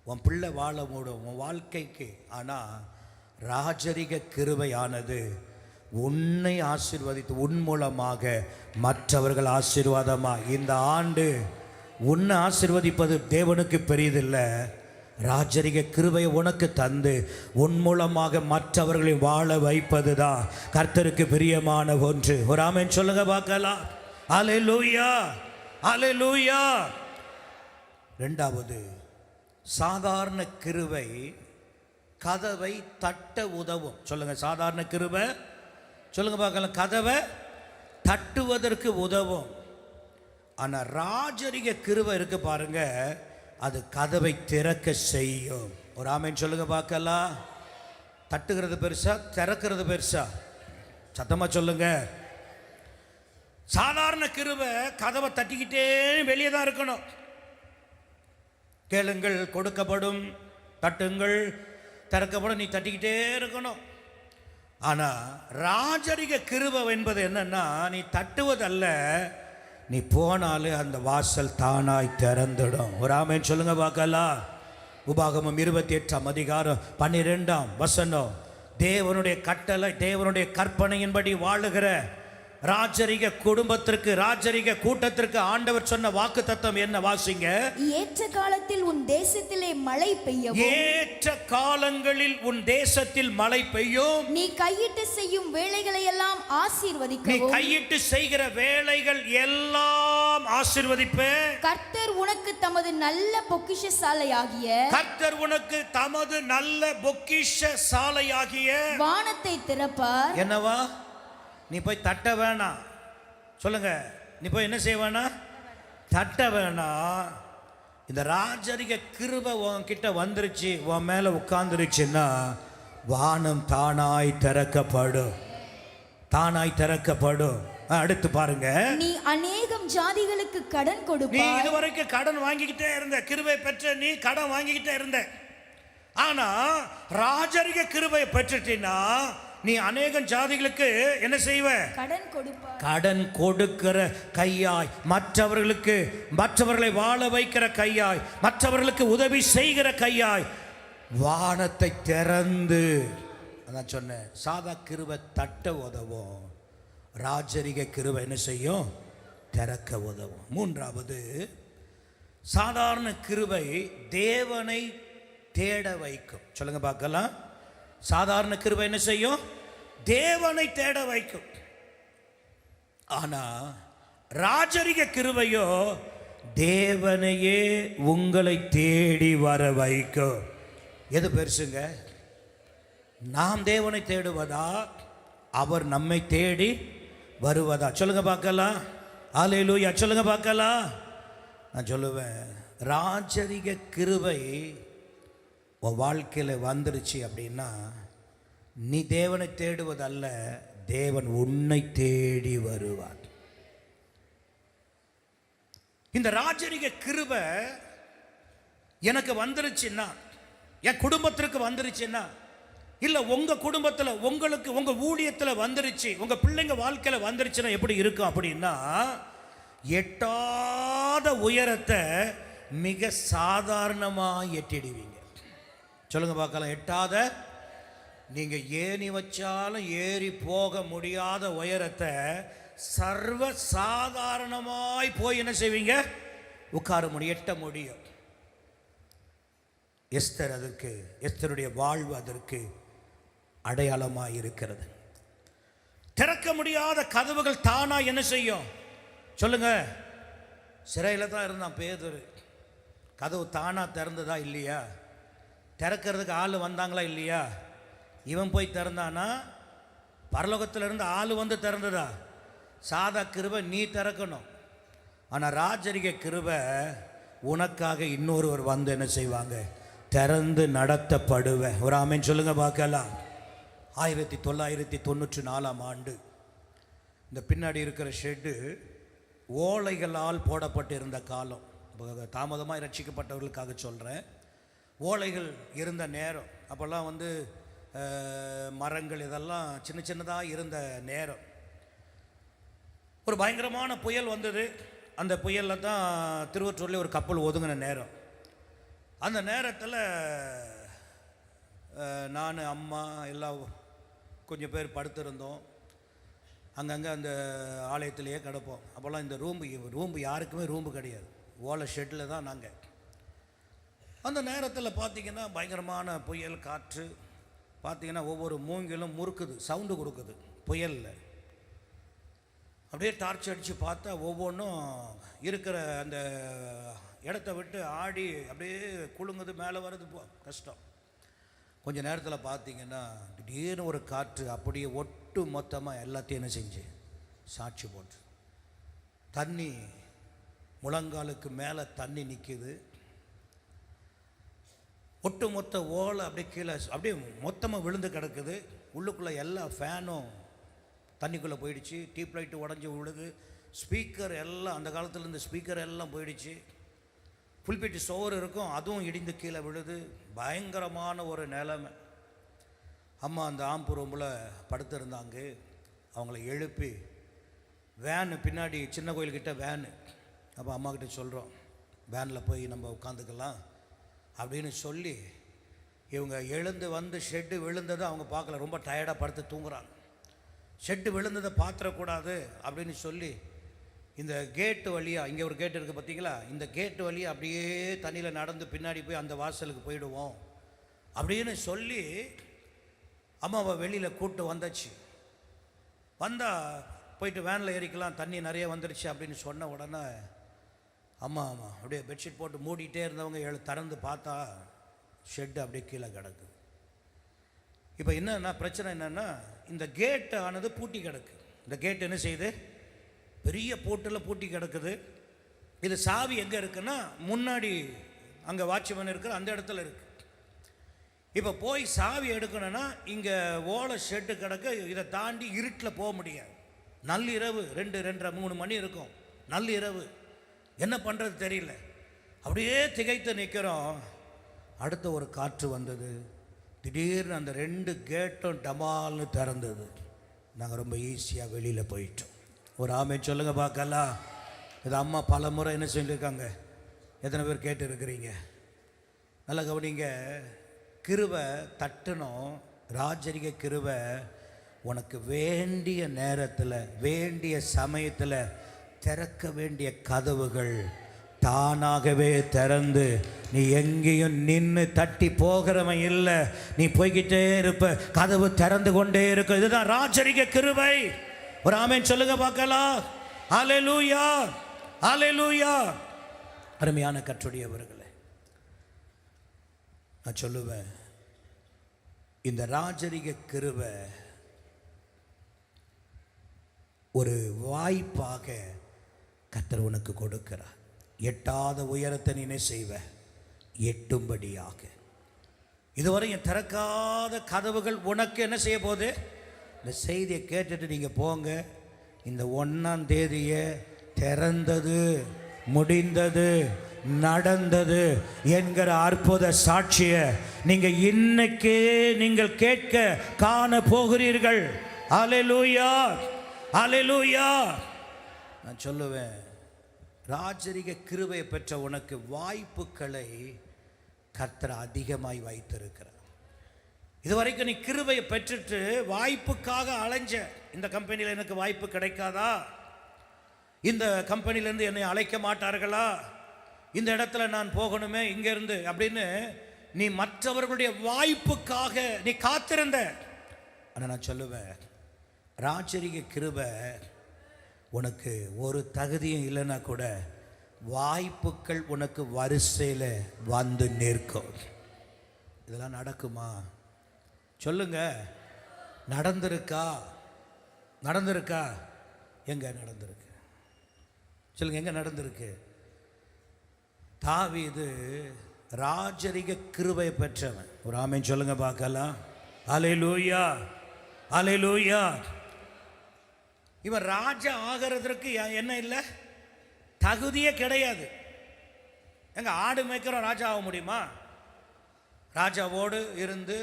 உன் பிள்ளை வாழ மூடும் உன் வாழ்க்கைக்கு. ஆனால் ராஜரிக கிருபையானது உன்னை ஆசீர்வதித்து உன் மூலமாக மற்றவர்கள் ஆசீர்வாதமாக. இந்த ஆண்டு உன்னை ஆசீர்வதிப்பது தேவனுக்கு பெரியதில்லை, ராஜரிக கிருபையை உனக்கு தந்து உன் மூலமாக மற்றவர்களை வாழ வைப்பது தான் கர்த்தருக்கு பிரியமான ஒன்று. ஒரு ஆமென் சொல்லுங்க பார்க்கலாம். அல்லேலூயா, அல்லேலூயா. இரண்டாவது, சாதாரண கிருபை கதவை தட்ட உதவும். சொல்லுங்க, சாதாரண கிருபை சொல்லுங்க பார்க்கலாம், கதவை தட்டுவதற்கு உதவும். ஆனால் ராஜரிக கிருபை இருக்கு பாருங்க, அது கதவை திறக்க செய்யும். ஒரு ஆமென் சொல்லுங்க பார்க்கலாம். தட்டுகிறது பெருசா, திறக்கிறது பெருசா? சத்தமா சொல்லுங்க. சாதாரண கிருபை கதவை தட்டிக்கிட்டே வெளியே தான் இருக்கணும். கேளுங்கள் கொடுக்கப்படும், தட்டுங்கள் திறக்கப்படும், நீ தட்டிக்கிட்டே இருக்கணும். ஆனால் ராஜரிக கிருபை என்பது என்னன்னா, நீ தட்டுவதல்ல, நீ போனாலே அந்த வாசல் தானாய் திறந்துடும். ஒரு ஆமென் சொல்லுங்க பார்க்கலாம். உபாகமம் 28ஆம் அதிகாரம் 12ஆம் வசனம், தேவனுடைய கட்டளை தேவனுடைய கற்பனையின்படி வாழுகிற ராஜரிக குடும்பத்திற்கு, ராஜரிக கூட்டத்திற்கு ஆண்டவர் சொன்ன வாக்கு தத்தம் என்ன? வாசிங்க. ஏற்ற காலத்தில் உன் தேசத்திலே மழை பெய்யும். ஏற்ற காலங்களில் உன் தேசத்தில் மழை பெய்யும். நீ கையிட்டு செய்யும் வேலைகளை எல்லாம் ஆசீர்வதிக்கவும். நீ கையிட்டு செய்கிற வேலைகள் எல்லாம் ஆசீர்வதிப்பேன். கர்த்தர் உனக்கு தமது நல்ல பொக்கிஷ சாலையாகிய, கர்த்தர் உனக்கு தமது நல்ல பொக்கிஷ சாலையாகிய வானத்தை திறப்பார். என்னவா? நீ போய் தட்ட வேணாம். சொல்லுங்க, நீ போய் என்ன செய்ய வேணாம்? தட்ட வேணாம். இந்த ராஜரிக கிருபை உன்கிட்ட வந்துருச்சு, உன் மேல உட்கார்ந்துருச்சுன்னா வானம் தானாய் திறக்கப்படும், தானாய் திறக்கப்படும். அடுத்து பாருங்க, நீ அநேகம் ஜாதிகளுக்கு கடன் நீ கொடுப்பாய். இதுவரைக்கும் கடன் வாங்கிக்கிட்டே இருந்த, கிருபை பெற்ற நீ கடன் வாங்கிக்கிட்டே இருந்த. ஆனா ராஜரிக கிருபையை பெற்றுட்டீன்னா நீ அநேகம் ஜாதிகளுக்கு என்ன செய்வ? கடன் கொடுப்பாய். கடன் கொடுக்கிற கையாய், மற்றவர்களுக்கு, மற்றவர்களை வாழ வைக்கிற கையாய், மற்றவர்களுக்கு உதவி செய்கிற கையாய், வானத்தை திறந்து. அதான் சொன்னேன், சாதா கிருபை தட்ட உதவும், ராஜரிக கிருபை என்ன செய்யும்? திறக்க உதவும். மூன்றாவது, சாதாரண கிருபை தேவனை தேட வைக்கும். சொல்லுங்க பார்க்கலாம். சாதாரண கிருபை என்ன செய்யும்? தேவனை தேட வைக்கும். ஆனா ராஜரிக கிருபையோ தேவனையே உங்களை தேடி வர வைக்கும். எது பெருசுங்க? நாம் தேவனை தேடுவதா, அவர் நம்மை தேடி வருவதா? சொல்லுங்க பார்க்கலாம். அல்லேலூயா சொல்லுங்க பார்க்கலாம். நான் சொல்லுவேன், ராஜரிக கிருபை உன் வாழ்க்கையில் வந்துருச்சு அப்படின்னா நீ தேவனை தேடுவதல்ல, தேவன் உன்னை தேடி வருவார். இந்த ராஜரிக கிருபை எனக்கு வந்துருச்சுன்னா, என் குடும்பத்திற்கு வந்துருச்சுன்னா, இல்லை உங்கள் குடும்பத்தில், உங்களுக்கு உங்கள் ஊழியத்தில் வந்துருச்சு, உங்கள் பிள்ளைங்க வாழ்க்கையில் வந்துருச்சுன்னா எப்படி இருக்கும் அப்படின்னா, எட்டாத உயரத்தை மிக சாதாரணமாக எட்டிடுவீங்க. சொல்லுங்க பார்க்கலாம். எட்டாத, நீங்கள் ஏணி வச்சாலும் ஏறி போக முடியாத உயரத்தை சர்வ சாதாரணமாய் போய் என்ன செய்வீங்க? உட்கார முடியும், எட்ட முடியும். எஸ்தர் அதற்கு, எஸ்தருடைய வாழ்வு அதற்கு அடையாளமாக இருக்கிறது. திறக்க முடியாத கதவுகள் தானா என்ன செய்யும்? சொல்லுங்க. சிறையில் தான் இருந்தான் பேதுரு. கதவு தானா திறந்ததா இல்லையா? திறக்கிறதுக்கு ஆள் வந்தாங்களா இல்லையா? இவன் போய் திறந்தானா? பரலோகத்தில் இருந்து ஆள் வந்து திறந்ததா? சாதா கிருபை நீ திறக்கணும். ஆனால் ராஜரிக கிருபை உனக்காக இன்னொருவர் வந்து என்ன செய்வாங்க? திறந்து நடத்தப்படுவேன். ஒரு ஆமேன் சொல்லுங்க பார்க்கலாம். 1994 ஆண்டு இந்த பின்னாடி இருக்கிற ஷெட்டு ஓலைகளால் போடப்பட்டிருந்த காலம். தாமதமாக ரட்சிக்கப்பட்டவர்களுக்காக சொல்கிறேன். ஓலைகள் இருந்த நேரம். அப்போல்லாம் வந்து மரங்கள் இதெல்லாம் சின்ன சின்னதாக இருந்த நேரம். ஒரு பயங்கரமான புயல் வந்தது. அந்த புயலில் தான் திருவற்றூரில் ஒரு கப்பல் ஒதுங்கின நேரம். அந்த நேரத்தில் நான், அம்மா எல்லாம் கொஞ்சம் பேர் படுத்திருந்தோம். அங்கங்கே அந்த ஆலயத்திலேயே கிடப்போம். அப்போல்லாம் இந்த ரூம்பு யாருக்குமே ரூம்பு கிடையாது. ஓலை ஷெட்டில் தான் நாங்கள். அந்த நேரத்தில் பார்த்திங்கன்னா பயங்கரமான புயல், காற்று. பார்த்திங்கன்னா ஒவ்வொரு மூங்கிலும் முறுக்குது, சவுண்டு கொடுக்குது புயலில். அப்படியே டார்ச் அடித்து பார்த்தா ஒவ்வொன்றும் இருக்கிற அந்த இடத்த விட்டு ஆடி அப்படியே குலுங்குது, மேலே வருது. கஷ்டம். கொஞ்சம் நேரத்தில் பார்த்திங்கன்னா திடீர்னு ஒரு காற்று அப்படியே ஒட்டு மொத்தமாக எல்லாத்தையும் என்ன செஞ்சு சாட்சி போட்டு, தண்ணி முழங்காலுக்கு மேலே தண்ணி நிற்கிது. ஒட்டு மொத்த ஓலை அப்படியே கீழே அப்படியே மொத்தமாக விழுந்து கிடக்குது. உள்ளுக்குள்ளே எல்லா ஃபேனும் தண்ணிக்குள்ளே போயிடுச்சு. டியூப் லைட்டு உடஞ்சி விழுது. ஸ்பீக்கர் எல்லாம், அந்த காலத்தில் இருந்த ஸ்பீக்கர் எல்லாம் போயிடுச்சு. புல்பெட்டி சோறு இருக்கும், அதுவும் இடிந்து கீழே விழுது. பயங்கரமான ஒரு நிலைமை. அம்மா அந்த ஆம்பு ரூமில் படுத்திருந்தாங்க. அவங்கள எழுப்பி வேனு பின்னாடி சின்ன கோயில்கிட்ட வேனு. அப்போ அம்மாக்கிட்ட சொல்கிறோம், வேனில் போய் நம்ம உட்காந்துக்கலாம் அப்படின்னு சொல்லி இவங்க எழுந்து வந்து ஷெட்டு விழுந்ததை அவங்க பார்க்கல. ரொம்ப டயர்டாக படுத்து தூங்குறாங்க. ஷெட்டு விழுந்ததை பார்த்துடக்கூடாது அப்படின்னு சொல்லி இந்த கேட்டு வழியாக, இங்கே ஒரு கேட்டு இருக்குது பார்த்தீங்களா, இந்த கேட்டு வழியாக அப்படியே தண்ணியில் நடந்து பின்னாடி போய் அந்த வாசலுக்கு போயிடுவோம் அப்படின்னு சொல்லி அம்மாவை வெளியில் கூப்பிட்டு வந்தாச்சு. வந்தால் போயிட்டு வேனில் ஏறிக்கலாம், தண்ணி நிறைய வந்துடுச்சு அப்படின்னு சொன்ன உடனே அம்மா அப்படியே பெட்ஷீட் போட்டு மூடிட்டே இருந்தவங்க திறந்து பார்த்தா ஷெட்டு அப்படியே கீழே கிடக்கு. இப்போ என்னன்னா பிரச்சனை என்னென்னா, இந்த கேட்டு ஆனது பூட்டி கிடக்கு. இந்த கேட்டு என்ன செய்யுது? பெரிய பூட்டில் பூட்டி கிடக்குது. இது சாவி எங்கே இருக்குன்னா, முன்னாடி அங்கே வாட்ச்மேன் இருக்கிற அந்த இடத்துல இருக்குது. இப்போ போய் சாவி எடுக்கணும்னா இங்கே ஓலை ஷெட்டு கிடக்க. இதை தாண்டி இருட்டில் போக முடியாது. நள்ளிரவு 2-2:30-3 மணி இருக்கும். நள்ளிரவு என்ன பண்ணுறது தெரியல. அப்படியே திகைத்து நிற்கிறோம். அடுத்த ஒரு காற்று வந்தது. திடீர்னு அந்த 2 கேட்டும் டமால்னு திறந்தது. நாங்கள் ரொம்ப ஈஸியாக வெளியில் போயிட்டோம். ஒரு ஆமை சொல்லுங்க பார்க்கலாம். இது அம்மா பல முறை என்ன சொல்லியிருக்காங்க. எத்தனை பேர் கேட்டு இருக்கிறீங்க? நல்லா கவனிங்க. கிருபை தட்டணும். ராஜரிக கிருபை உனக்கு வேண்டிய நேரத்தில், வேண்டிய சமயத்தில் திறக்க வேண்டிய கதவுகள் தானாகவே திறந்து, நீ எங்கேயும் நின்று தட்டி போகிறவன் இல்லை. நீ போய்கிட்டே இருப்ப, கதவு திறந்து கொண்டே இருக்க. இதுதான் ராஜரிக கிருபை. ஒரு ஆமென் சொல்லுங்க பார்க்கலாம். அல்லேலூயா, அல்லேலூயா. அருமையான கர்த்தருடையவர்களே, நான் சொல்லுவேன், இந்த ராஜரிக கிருபை ஒரு வாய்ப்பாக கர்த்தர் உனக்கு கொடுக்கிறார். எட்டாத உயரத்தை நீ செய்வ, எட்டும்படியாக. இதுவரையும் திறக்காத கதவுகள் உனக்கு என்ன செய்ய போகுது? இந்த செய்தியை கேட்டுட்டு நீங்கள் போங்க. இந்த 1ஆம் தேதியை திறந்தது, முடிந்தது, நடந்தது என்கிற அற்புத சாட்சியை நீங்கள் இன்னைக்கே நீங்கள் கேட்க காண போகிறீர்கள். அல்லேலூயா, அல்லேலூயா. நான் சொல்லுவேன், ராஜரிக கிருபையை பெற்ற உனக்கு வாய்ப்புகளை கர்த்தர் அதிகமாய் வைத்திருக்கிறார். இதுவரைக்கும் நீ கிருபையை பெற்றுட்டு வாய்ப்புக்காக அலைஞ்ச. இந்த கம்பெனியில் எனக்கு வாய்ப்பு கிடைக்காதா? இந்த கம்பெனிலேருந்து என்னை அழைக்க மாட்டார்களா? இந்த இடத்துல நான் போகணுமே இங்கேருந்து அப்படின்னு நீ மற்றவர்களுடைய வாய்ப்புக்காக நீ காத்திருந்த. ஆனால் நான் சொல்லுவேன், ராஜரிக கிருபை உனக்கு ஒரு தகுதியும் இல்லைன்னா கூட வாய்ப்புகள் உனக்கு வரிசையில் வந்து நிற்கும். இதெல்லாம் நடக்குமா? சொல்லுங்க. நடந்திருக்கா? நடந்திருக்கா? எங்க நடந்திருக்கு? சொல்லுங்க, எங்க நடந்திருக்கு? தாவீது ராஜரிக கிருபை பெற்றவன். ஒரு ஆமென் சொல்லுங்க பார்க்கலாம். அல்லேலூயா, அல்லேலூயா. இவன் ராஜா ஆகிறதுக்கு என்ன இல்லை? தகுதியே கிடையாது. எங்க ஆடு மேய்க்கிறோம் ராஜா ஆக முடியுமா? ராஜாவோடு இருந்து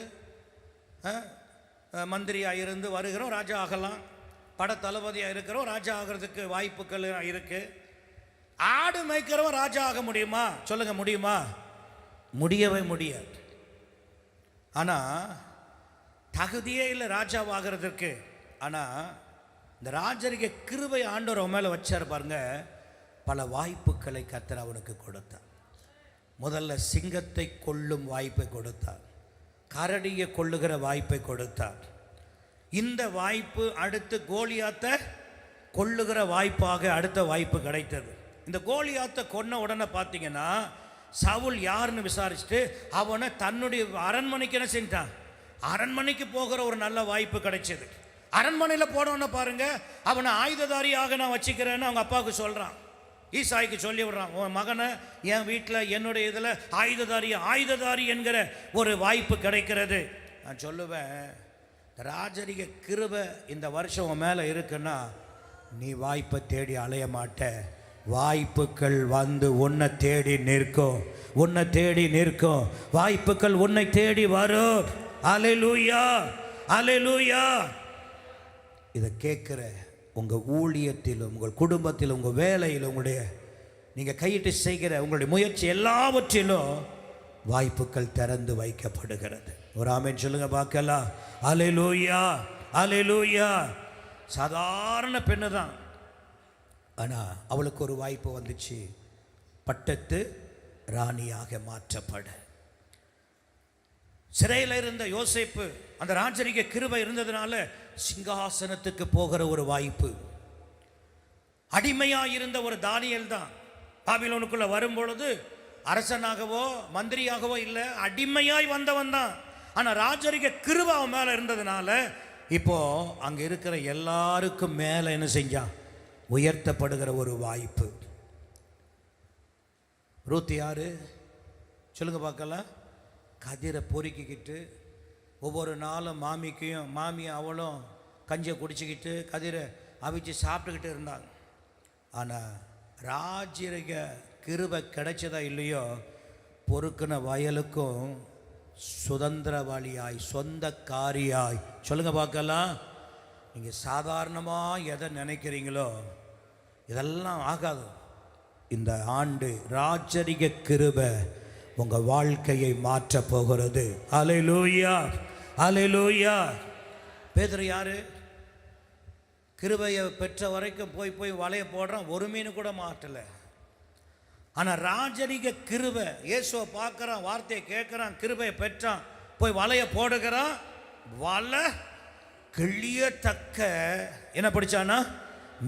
மந்திரியாக இருந்து வருகிறோம், ராஜா ஆகலாம். பட தளபதியாக இருக்கிறோம், ராஜா ஆகிறதுக்கு வாய்ப்புகள் இருக்கு. ஆடு மேய்க்கிறவன் ராஜா ஆக முடியுமா? சொல்லுங்க, முடியுமா? முடியவே முடியாது. ஆனால் தகுதியே இல்லை ராஜாவாகிறதுக்கு. ஆனால் இந்த ராஜரிக கிருபை ஆண்டவர் மேலே வச்சார் பாருங்க. பல வாய்ப்புகளை கர்த்தர் அவனுக்கு கொடுத்தார். முதல்ல சிங்கத்தை கொல்லும் வாய்ப்பை கொடுத்தார், கரடியை கொல்லுகிற வாய்ப்பை கொடுத்தார். இந்த வாய்ப்பு அடுத்து கோலியாத்தை கொல்லுகிற வாய்ப்பாக அடுத்த வாய்ப்பு கிடைத்தது. இந்த கோலியாத்தை கொன்ன உடனே பார்த்தீங்கன்னா சவுல் யாருன்னு விசாரிச்சுட்டு அவனை தன்னுடைய அரண்மனைக்கு என்ன செஞ்சான்? அரண்மனைக்கு போகிற ஒரு நல்ல வாய்ப்பு கிடைச்சது. அரண்மனையில் போனோன்னு பாருங்க, அவனை ஆயுததாரியாக நான் வச்சுக்கிறேன்னு அவங்க அப்பாவுக்கு சொல்கிறான். ஈசாய்க்கு சொல்லி விடுறான், உன் மகனை என் வீட்டில் என்னுடைய இதில் ஆயுததாரி என்கிற ஒரு வாய்ப்பு கிடைக்கிறது. நான் சொல்லுவேன், ராஜரிக கிருபை இந்த வருஷம் உன் மேலே இருக்குன்னா நீ வாய்ப்பை தேடி அலைய மாட்ட. வாய்ப்புகள் வந்து உன்னை தேடி நிற்கும், உன்னை தேடி நிற்கும். வாய்ப்புகள் உன்னை தேடி வரும். அல்லேலூயா, அல்லேலூயா. இதை கேட்குற உங்கள் ஊழியத்திலும், உங்கள் குடும்பத்திலும், உங்கள் வேலையில், உங்களுடைய நீங்கள் கையிட்டு செய்கிற உங்களுடைய முயற்சி எல்லாவற்றிலும் வாய்ப்புகள் திறந்து வைக்கப்படுகிறது. ஒரு ஆமென் சொல்லுங்க பார்க்கலாம். அல்லேலூயா, அல்லேலூயா. சாதாரண பெண்ணு தான், ஆனால் அவளுக்கு ஒரு வாய்ப்பு வந்துச்சு, பட்டத்து ராணியாக மாற்றப்பட. சிறையில் இருந்த யோசேப்பு அந்த ராஜரிக கிருபை இருந்ததுனால சிங்காசனத்துக்கு போகிற ஒரு வாய்ப்பு. அடிமையாக இருந்த ஒரு தானியேல் தான் பாபிலோனுக்குள்ள வரும்பொழுது அரசனாகவோ மந்திரியாகவோ இல்லை, அடிமையாய் வந்தவன் தான். ஆனால் ராஜரிக கிருபை அவன் மேலே இருந்ததுனால இப்போ அங்கே இருக்கிற எல்லாருக்கும் மேலே என்ன செஞ்சான்? உயர்த்தப்படுகிற ஒரு வாய்ப்பு. ரூத் யாரு? சொல்லுங்க பார்க்கலாம். கதிரை பொறுக்கிக்கிட்டு ஒவ்வொரு நாளும் மாமியும் அவளும் கஞ்சியை குடிச்சிக்கிட்டு கதிரை அவிச்சு சாப்பிட்டுக்கிட்டு இருந்தாங்க. ஆனால் ராஜரிக கிருபை கிடைச்சதா இல்லையோ, பொறுக்கின வயலுக்கும் சுதந்திரவாளியாய் சொந்தக்காரியாய். சொல்லுங்க பார்க்கலாம். நீங்கள் சாதாரணமாக எதை நினைக்கிறீங்களோ இதெல்லாம் ஆகாது. இந்த ஆண்டு ராஜரிக கிருபை உங்கள் வாழ்க்கையை மாற்ற போகிறது. அல்லேலூயா, அல்லேலூயா. பேதுரு யாரு? கிருபையை பெற்ற வரைக்கும் போய் வலைய போடுறான், ஒரு மீன் கூட மாட்டலை. ஆனால் ராஜரிக கிருபை, இயேசுவை பார்க்குறான், வார்த்தையை கேட்குறான், கிருபையை பெற்றான், போய் வலைய போடுகிறான். வலை கிழியத்தக்க என்ன படிச்சானா?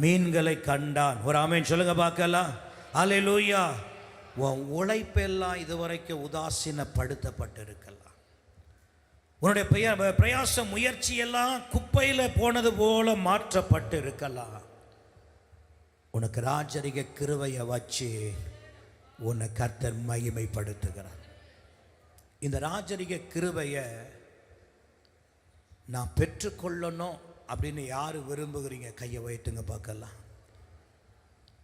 மீன்களை கண்டான். ஒரு ஆமென் சொல்லுங்க பார்க்கலாம். அல்லேலூயா. உன் உழைப்பெல்லாம் இதுவரைக்கும் உதாசீனப்படுத்தப்பட்டு இருக்கலாம். உன்னுடைய பிரயாச முயற்சியெல்லாம் குப்பையில் போனது போல மாற்றப்பட்டு இருக்கலாம். உனக்கு ராஜரிக கிருபையை வச்சு உன்னை கர்த்தர் மகிமைப்படுத்துகிறார். இந்த ராஜரிக கிருபையை நான் பெற்றுக்கொள்ளணும் அப்படின்னு யார் விரும்புகிறீங்க? கையை வைத்துங்க பார்க்கலாம்.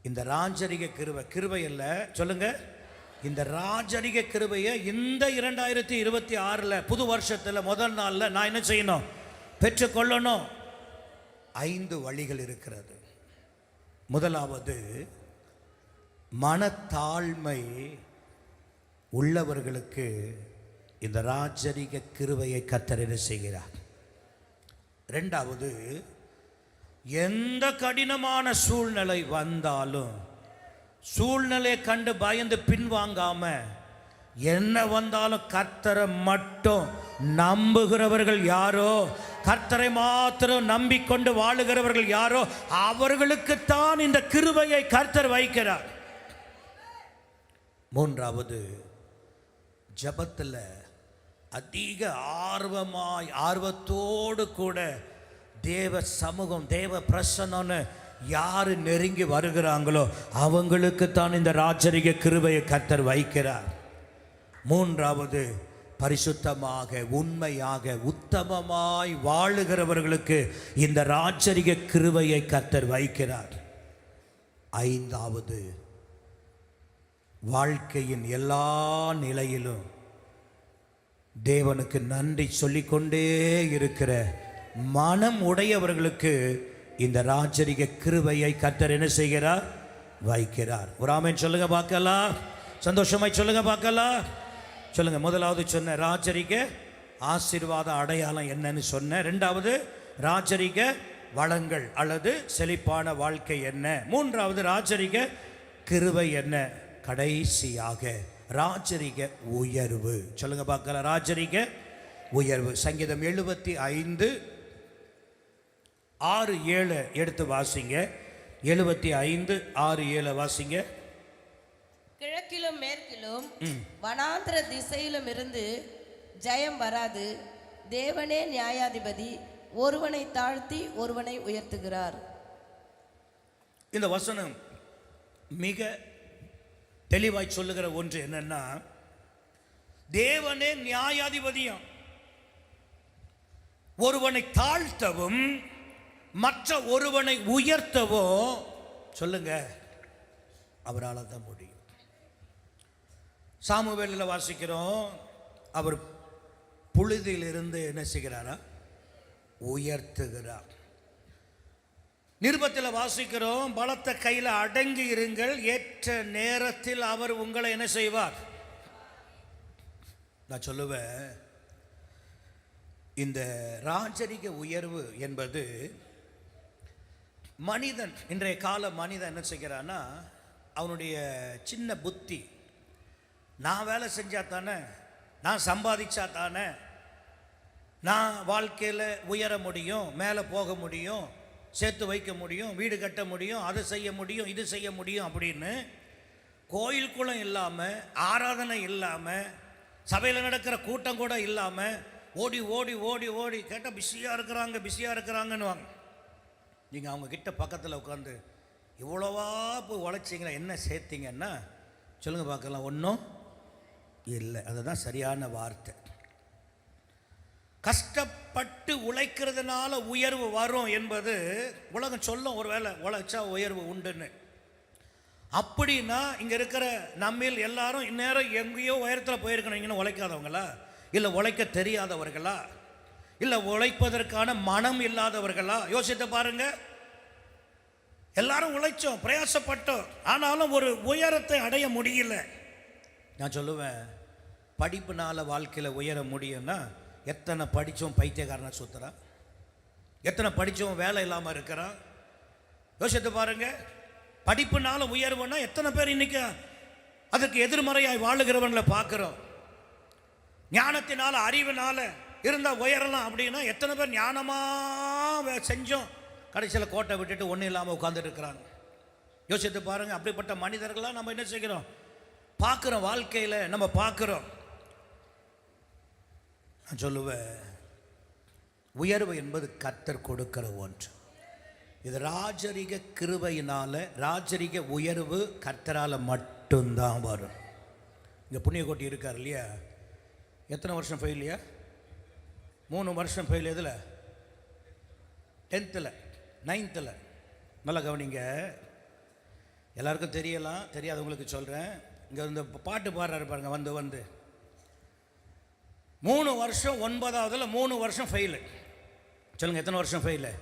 இந்த ராஜரிக கிருபை அல்ல, சொல்லுங்க. இந்த ராஜரிக கிருபையை இந்த 2026 புது வருஷத்தில் முதல் நாளில் நான் என்ன செய்யணும்? பெற்றுக்கொள்ளணும். 5 வழிகள் இருக்கிறது. முதலாவது, மனத்தாழ்மை உள்ளவர்களுக்கு இந்த ராஜரிக கிருபையை கர்த்தர் என்ன செய்கிறார். ரெண்டாவது, எந்த கடினமான சூழ்நிலை வந்தாலும் சூழ்நிலையை கண்டு பயந்து பின்வாங்காம என்ன வந்தாலும் கர்த்தரை மட்டும் நம்புகிறவர்கள் யாரோ, கர்த்தரை மாத்திரம் நம்பிக்கொண்டு வாழுகிறவர்கள் யாரோ, அவர்களுக்குத்தான் இந்த கிருபையை கர்த்தர் வைக்கிறார். மூன்றாவது, ஜெபத்தில் அதிக ஆர்வத்தோடு கூட தேவ சமூகம், தேவ பிரசன்னம்னு யாரு நெருங்கி வருகிறாங்களோ அவங்களுக்கு தான் இந்த ராஜரிக கிருபையை கர்த்தர் வைக்கிறார். மூன்றாவது, பரிசுத்தமாக உண்மையாக உத்தமமாய் வாழுகிறவர்களுக்கு இந்த ராஜரிக கிருபையை கர்த்தர் வைக்கிறார். ஐந்தாவது, வாழ்க்கையின் எல்லா நிலையிலும் தேவனுக்கு நன்றி சொல்லிக்கொண்டே இருக்கிற மனம் உடையவர்களுக்கு இந்த ராஜரிக கிருபையை கர்த்தர் என்ன செய்கிறார்? வைக்கிறார். ஒரு ஆமென் சொல்லுங்க பார்க்கலாம். சந்தோஷமாய் சொல்லுங்க பார்க்கலாம். சொல்லுங்க. முதலாவது சொன்ன ராஜரிக ஆசீர்வாத அடையாளம் என்னன்னு சொன்ன. ரெண்டாவது, ராஜரிக வளங்கள் அல்லது செழிப்பான வாழ்க்கை என்ன. மூன்றாவது, ராஜரிக கிருபை என்ன. கடைசியாக ராஜரிக உயர்வு. சொல்லுங்க பார்க்கலாம். ராஜரிக உயர்வு. சங்கீதம் 75:6-7 எடுத்து வாசிங்க. 75:6-7 வாசிங்க. கிழக்கிலும் மேற்கிலும் வனாந்திர திசையிலும் இருந்து ஜெயம் வராது. தேவனே நியாயாதிபதி, ஒருவனை தாழ்த்தி ஒருவனை உயர்த்துகிறார். இந்த வசனம் மிக தெளிவாய் சொல்லுகிற ஒன்று என்னன்னா, தேவனே நியாயாதிபதியும், ஒருவனை தாழ்த்தவும் மற்ற ஒருவனை உயர்த்தவும் சொல்லுங்க அவரால் தான் முடியும். சாமுவேலில் வாசிக்கிறோம், அவர் புழுதியிலிருந்து என்ன செய்கிறாரா? உயர்த்துகிறார். நிருபத்தில் வாசிக்கிறோம், பலத்த கையில் அடங்கி இருங்கள், ஏற்ற நேரத்தில் அவர் உங்களை என்ன செய்வார். நான் சொல்லுவேன், இந்த ராஜரிக உயர்வு என்பது மனிதன், இன்றைய கால மனிதன் என்ன செய்கிறான்னா, அவனுடைய சின்ன புத்தி, நான் வேலை செஞ்சா தானே, நான் சம்பாதிச்சா தானே நான் வாழ்க்கையில் உயர முடியும், மேலே போக முடியும், சேர்த்து வைக்க முடியும், வீடு கட்ட முடியும், அதை செய்ய முடியும், இது செய்ய முடியும் அப்படின்னு கோயில் குளம் இல்லாமல், ஆராதனை இல்லாமல், சபையில் நடக்கிற கூட்டம் கூட இல்லாமல் ஓடி ஓடி ஓடி ஓடி கேட்டால் பிஸியாக இருக்கிறாங்கன்னு வாங்க. நீங்கள் அவங்க கிட்ட பக்கத்தில் உட்காந்து இவ்வளோவா போய் உழைச்சிங்களா, என்ன சேர்த்தீங்கன்னா சொல்லுங்கள் பார்க்கலாம். ஒன்றும் இல்லை. அதுதான் சரியான வார்த்தை. கஷ்டப்பட்டு உழைக்கிறதுனால உயர்வு வரும் என்பது உலகம் சொல்லும். ஒரு வேளை உழைச்சா உயர்வு உண்டுன்னு. அப்படின்னா இங்கே இருக்கிற நம்மில் எல்லாரும் இந்நேரம் எங்கேயோ உயரத்தில் போயிருக்கணும். இங்கே உழைக்காதவங்களா, இல்லை உழைக்க தெரியாதவர்களா, இல்லை உழைப்பதற்கான மனம் இல்லாதவர்களா? யோசித்து பாருங்க. எல்லாரும் உழைச்சோம், பிரயாசப்பட்டோம், ஆனாலும் ஒரு உயரத்தை அடைய முடியல. நான் சொல்லுவேன், படிப்புனால வாழ்க்கையில் உயர முடியும்னா எத்தனை படித்தோம் பைத்தியக்காரனை சுற்றுறான், எத்தனை படித்தோம் வேலை இல்லாமல் இருக்கிறான். யோசித்து பாருங்க. படிப்புனால உயர்வுன்னா எத்தனை பேர் இன்னைக்கு அதுக்கு எதிர்மறையாய் வாழுகிறவங்களை பார்க்குறோம். ஞானத்தினால அறிவினால இருந்தால் உயரலாம் அப்படின்னா எத்தனை பேர் ஞானமாக செஞ்சோம் கடைசியில் கோட்டை விட்டுட்டு ஒன்றும் இல்லாமல் உட்காந்துட்டு இருக்கிறாங்க. யோசித்து பாருங்கள். அப்படிப்பட்ட மனிதர்களாக நம்ம என்ன செய்கிறோம், பார்க்குறோம். வாழ்க்கையில் நம்ம பார்க்குறோம். நான் சொல்லுவேன், உயர்வு என்பது கர்த்தர் கொடுக்கிற ஒன்று. இது ராஜரிக கிருபையினால, ராஜரிக உயர்வு கர்த்தரால் மட்டும்தான் வரும். இங்கே புண்ணியக்கோட்டி இருக்கார் இல்லையா, எத்தனை வருஷம் ஃபெயிலியா? 3 வருஷம் ஃபெயில். எதில்? 10th, 9th. நல்லா கவனிங்க. எல்லாருக்கும் தெரியலாம், தெரியாதவங்களுக்கு சொல்கிறேன். இங்கே இந்த பாட்டு பாடுறாரு பாருங்க, வந்து வந்து 3 வருஷம் 9ஆவதுல 3 வருஷம் ஃபெயிலு. சொல்லுங்கள், எத்தனை வருஷம் ஃபெயிலு?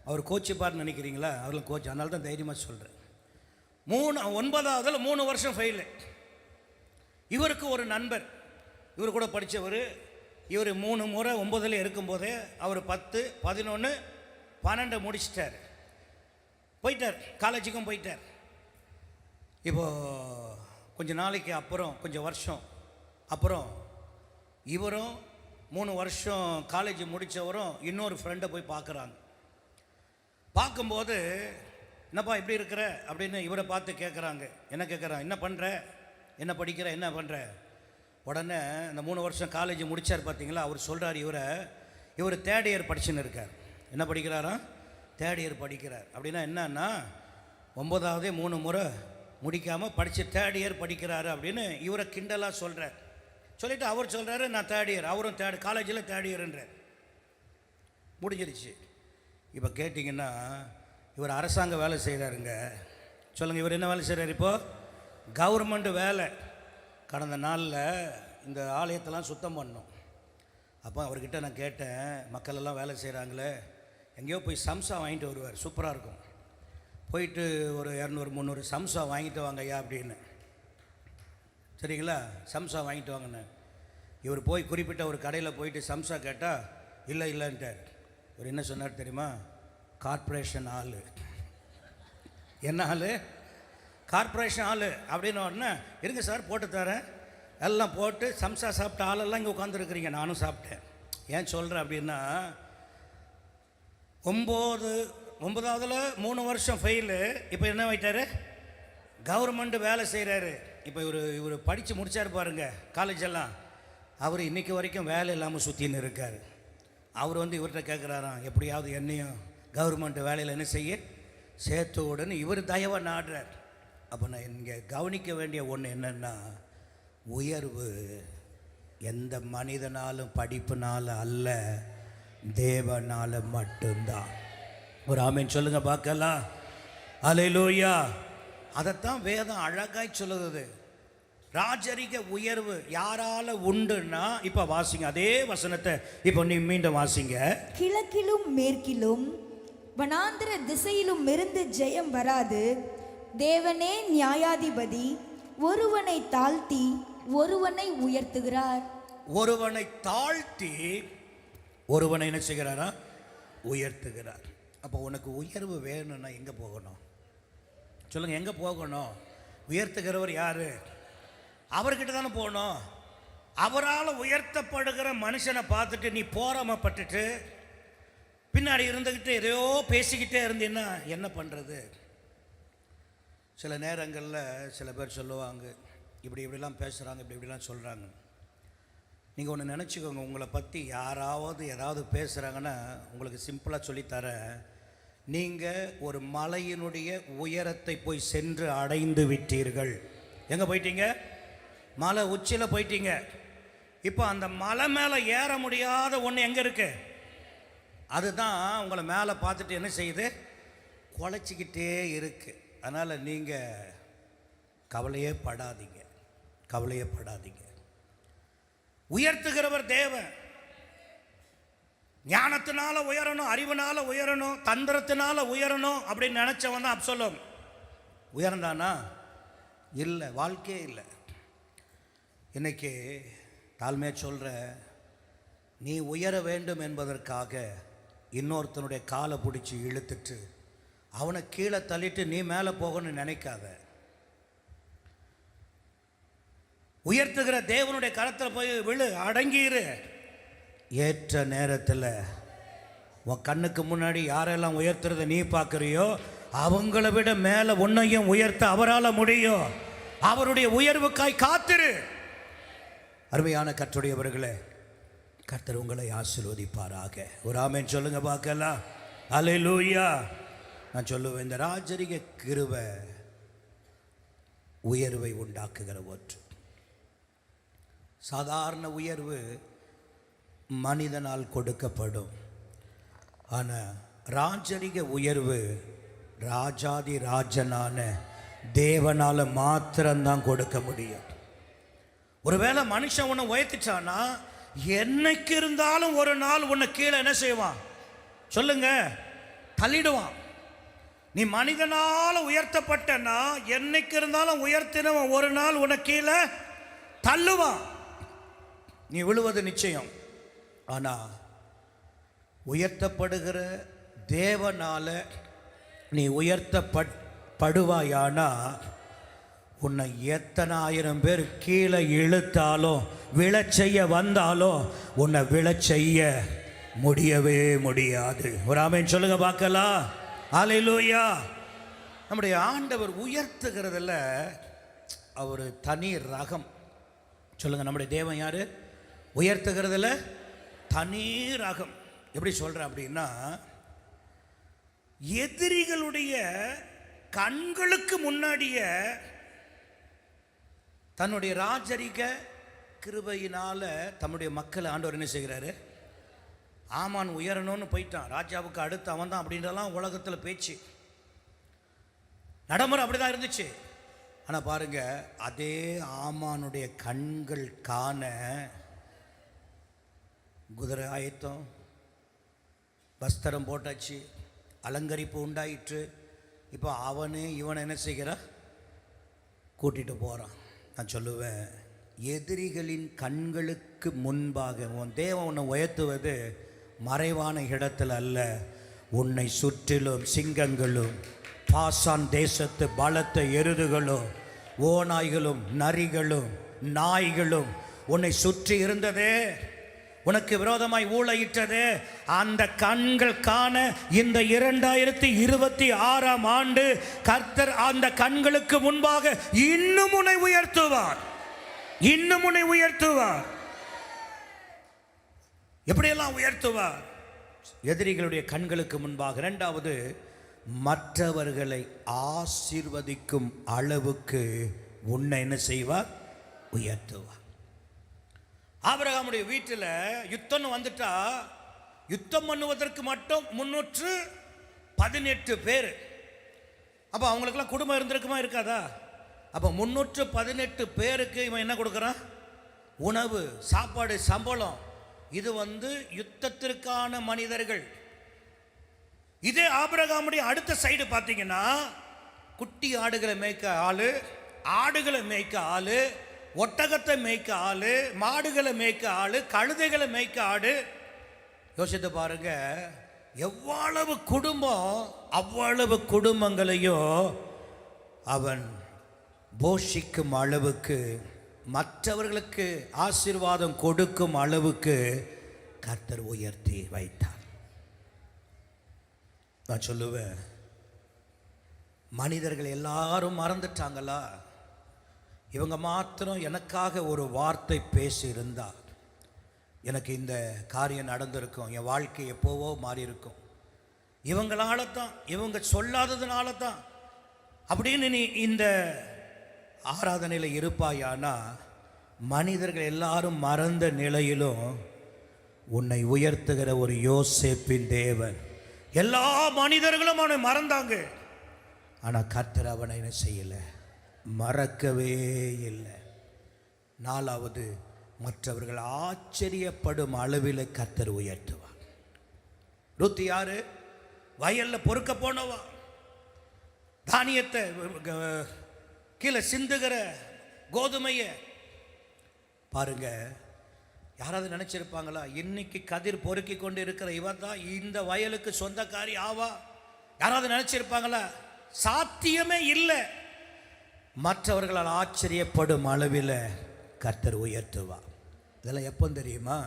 அவர் கோச்சு பாருன்னு நினைக்கிறீங்களா? அவர்களும் கோச், அதனால தான் தைரியமாக சொல்கிறேன். 9ஆவதுல 3 வருஷம் ஃபெயிலு. இவருக்கு ஒரு நண்பர், இவர் கூட படித்தவர். இவர் 3 முறை 9ல் இருக்கும்போதே அவர் 10, 11, 12 முடிச்சிட்டார். போயிட்டார், காலேஜுக்கும் போயிட்டார். இப்போது கொஞ்சம் நாளைக்கு அப்புறம், கொஞ்சம் வருஷம் அப்புறம் இவரும் 3 வருஷம் காலேஜ் முடித்தவரும் இன்னொரு ஃப்ரெண்டை போய் பார்க்குறாங்க. பார்க்கும்போது, என்னப்பா இப்படி இருக்கிற அப்படின்னு இவரை பார்த்து கேட்குறாங்க. என்ன கேட்குறான்? என்ன பண்ணுற, என்ன படிக்கிற, என்ன பண்ணுற? உடனே இந்த 3 வருஷம் காலேஜ் முடித்தார் பார்த்தீங்களா, அவர் சொல்கிறார், இவர் 3rd இயர் படிச்சுன்னு இருக்கார். என்ன படிக்கிறாராம்? 3rd இயர் படிக்கிறார். அப்படின்னா என்னன்னா, 9ஆவதே 3 முறை முடிக்காமல் படித்து 3rd இயர் படிக்கிறாரு அப்படின்னு இவரை கிண்டலாக சொல்கிறார். சொல்லிவிட்டு அவர் சொல்கிறாரு, நான் 3rd இயர், அவரும் காலேஜில் 3rd இயர்ன்றார். முடிஞ்சிருச்சு. இப்போ கேட்டிங்கன்னா, இவர் அரசாங்க வேலை செய்கிறாருங்க. சொல்லுங்கள், இவர் என்ன வேலை செய்கிறார்? இப்போது கவர்மெண்ட் வேலை. கடந்த நாளில் இந்த ஆலயத்தெல்லாம் சுத்தம் பண்ணோம். அப்போ அவர்கிட்ட நான் கேட்டேன், மக்கள் எல்லாம் வேலை செய்கிறாங்களே, எங்கேயோ போய் சம்சா வாங்கிட்டு வருவார், சூப்பராக இருக்கும். போயிட்டு ஒரு 200-300 சம்சா வாங்கிட்டு வாங்க ஐயா அப்படின்னு. சரிங்களா? சம்சா வாங்கிட்டு வாங்கண்ணே. இவர் போய் குறிப்பிட்ட ஒரு கடையில் போயிட்டு சம்சா கேட்டால் இல்லைன்ட்டார். இவர் என்ன சொன்னார் தெரியுமா? கார்ப்பரேஷன் ஆள். என்ன ஆள்? கார்ப்பரேஷன் ஆள் அப்படின்னு. உடனே இருங்க சார், போட்டு தரேன். எல்லாம் போட்டு சம்சா சாப்பிட்ட ஆளெல்லாம் இங்கே உட்காந்துருக்குறீங்க, நானும் சாப்பிட்டேன். ஏன் சொல்கிறேன் அப்படின்னா, 9ஆவதுல 3 வருஷம் ஃபெயிலு. இப்போ என்ன ஆகிட்டாரு? கவர்மெண்ட் வேலை செய்கிறாரு. இப்போ இவர் படித்து முடிச்சார் பாருங்க காலேஜெல்லாம். அவர் இன்றைக்கி வரைக்கும் வேலை இல்லாமல் சுற்றின்னு இருக்கார். அவர் வந்து இவர்கிட்ட கேட்குறாராம், எப்படியாவது என்னையும் கவர்மெண்ட் வேலையில் என்ன செய்ய சேர்த்து விடுன்னு இவர் தயவை நாடுறார். அப்போ நான் இங்கே கவனிக்க வேண்டிய ஒன்று என்னென்னா, உயர்வு எந்த மனிதனாலும் படிப்புனால அல்ல, தேவனால் மட்டும்தான். ஒரு ஆமேன் சொல்லுங்கள் பார்க்கலாம். அல்லேலூயா. அதைத்தான் வேதம் அழகாய் சொல்லுது. ராஜரிக உயர்வு யாரால உண்டுன்னா, இப்போ வாசிங்க அதே வசனத்தை, இப்போ நீ மீண்டும் வாசிங்க. கிழக்கிலும் மேற்கிலும் வனாந்திர திசையிலும் இருந்து ஜெயம் வராது. தேவனே நியாயாதிபதி, ஒருவனை தாழ்த்தி ஒருவனை உயர்த்துகிறார். ஒருவனை தாழ்த்தி ஒருவனை என்ன செய்கிறாரா? உயர்த்துகிறார். அப்போ உனக்கு உயர்வு வேணும்னா எங்கே போகணும்? சொல்லுங்க, எங்கே போகணும்? உயர்த்துகிறவர் யாரு? அவர்கிட்ட தானே போகணும். அவரால் உயர்த்தப்படுகிற மனுஷனை பார்த்துட்டு நீ போராமப்பட்டுட்டு பின்னாடி இருந்துக்கிட்டு எதையோ பேசிக்கிட்டே இருந்தீங்கன்னா என்ன பண்ணுறது? சில நேரங்களில் சில பேர் சொல்லுவாங்க, இப்படிலாம் பேசுகிறாங்க, இப்படிலாம் சொல்கிறாங்க. நீங்கள் ஒன்று நினச்சிக்கோங்க, உங்களை பற்றி யாராவது ஏதாவது பேசுகிறாங்கன்னா உங்களுக்கு சிம்பிளாக சொல்லித்தரேன். நீங்கள் ஒரு மலையினுடைய உயரத்தை போய் சென்று அடைந்து விட்டீர்கள். எங்கே போயிட்டீங்க? மலை உச்சியில் போயிட்டீங்க. இப்போ அந்த மலை மேலே ஏற முடியாத ஒன்று எங்கே இருக்கு? அதுதான் உங்களை மேலே பார்த்துட்டு என்ன செய்யுது? குலைச்சிக்கிட்டே இருக்கு. அதனால் நீங்கள் கவலையே படாதீங்க. உயர்த்துகிறவர் தேவன். ஞானத்தினால உயரணும், அறிவுனால உயரணும், தந்திரத்தினால உயரணும் அப்படின்னு நினச்சவன் தான் அப்சலோம். உயர்ந்தானா? இல்லை, வாழ்க்கையே இல்லை. இன்னைக்கு தாழ்மையாக சொல்கிற, நீ உயர வேண்டும் என்பதற்காக இன்னொருத்தனுடைய காலை பிடிச்சி இழுத்துட்டு அவனை கீழே தள்ளிட்டு நீ மேலே போகணும்னு நினைக்காத. உயர்த்துகிற தேவனுடைய கரத்தில் போய் விழு, அடங்கிரு. ஏற்ற நேரத்தில் உன் கண்ணுக்கு முன்னாடி யாரெல்லாம் உயர்த்துறதை நீ பார்க்குறியோ அவங்கள விட மேலே உன்னையும் உயர்த்த அவரால் முடியும். அவருடைய உயர்வுக்காய் காத்திரு. அருமையான கர்த்தருடையவர்களே, கர்த்தர் உங்களை ஆசீர்வதிப்பாராக. ஒரு ஆமென் சொல்லுங்க பார்க்கலாம். அல்லேலூயா. நான் சொல்லுவேன், இந்த ராஜரிக கிருபை உயர்வை உண்டாக்குகிற ஒன்று. சாதாரண உயர்வு மனிதனால் கொடுக்கப்படும். ஆனால் ராஜரிக உயர்வு ராஜாதி ராஜனான தேவனால் மாத்திரம்தான் கொடுக்க முடியும். ஒருவேளை மனுஷன் உன்னை உயர்த்திட்டானா என்னைக்கு இருந்தாலும் ஒரு நாள் உன்னை கீழே என்ன செய்வான் சொல்லுங்க? தள்ளிடுவான். நீ மனிதனால உயர்த்தப்பட்டனா என்னைக்கு இருந்தாலும் உயர்த்தினவன் ஒரு நாள் உன்னை கீழே தள்ளுவான். நீ விழுவது நிச்சயம். ஆனா உயர்த்தப்படுகிற தேவனால நீ உயர்த்தப்படுவாயானா உன்னை எத்தனை ஆயிரம் பேர் கீழே இழுத்தாலும் விழச் செய்ய வந்தாலும் உன்னை விழச் செய்ய முடியவே முடியாது. ஒரு ஆமென் சொல்லுங்க பார்க்கலாம். அல்லேலூயா. நம்முடைய ஆண்டவர் உயர்த்துகிறதுல அவர் தனி ரகம். சொல்லுங்க, நம்முடைய தேவன் யாரு? உயர்த்துகிறதுல தனி ரகம். எப்படி சொல்றேன் அப்படின்னா, எதிரிகளுடைய கண்களுக்கு முன்னாடியே தன்னுடைய ராஜரிக கிருபையினால தன்னுடைய மக்களை ஆண்டவர் என்ன செய்கிறாரு? ஆமான் உயரணும்னு போயிட்டான், ராஜாவுக்கு அடுத்து அவன் தான் அப்படின்றலாம் உலகத்தில் பேச்சு நடைமுறை அப்படிதான் இருந்துச்சு. ஆனால் பாருங்க, அதே ஆமானுடைய கண்கள் காண குதிரை ஆயத்தம், வஸ்திரம் போட்டாச்சு, அலங்கரிப்பு உண்டாயிற்று. இப்போ அவனே இவனை என்ன செய்கிறான்? கூட்டிட்டு போகிறான். நான் சொல்லுவேன், எதிரிகளின் கண்களுக்கு முன்பாக உன் தேவன் உன்னை உயர்த்துவது மறைவான இடத்துல அல்ல, உன்னை சுற்றிலும் சிங்கங்களும் பாசான் தேசத்து பலத்த எருதுகளும் ஓநாய்களும் நரிகளும் நாய்களும் உன்னை சுற்றி இருந்ததே, உனக்கு விரோதமாய் ஊளையிட்டது. அந்த கண்கள் காண இந்த 2026ஆம் ஆண்டு கர்த்தர் அந்த கண்களுக்கு முன்பாக இன்னும் உன்னை உயர்த்துவார், இன்னும் உன்னை உயர்த்துவார். எப்படியெல்லாம் உயர்த்துவார்? எதிரிகளுடைய கண்களுக்கு முன்பாக. இரண்டாவது, மற்றவர்களை ஆசீர்வதிக்கும் அளவுக்கு உன்னை என்ன செய்வார்? உயர்த்துவார். ஆபிரகாமுடைய வீட்டில் யுத்தம் வந்துட்டா, யுத்தம் பண்ணுவதற்கு மட்டும் 318 பேர். அப்போ அவங்களுக்கெல்லாம் குடும்பம் இருந்திருக்குமா இருக்காதா? அப்போ 318 பேருக்கு இவன் என்ன கொடுக்குறான்? உணவு, சாப்பாடு, சம்பளம். இது யுத்தத்திற்கான மனிதர்கள். இதே ஆபிரகாமுடைய அடுத்த சைடு பார்த்தீங்கன்னா, குட்டி ஆடுகளை மேய்க்க ஆளு, ஆடுகளை மேய்க்க ஆளு, ஒட்டகத்தை மேய்க்க ஆளு, மாடுகளை மேய்க்க ஆளு, கழுதைகளை மேய்க்க ஆடு. யோசித்து பாருங்க, எவ்வளவு குடும்பம், அவ்வளவு குடும்பங்களையும் அவன் போஷிக்கும் அளவுக்கு, மற்றவர்களுக்கு ஆசீர்வாதம் கொடுக்கும் அளவுக்கு கர்த்தர் உயர்த்தி வைத்தார். நான் சொல்லுவேன், மனிதர்கள் எல்லாரும் மறந்துட்டாங்களா? இவங்க மாத்திரம் எனக்காக ஒரு வார்த்தை பேசி இருந்தா எனக்கு இந்த காரியம் நடந்திருக்கும், என் வாழ்க்கை எப்போவோ மாறி இருக்கும், இவங்களால தான், இவங்க சொல்லாததுனால தான் அப்படின்னு நீ இந்த ஆராதனையில் இருப்பாயானா, மனிதர்கள் எல்லாரும் மறந்த நிலையிலும் உன்னை உயர்த்துகிற ஒரு யோசேப்பின் தேவன். எல்லா மனிதர்களும் அவனை மறந்தாங்க, ஆனால் கர்த்தர் அவனை என்ன செய்யலை? மறக்கவே இல்லை. நாலாவது, மற்றவர்கள் ஆச்சரியப்படும் அளவில் கர்த்தர் உயர்த்துவார். ரூத் யாரு? வயல்ல பொறுக்க போனவா, தானியத்தை கீழே சிந்துகிற கோதுமைய பாருங்க. யாராவது நினைச்சிருப்பாங்களா இன்னைக்கு கதிர் பொறுக்கி கொண்டு இருக்கிற இவன் தான் இந்த வயலுக்கு சொந்தக்காரி ஆவா? யாராவது நினைச்சிருப்பாங்களா? சாத்தியமே இல்லை. மற்றவர்களால் ஆச்சரியப்படும் அளவில் கர்த்தர் உயர்த்துவார். இதெல்லாம் எப்போ தெரியுமா?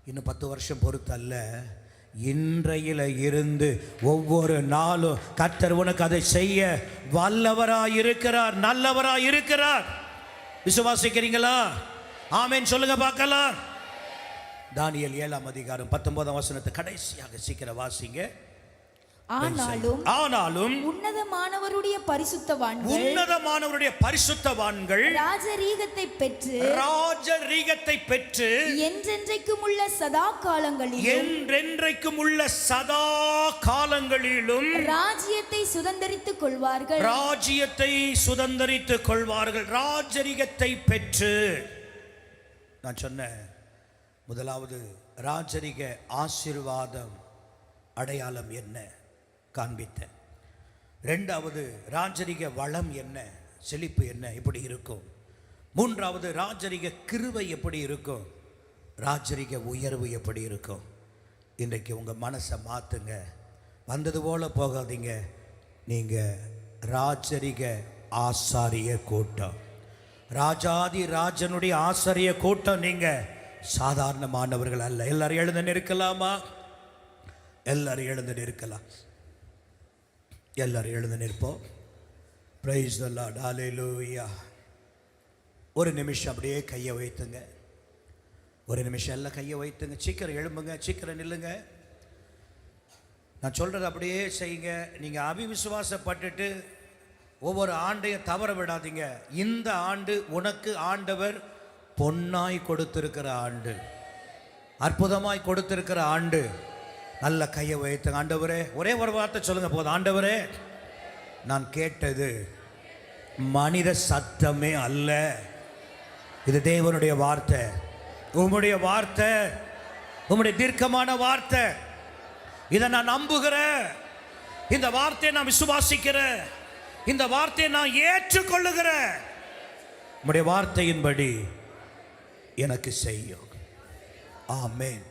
இன்னும் 10 வருஷம் பொறுத்தல்ல, இன்றையில இருந்து ஒவ்வொரு நாளும் கர்த்தர் உனக்கு அதை செய்ய வல்லவராய் இருக்கிறார், நல்லவராய் இருக்கிறார். விசுவாசிக்கிறீங்களா? ஆமென் சொல்லுங்க பார்க்கலாம். தானியேல் 7ஆம் அதிகாரம் 19ஆம் வசனத்தை கடைசியாக சீக்கிரம் வாசிங்க. ஆனாலும் உன்னதமானவருடைய பரிசுத்தவான்கள் ராஜரீகத்தை பெற்று என்றென்றைக்கும் உள்ள சதா காலங்களிலும் ராஜ்யத்தை சுதந்தரித்துக் கொள்வார்கள். ராஜரீகத்தை பெற்று, நான் சொன்னேன், முதலாவது ராஜரீக ஆசீர்வாதம் அடையாளம் என்ன காண்பித்தேன். இரண்டாவது ராஜரீக வளம் என்ன, செழிப்பு என்ன, எப்படி இருக்கும். மூன்றாவது ராஜரீக கிருபை எப்படி இருக்கும், ராஜரீக உயர்வு எப்படி இருக்கும். இன்றைக்கு உங்கள் மனசை மாற்றுங்க. வந்தது போல போகாதீங்க. நீங்கள் ராஜரீக ஆசாரிய கூட்டம், ராஜாதி ராஜனுடைய ஆசாரிய கூட்டம். நீங்கள் சாதாரணமானவர்கள் அல்ல. எல்லாரும் எழுந்து நிற்கலாமா? எல்லாரும் எழுந்து நிற்கலாம். எல்லாரும் எழுந்து நிற்போம். Praise the lord. ஹல்லேலூயா. ஒரு நிமிஷம் அப்படியே கையை வைத்துங்க. ஒரு நிமிஷம் எல்லாம் கையை வைத்துங்க. சீக்கிரம் எழும்புங்க, சீக்கிரம் நில்லுங்க. நான் சொல்கிறது அப்படியே செய்யுங்க. நீங்கள் அவிவிசுவாசப்பட்டுட்டு ஒவ்வொரு ஆண்டையும் தவற விடாதீங்க. இந்த ஆண்டு உனக்கு ஆண்டவர் பொன்னாய் கொடுத்திருக்கிற ஆண்டு, அற்புதமாய் கொடுத்திருக்கிற ஆண்டு. நல்ல கையை வைத்துங்க. ஆண்டவரே, ஒரே ஒரு வார்த்தை சொல்லுங்க போதும். ஆண்டவரே, நான் கேட்டது மனித சத்தமே அல்ல, இது தேவனுடைய வார்த்தை, உம்முடைய வார்த்தை, உம்முடைய தீர்க்கமான வார்த்தை. இதை நான் நம்புகிறேன். இந்த வார்த்தையை நான் விசுவாசிக்கிறேன். இந்த வார்த்தையை நான் ஏற்றுக்கொள்ளுகிறேன். உம்முடைய வார்த்தையின்படி எனக்கு செய்யும். ஆமென்.